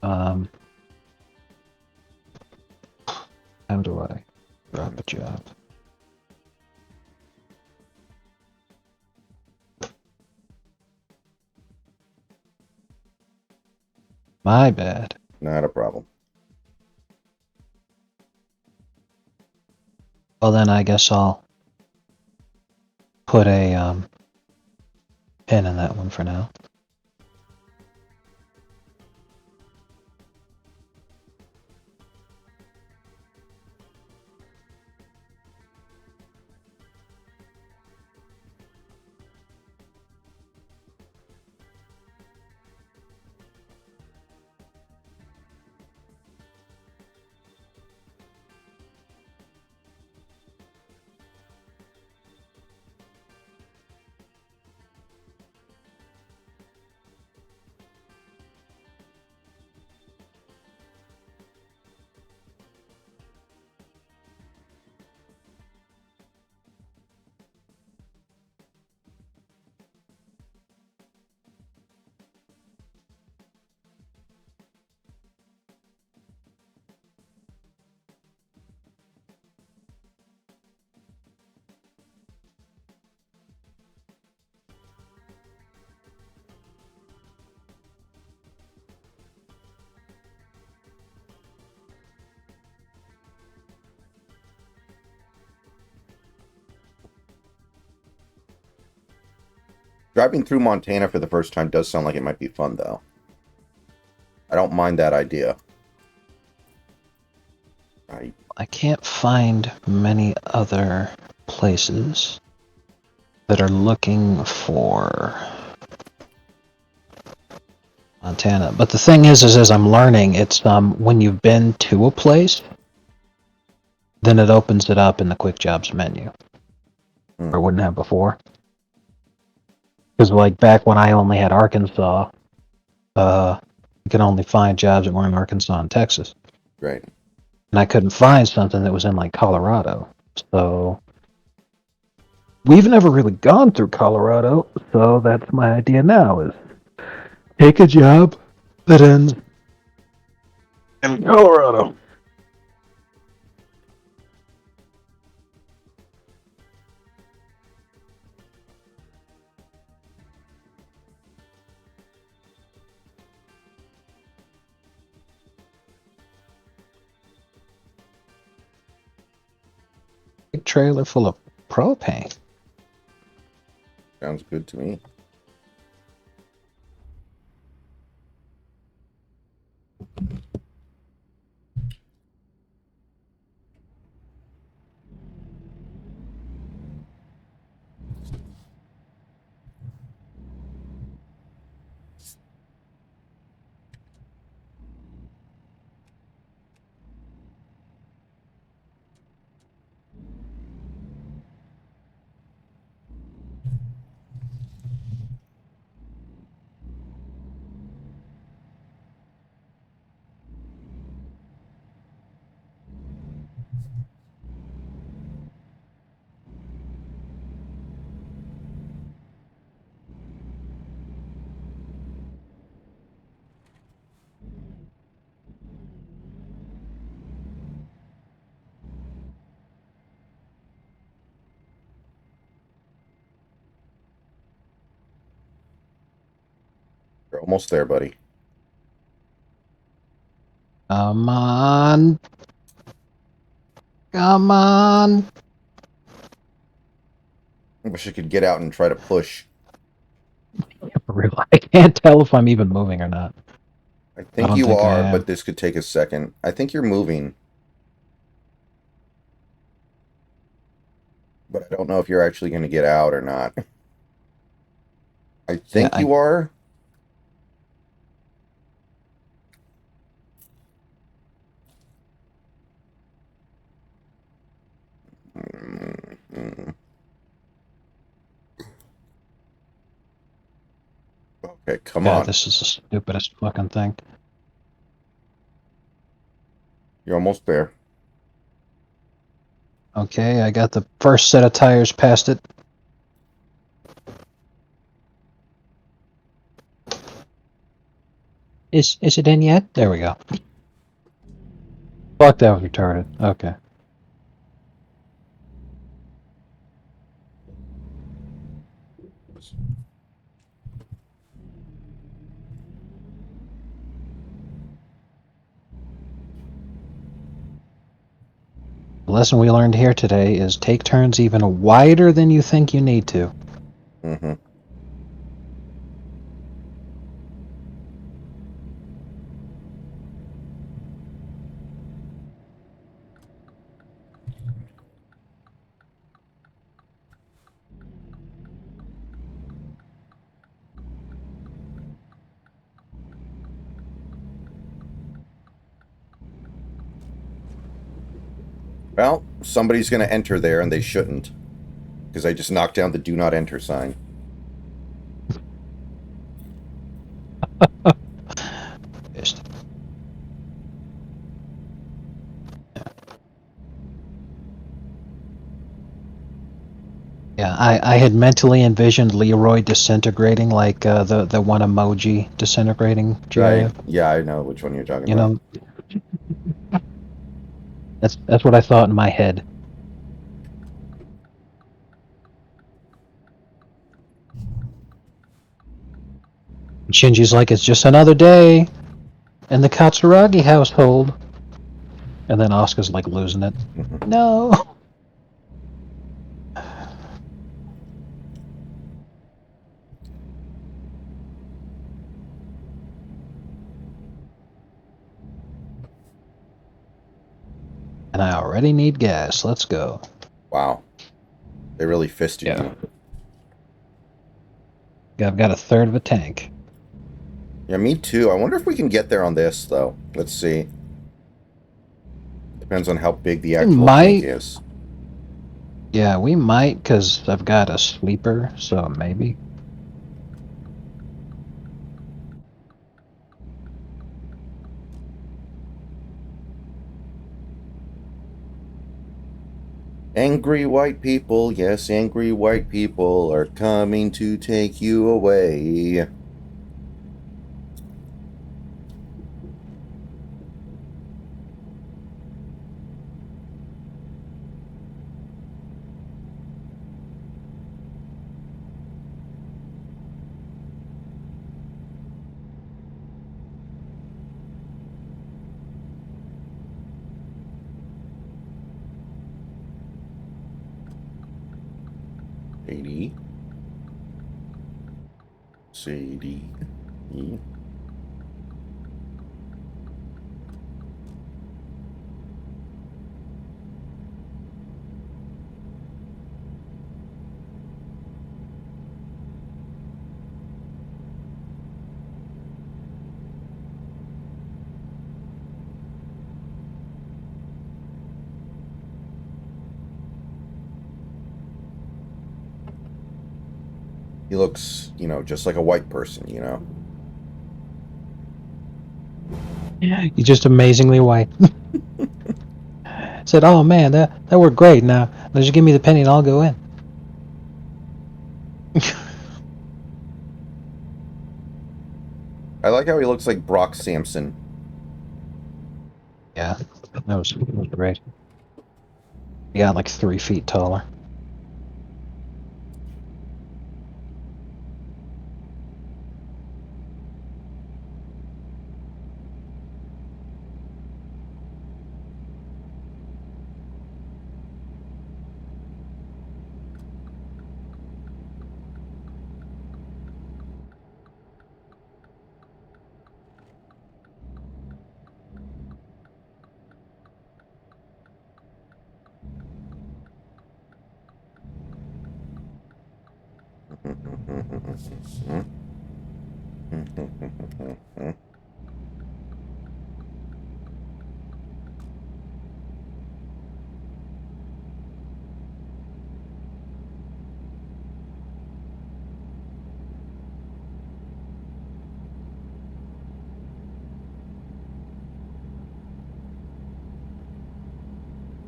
How do I drop a job? My bad. Not a problem. Well, then I guess I'll put a pin in that one for now. Driving through Montana for the first time does sound like it might be fun, though. I don't mind that idea. I can't find many other places that are looking for Montana. But the thing is as I'm learning, it's when you've been to a place, then it opens it up in the quick jobs menu. Or wouldn't have before. Because like back when I only had Arkansas, you could only find jobs that were in Arkansas and Texas. Right. And I couldn't find something that was in like Colorado. So we've never really gone through Colorado, so that's my idea now is take a job that ends in Colorado. Big trailer full of propane. Sounds good to me. almost there, buddy. Come on. Come on. I wish I could get out and try to push. I can't tell if I'm even moving or not. I think don't you think I are, am. but this could take a second. I think you're moving. But I don't know if you're actually going to get out or not. I think Yeah, you are. Mm. Okay, come God, on. this is the stupidest fucking thing. You're almost there. Okay, I got the first set of tires past it. Is it in yet? There we go. Fuck, that was retarded. Okay. The lesson we learned here today is take turns even wider than you think you need to. Mm-hmm. Well, somebody's going to enter there, and they shouldn't. Because I just knocked down the do not enter sign. Pissed. Yeah, I had mentally envisioned Leroy disintegrating like the one emoji disintegrating. Right? Yeah, I know which one you're talking You about. know, that's what I thought in my head. Shinji's like, it's just another day in the Katsuragi household. And then Asuka's like losing it. Mhm. No. And I already need gas. Let's go. Wow. They really fisted Yeah. you. I've got a third of a tank. Yeah, me too. I wonder if we can get there on this, though. Let's see. Depends on how big the actual tank is. Yeah, we might, because I've got a sleeper, so maybe. Angry white people, yes, angry white people are coming to take you away. AD. CD. E. He looks, just like a white person, You're just amazingly white. Said, oh man, that worked great. Now just give me the penny and I'll go in. I like how he looks like Brock Sampson. Yeah, that was great. He got like 3 feet taller.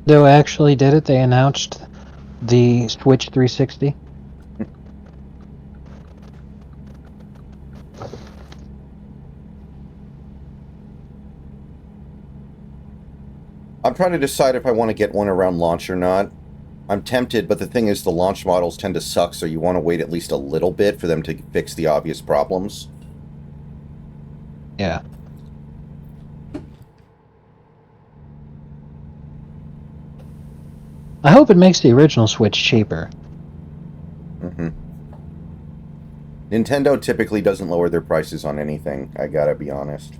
They actually did it. They announced the Switch 360. I'm trying to decide if I want to get one around launch or not. I'm tempted, but the thing is the launch models tend to suck, so you want to wait at least a little bit for them to fix the obvious problems. Yeah. I hope it makes the original Switch cheaper. Nintendo typically doesn't lower their prices on anything, I gotta be honest.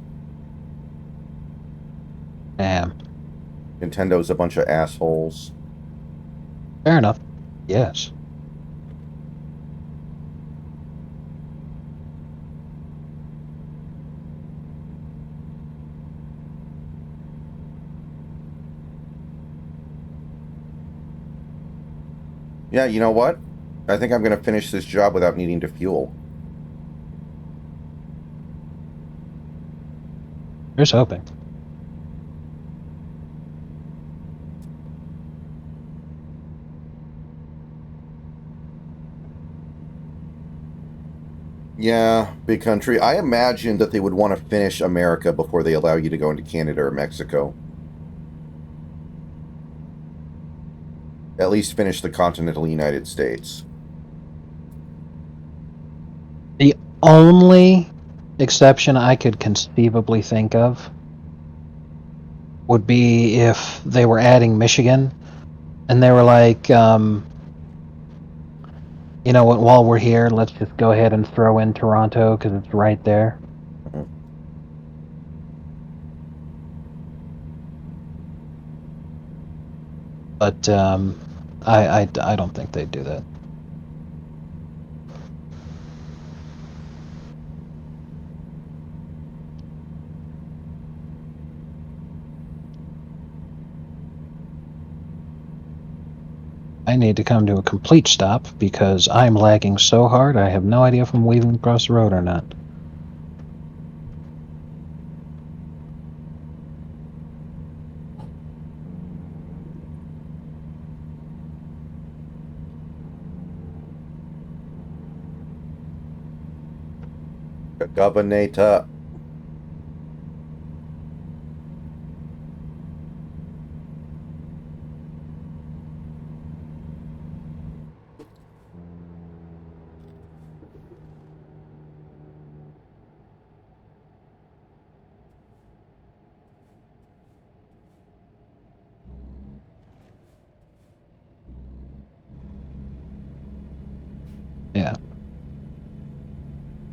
Damn. Nintendo's a bunch of assholes. Fair enough. Yes. Yeah, you know what? I think I'm gonna finish this job without needing to fuel. Here's hoping. Yeah, big country. I imagined that they would want to finish America before they allow you to go into Canada or Mexico. At least finish the continental United States. The only exception I could conceivably think of would be if they were adding Michigan and they were like, you know what, while we're here, let's just go ahead and throw in Toronto because it's right there. Mhm. But I don't think they'd do that. I need to come to a complete stop because I'm lagging so hard I have no idea if I'm weaving across the road or not. Governor. Yeah.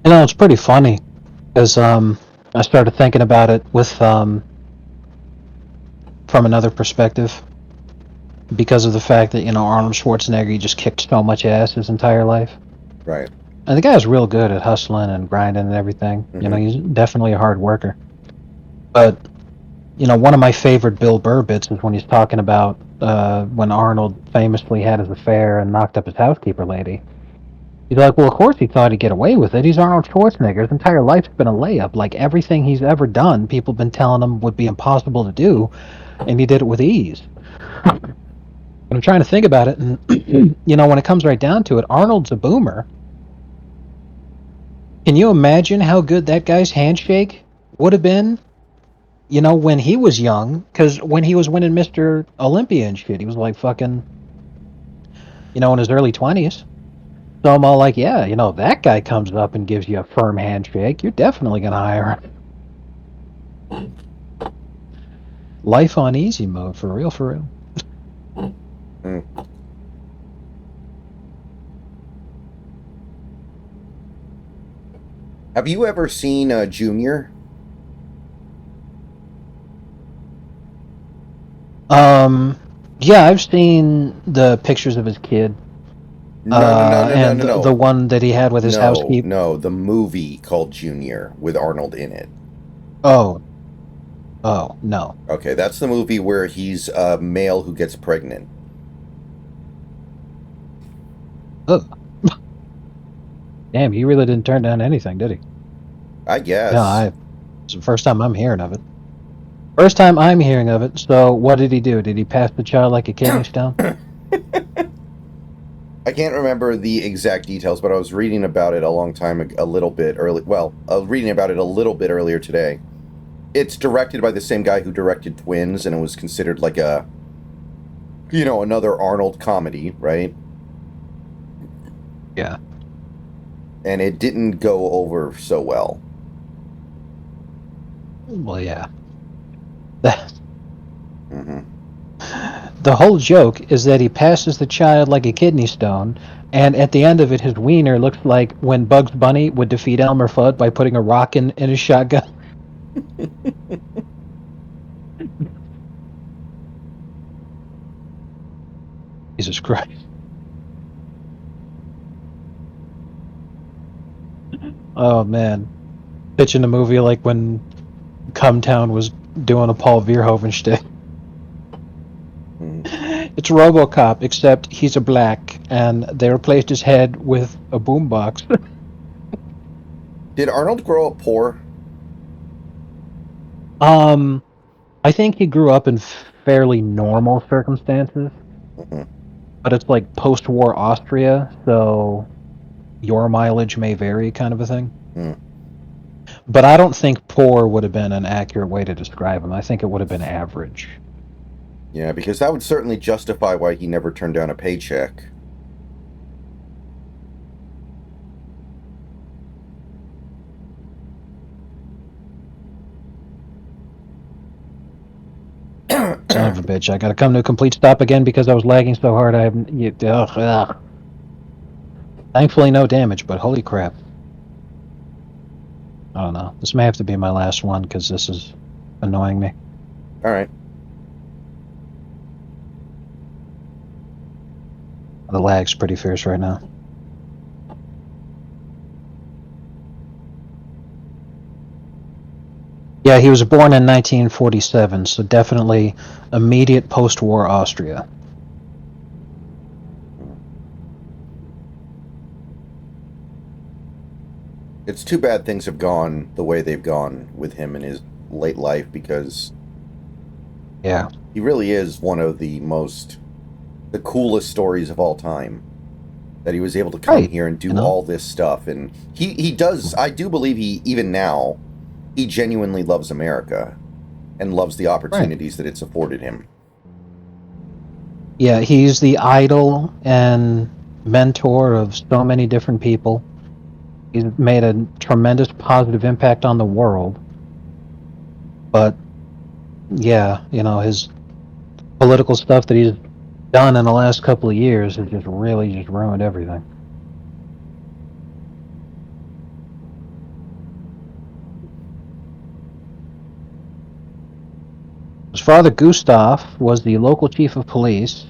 You know, it's pretty funny because I started thinking about it with from another perspective because of the fact that, you know, Arnold Schwarzenegger just kicked so much ass his entire life. Right. And the guy's real good at hustling and grinding and everything. You know, he's definitely a hard worker. But, you know, one of my favorite Bill Burr bits is when he's talking about when Arnold famously had his affair and knocked up his housekeeper lady. He's like, well, of course he thought he'd get away with it. He's Arnold Schwarzenegger. His entire life's been a layup. Like, everything he's ever done, people have been telling him would be impossible to do, and he did it with ease. And I'm trying to think about it, and, you know, when it comes right down to it, Arnold's a boomer. Can you imagine how good that guy's handshake would have been, you know, when he was young? Because when he was winning Mr. Olympia and shit, he was like fucking, you know, in his early 20s. So I'm all like, yeah, you know, that guy comes up and gives you a firm handshake, you're definitely going to hire him. Life on easy mode, for real, for real. Have you ever seen Junior? Yeah, I've seen the pictures of his kid. And the one that he had with his housekeeper. No, the movie called Junior with Arnold in it. Oh, no. Okay, that's the movie where he's a male who gets pregnant. Ugh. Damn, he really didn't turn down anything, did he? I guess. No, it's the first time I'm hearing of it. First time I'm hearing of it. So what did he do? Did he pass the child like a kidney stone? I can't remember the exact details, but I was reading about it a little bit early. Well, I was reading about it a little bit earlier today. It's directed by the same guy who directed Twins, and it was considered like a, another Arnold comedy, right? Yeah. And it didn't go over so well. Well, yeah. Mm-hmm. The whole joke is that he passes the child like a kidney stone, and at the end of it, his wiener looks like when Bugs Bunny would defeat Elmer Fudd by putting a rock in his shotgun. Jesus Christ. Oh, man. Pitching a movie like when Cumtown was doing a Paul Verhoeven shtick. It's RoboCop, except he's a black, and they replaced his head with a boombox. Did Arnold grow up poor? I think he grew up in fairly normal circumstances, but it's like post-war Austria, so your mileage may vary, kind of a thing. But I don't think poor would have been an accurate way to describe him. I think it would have been average. Yeah, because that would certainly justify why he never turned down a paycheck. Son of a bitch. I gotta come to a complete stop again because I was lagging so hard I haven't... Ugh. Thankfully no damage, but holy crap. I don't know. This may have to be my last one because this is annoying me. Alright. The lag's pretty fierce right now. Yeah, he was born in 1947, so definitely immediate post-war Austria. It's too bad things have gone the way they've gone with him in his late life, because yeah, he really is one of the coolest stories of all time. That he was able to come here and do all this stuff, and he does. I do believe even now, he genuinely loves America, and loves the opportunities that it's afforded him. Yeah, he's the idol and mentor of so many different people. He's made a tremendous positive impact on the world. But, yeah, his political stuff that he's done in the last couple of years has just really ruined everything. His father, Gustav, was the local chief of police.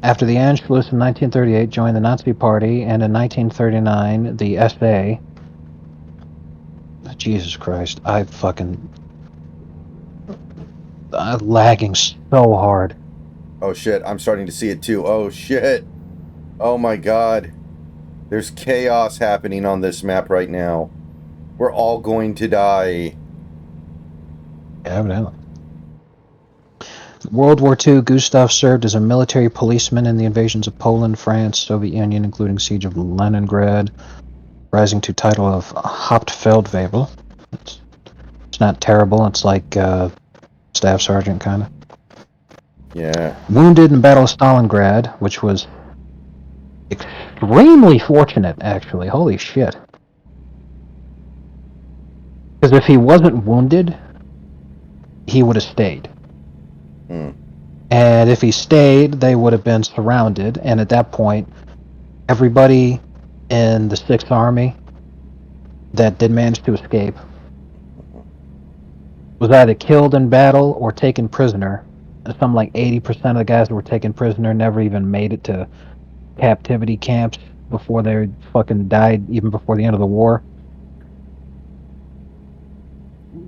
After the Anschluss in 1938, joined the Nazi Party, and in 1939, the SA. Jesus Christ, I'm lagging so hard. Oh shit, I'm starting to see it too. Oh shit. Oh my god. There's chaos happening on this map right now. We're all going to die. Yeah, evidently. World War II, Gustav served as a military policeman in the invasions of Poland, France, Soviet Union, including siege of Leningrad, rising to title of Hauptfeldwebel. It's not terrible. It's like staff sergeant, kind of. Yeah. Wounded in Battle of Stalingrad, which was extremely fortunate, actually. Holy shit. Because if he wasn't wounded, he would have stayed. And if he stayed, they would have been surrounded, and at that point, everybody in the 6th Army that did manage to escape was either killed in battle or taken prisoner. Something like 80% of the guys that were taken prisoner never even made it to captivity camps before they fucking died, even before the end of the war.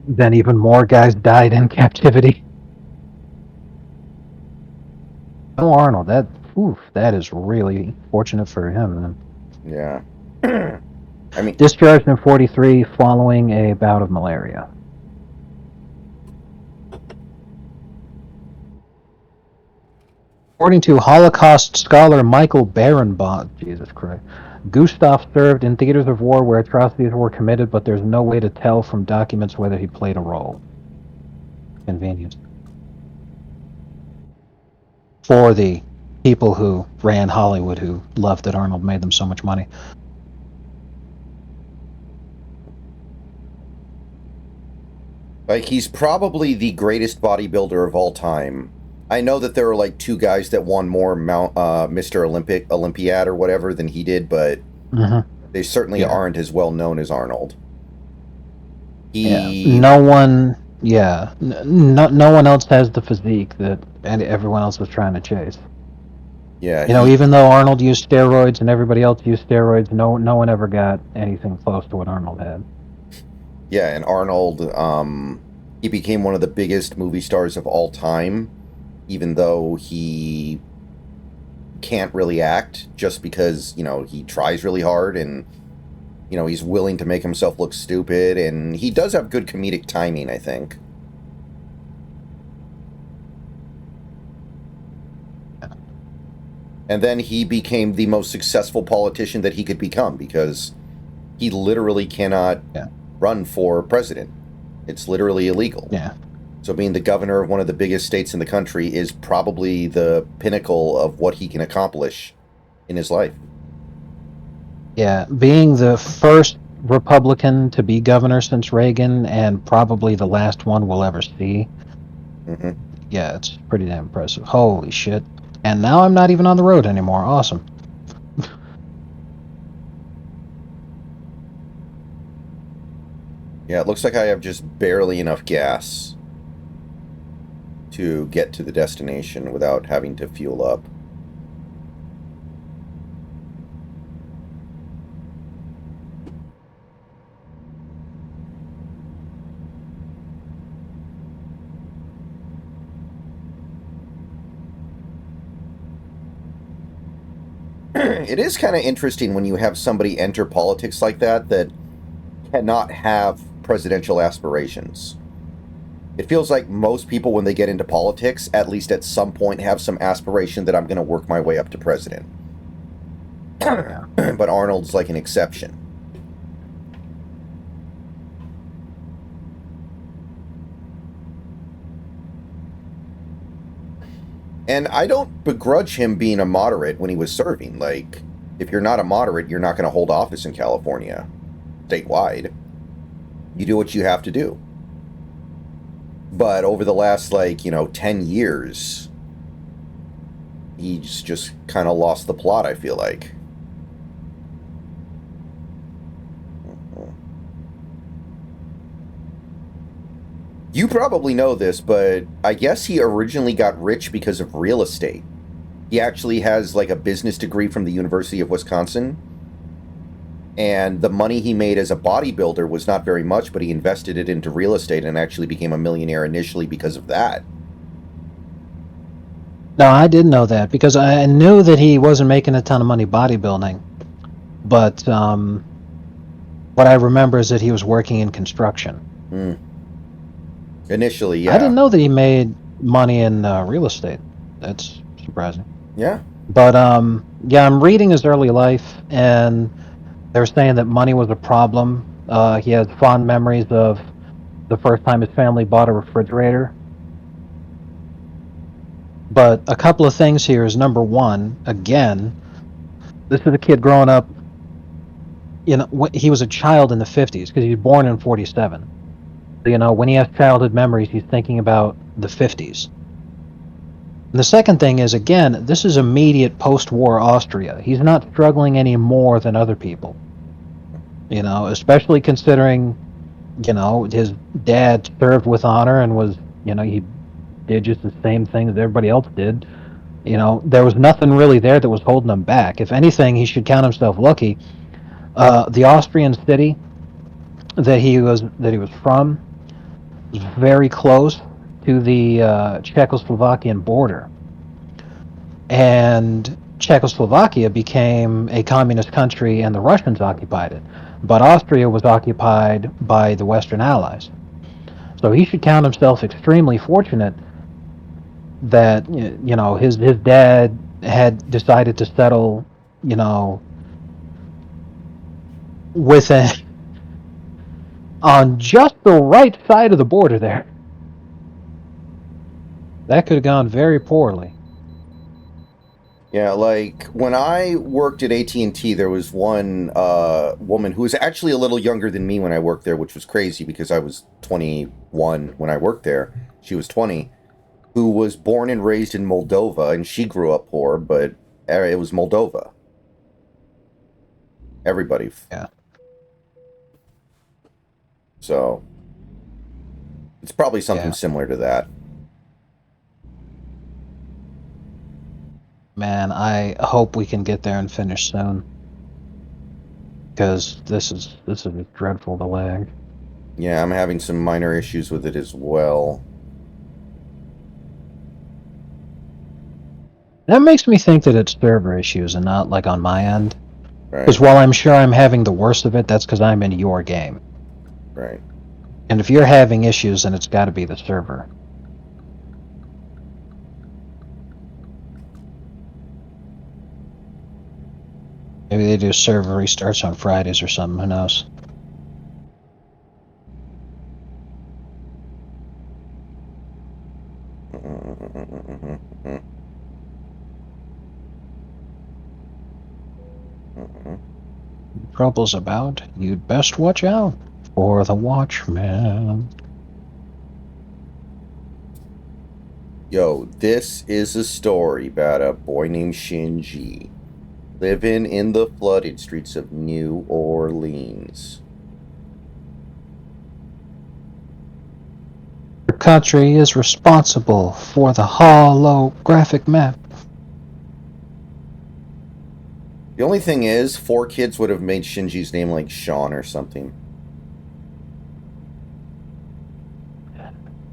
Then even more guys died in captivity. Oh, Arnold, that is really fortunate for him, man. Yeah. I mean, Discharged in 43 following a bout of malaria. According to Holocaust scholar Michael Barenbaum, Jesus Christ, Gustav served in theaters of war where atrocities were committed, but there's no way to tell from documents whether he played a role. Convenience. For the people who ran Hollywood, who loved that Arnold made them so much money. like, he's probably the greatest bodybuilder of all time. I know that there are like two guys that won more Mr. Olympiad or whatever than he did, but they certainly aren't as well known as Arnold. No one else has the physique that everyone else was trying to chase. Yeah, even though Arnold used steroids and everybody else used steroids, no one ever got anything close to what Arnold had. Yeah, and Arnold, he became one of the biggest movie stars of all time, even though he can't really act, just because, he tries really hard and, he's willing to make himself look stupid, and he does have good comedic timing, I think. And then he became the most successful politician that he could become, because he literally cannot run for president. It's literally illegal. Yeah. So being the governor of one of the biggest states in the country is probably the pinnacle of what he can accomplish in his life. Yeah, being the first Republican to be governor since Reagan, and probably the last one we'll ever see. Yeah, it's pretty damn impressive. Holy shit. And now I'm not even on the road anymore. Awesome. Yeah, it looks like I have just barely enough gas to get to the destination without having to fuel up. It is kind of interesting when you have somebody enter politics like that cannot have presidential aspirations. It feels like most people, when they get into politics, at least at some point have some aspiration that I'm going to work my way up to president. But Arnold's like an exception. And I don't begrudge him being a moderate when he was serving. Like, if you're not a moderate, you're not going to hold office in California, statewide. You do what you have to do. But over the last, 10 years, he's just kind of lost the plot, I feel like. You probably know this, but I guess he originally got rich because of real estate. He actually has, a business degree from the University of Wisconsin. And the money he made as a bodybuilder was not very much, but he invested it into real estate and actually became a millionaire initially because of that. No, I did know that, because I knew that he wasn't making a ton of money bodybuilding. But what I remember is that he was working in construction. Initially, yeah. I didn't know that he made money in real estate. That's surprising. Yeah. But, I'm reading his early life, and they're saying that money was a problem. He has fond memories of the first time his family bought a refrigerator. But a couple of things here is, number one, again, this is a kid growing up, he was a child in the 50s, because he was born in 47. So, when he has childhood memories, he's thinking about the 50s. And the second thing is, again, this is immediate post-war Austria. He's not struggling any more than other people. Especially considering, his dad served with honor and was, he did just the same thing that everybody else did. You know, there was nothing really there that was holding him back. If anything, he should count himself lucky. The Austrian city that he was from was very close to the Czechoslovakian border, and Czechoslovakia became a communist country, and the Russians occupied it. But Austria was occupied by the Western Allies. So he should count himself extremely fortunate that his dad had decided to settle, with on just the right side of the border there. That could have gone very poorly. Yeah, like when I worked at AT&T, there was one woman who was actually a little younger than me when I worked there, which was crazy because I was 21 when I worked there. She was 20, who was born and raised in Moldova, and she grew up poor, but it was Moldova. Everybody. Yeah. So it's probably something Yeah. similar to that. Man, I hope we can get there and finish soon. Because this is dreadful to lag. Yeah, I'm having some minor issues with it as well. That makes me think that it's server issues and not like on my end. Right. Because while I'm sure I'm having the worst of it, that's because I'm in your game. Right. And if you're having issues, then it's got to be the server. Maybe they do server restarts on Fridays or something, who knows? Trouble's about, you'd best watch out for the Watchman. Yo, this is a story about a boy named Shinji living in the flooded streets of New Orleans. Your country is responsible for the holographic map. The only thing is, 4 kids would have made Shinji's name like Sean or something.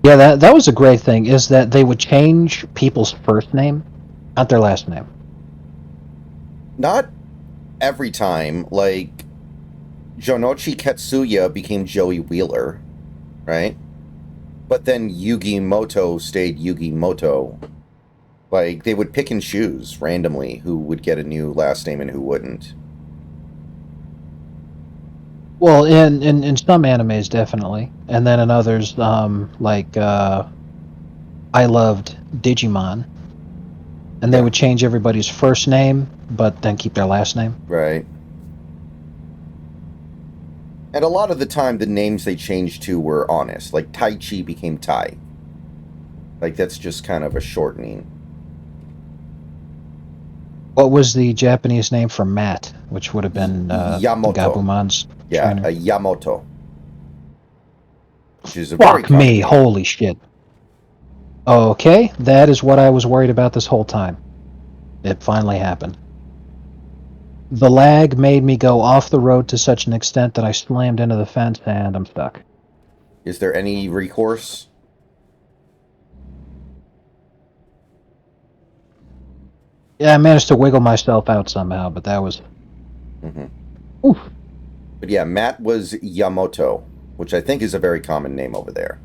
Yeah, that was a great thing, is that they would change people's first name, not their last name. Not every time. Like, Jonochi Katsuya became Joey Wheeler, right? But then Yugi Moto stayed Yugi Moto. Like, they would pick and choose randomly who would get a new last name and who wouldn't. Well, in some animes, definitely. And then in others, like, I loved Digimon. And they would change everybody's first name, but then keep their last name. Right. And a lot of the time, the names they changed to were honest. Like, Tai Chi became Tai. Like, that's just kind of a shortening. What was the Japanese name for Matt, which would have been Yamoto. Gabumon's Yeah, trainer? a Yamoto. Which is a very Fuck common me, name. holy shit. Okay, that is what I was worried about this whole time. It finally happened. The lag made me go off the road to such an extent that I slammed into the fence and I'm stuck. Is there any recourse? Yeah, I managed to wiggle myself out somehow, but that was... Oof. But yeah, Matt was Yamoto, which I think is a very common name over there.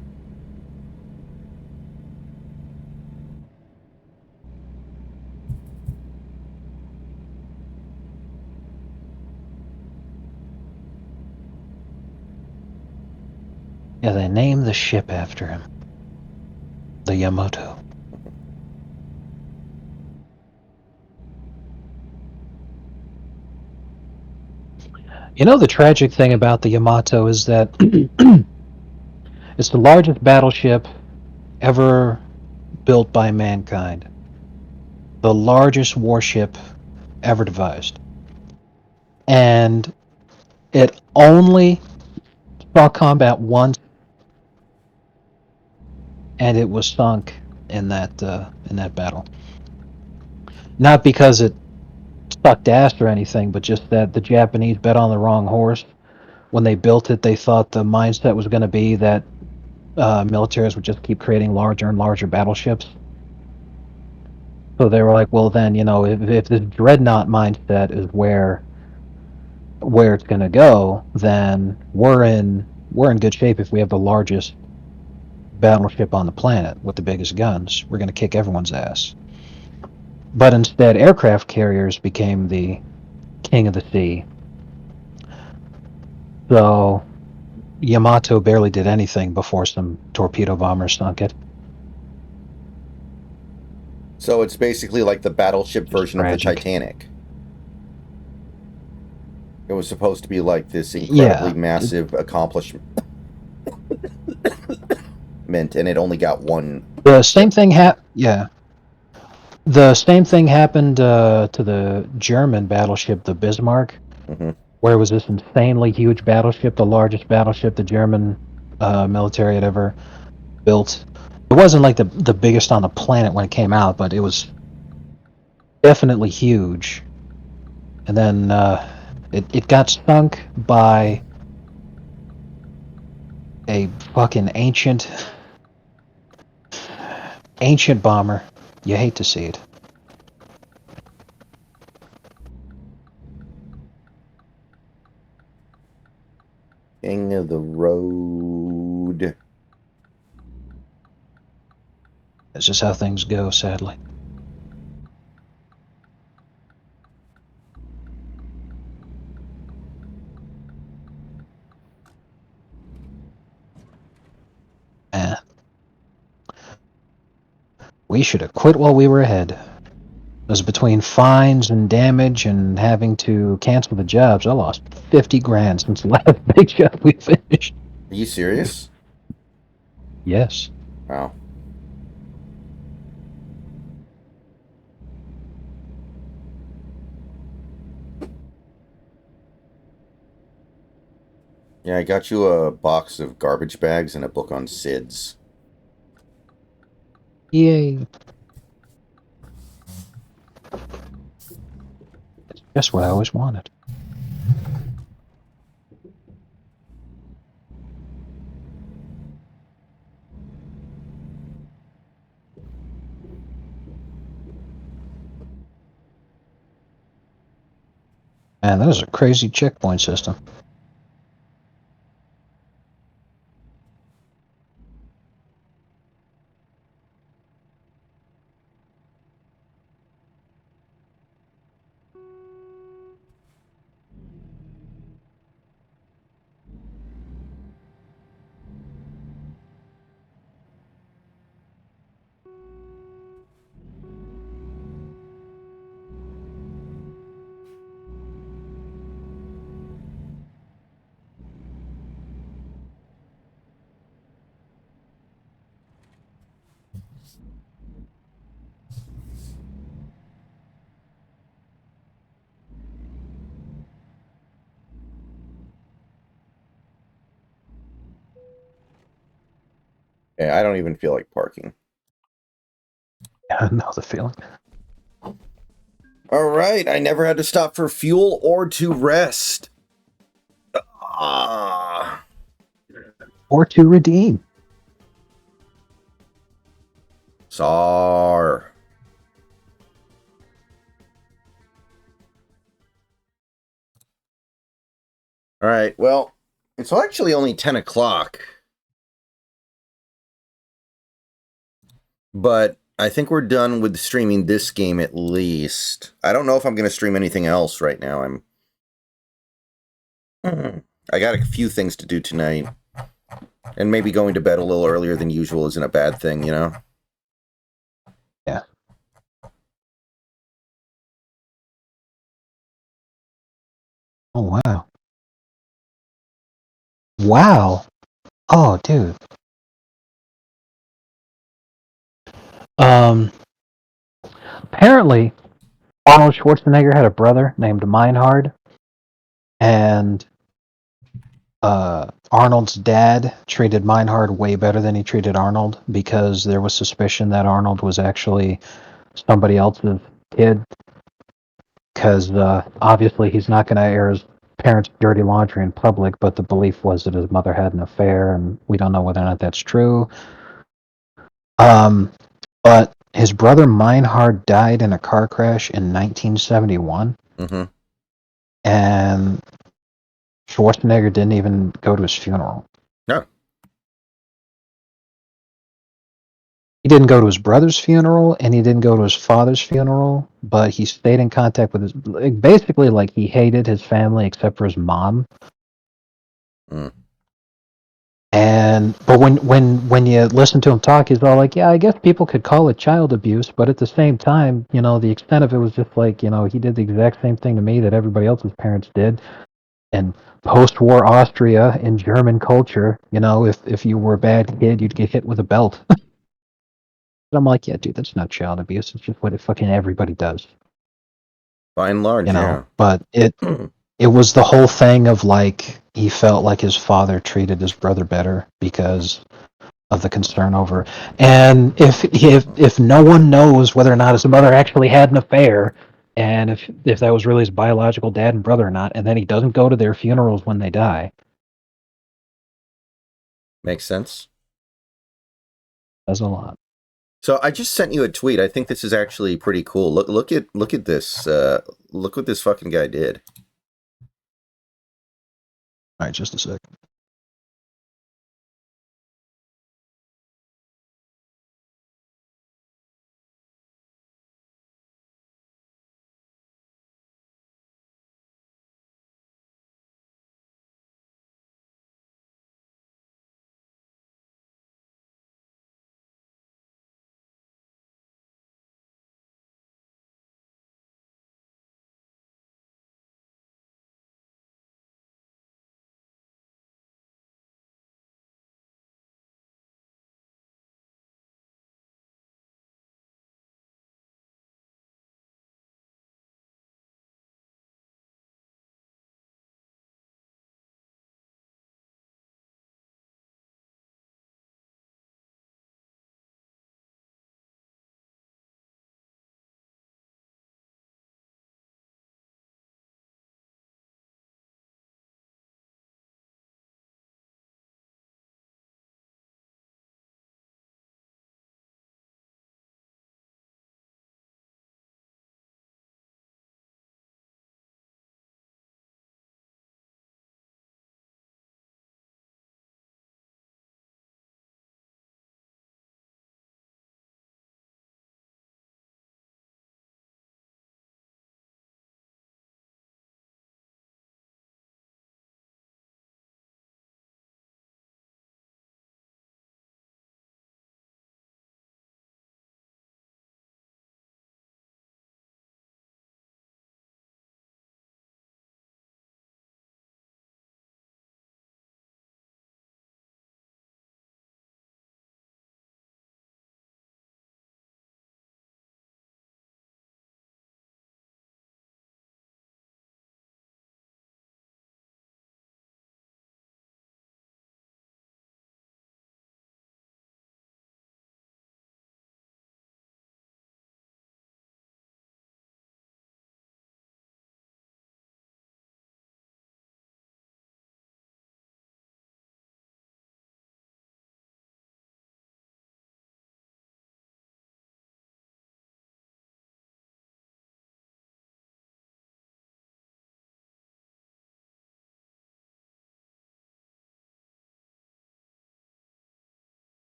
Yeah, they named the ship after him. The Yamato. You know, the tragic thing about the Yamato is that it's the largest battleship ever built by mankind. The largest warship ever devised. And it only saw combat once, and it was sunk in that battle. Not because it sucked ass or anything, but just that the Japanese bet on the wrong horse. When they built it, they thought the mindset was going to be that militaries would just keep creating larger and larger battleships. So they were like, well, then, if this dreadnought mindset is where it's going to go, then we're in good shape if we have the largest battleship on the planet with the biggest guns. We're going to kick everyone's ass. But instead, aircraft carriers became the king of the sea. So Yamato barely did anything before some torpedo bombers sunk it. So it's basically like the battleship version of the tragic. Titanic. It was supposed to be like this incredibly massive accomplishment, and it only got one. The same thing The same thing happened to the German battleship, the Bismarck, where it was this insanely huge battleship, the largest battleship the German military had ever built. It wasn't like the biggest on the planet when it came out, but it was definitely huge. And then it got sunk by a fucking ancient bomber. You hate to see it. King of the road. That's just how things go, sadly. Man. We should have quit while we were ahead. It was between fines and damage and having to cancel the jobs. I lost 50 grand since the last big job we finished. Are you serious? Yes. Wow. Yeah, I got you a box of garbage bags and a book on SIDS. Yay. It's just what I always wanted. Man, that is a crazy checkpoint system. Yeah, I don't even feel like parking. I know the feeling. All right, I never had to stop for fuel or to rest. Or to redeem. SAR. All right, well, it's actually only 10 o'clock. But I think we're done with streaming this game at least. I don't know if I'm going to stream anything else right now. I got a few things to do tonight. And maybe going to bed a little earlier than usual isn't a bad thing, you know? Yeah. Oh, wow. Wow. Oh, dude. Apparently, Arnold Schwarzenegger had a brother named Meinhard, and Arnold's dad treated Meinhard way better than he treated Arnold because there was suspicion that Arnold was actually somebody else's kid because obviously he's not going to air his parents' dirty laundry in public, but the belief was that his mother had an affair, and we don't know whether or not that's true. But his brother Meinhard died in a car crash in 1971, Mm-hmm. and Schwarzenegger didn't even go to his funeral. No. He didn't go to his brother's funeral, and he didn't go to his father's funeral, but he stayed in contact with his... Basically, like, he hated his family except for his mom. Mm. But when you listen to him talk, he's all like, yeah, I guess people could call it child abuse, but at the same time, you know, the extent of it was just like, you know, he did the exact same thing to me that everybody else's parents did. And post-war Austria in German culture, you know, if you were a bad kid, you'd get hit with a belt. But I'm like, yeah, dude, that's not child abuse. It's just what fucking everybody does. By and large, You know, yeah. but it was the whole thing of like he felt like his father treated his brother better because of the concern over. And if no one knows whether or not his mother actually had an affair, and if that was really his biological dad and brother or not, and then he doesn't go to their funerals when they die, Makes sense. that's a lot. So I just sent you a tweet. I think this is actually pretty cool. Look at this. Look what this fucking guy did. All right, just a sec.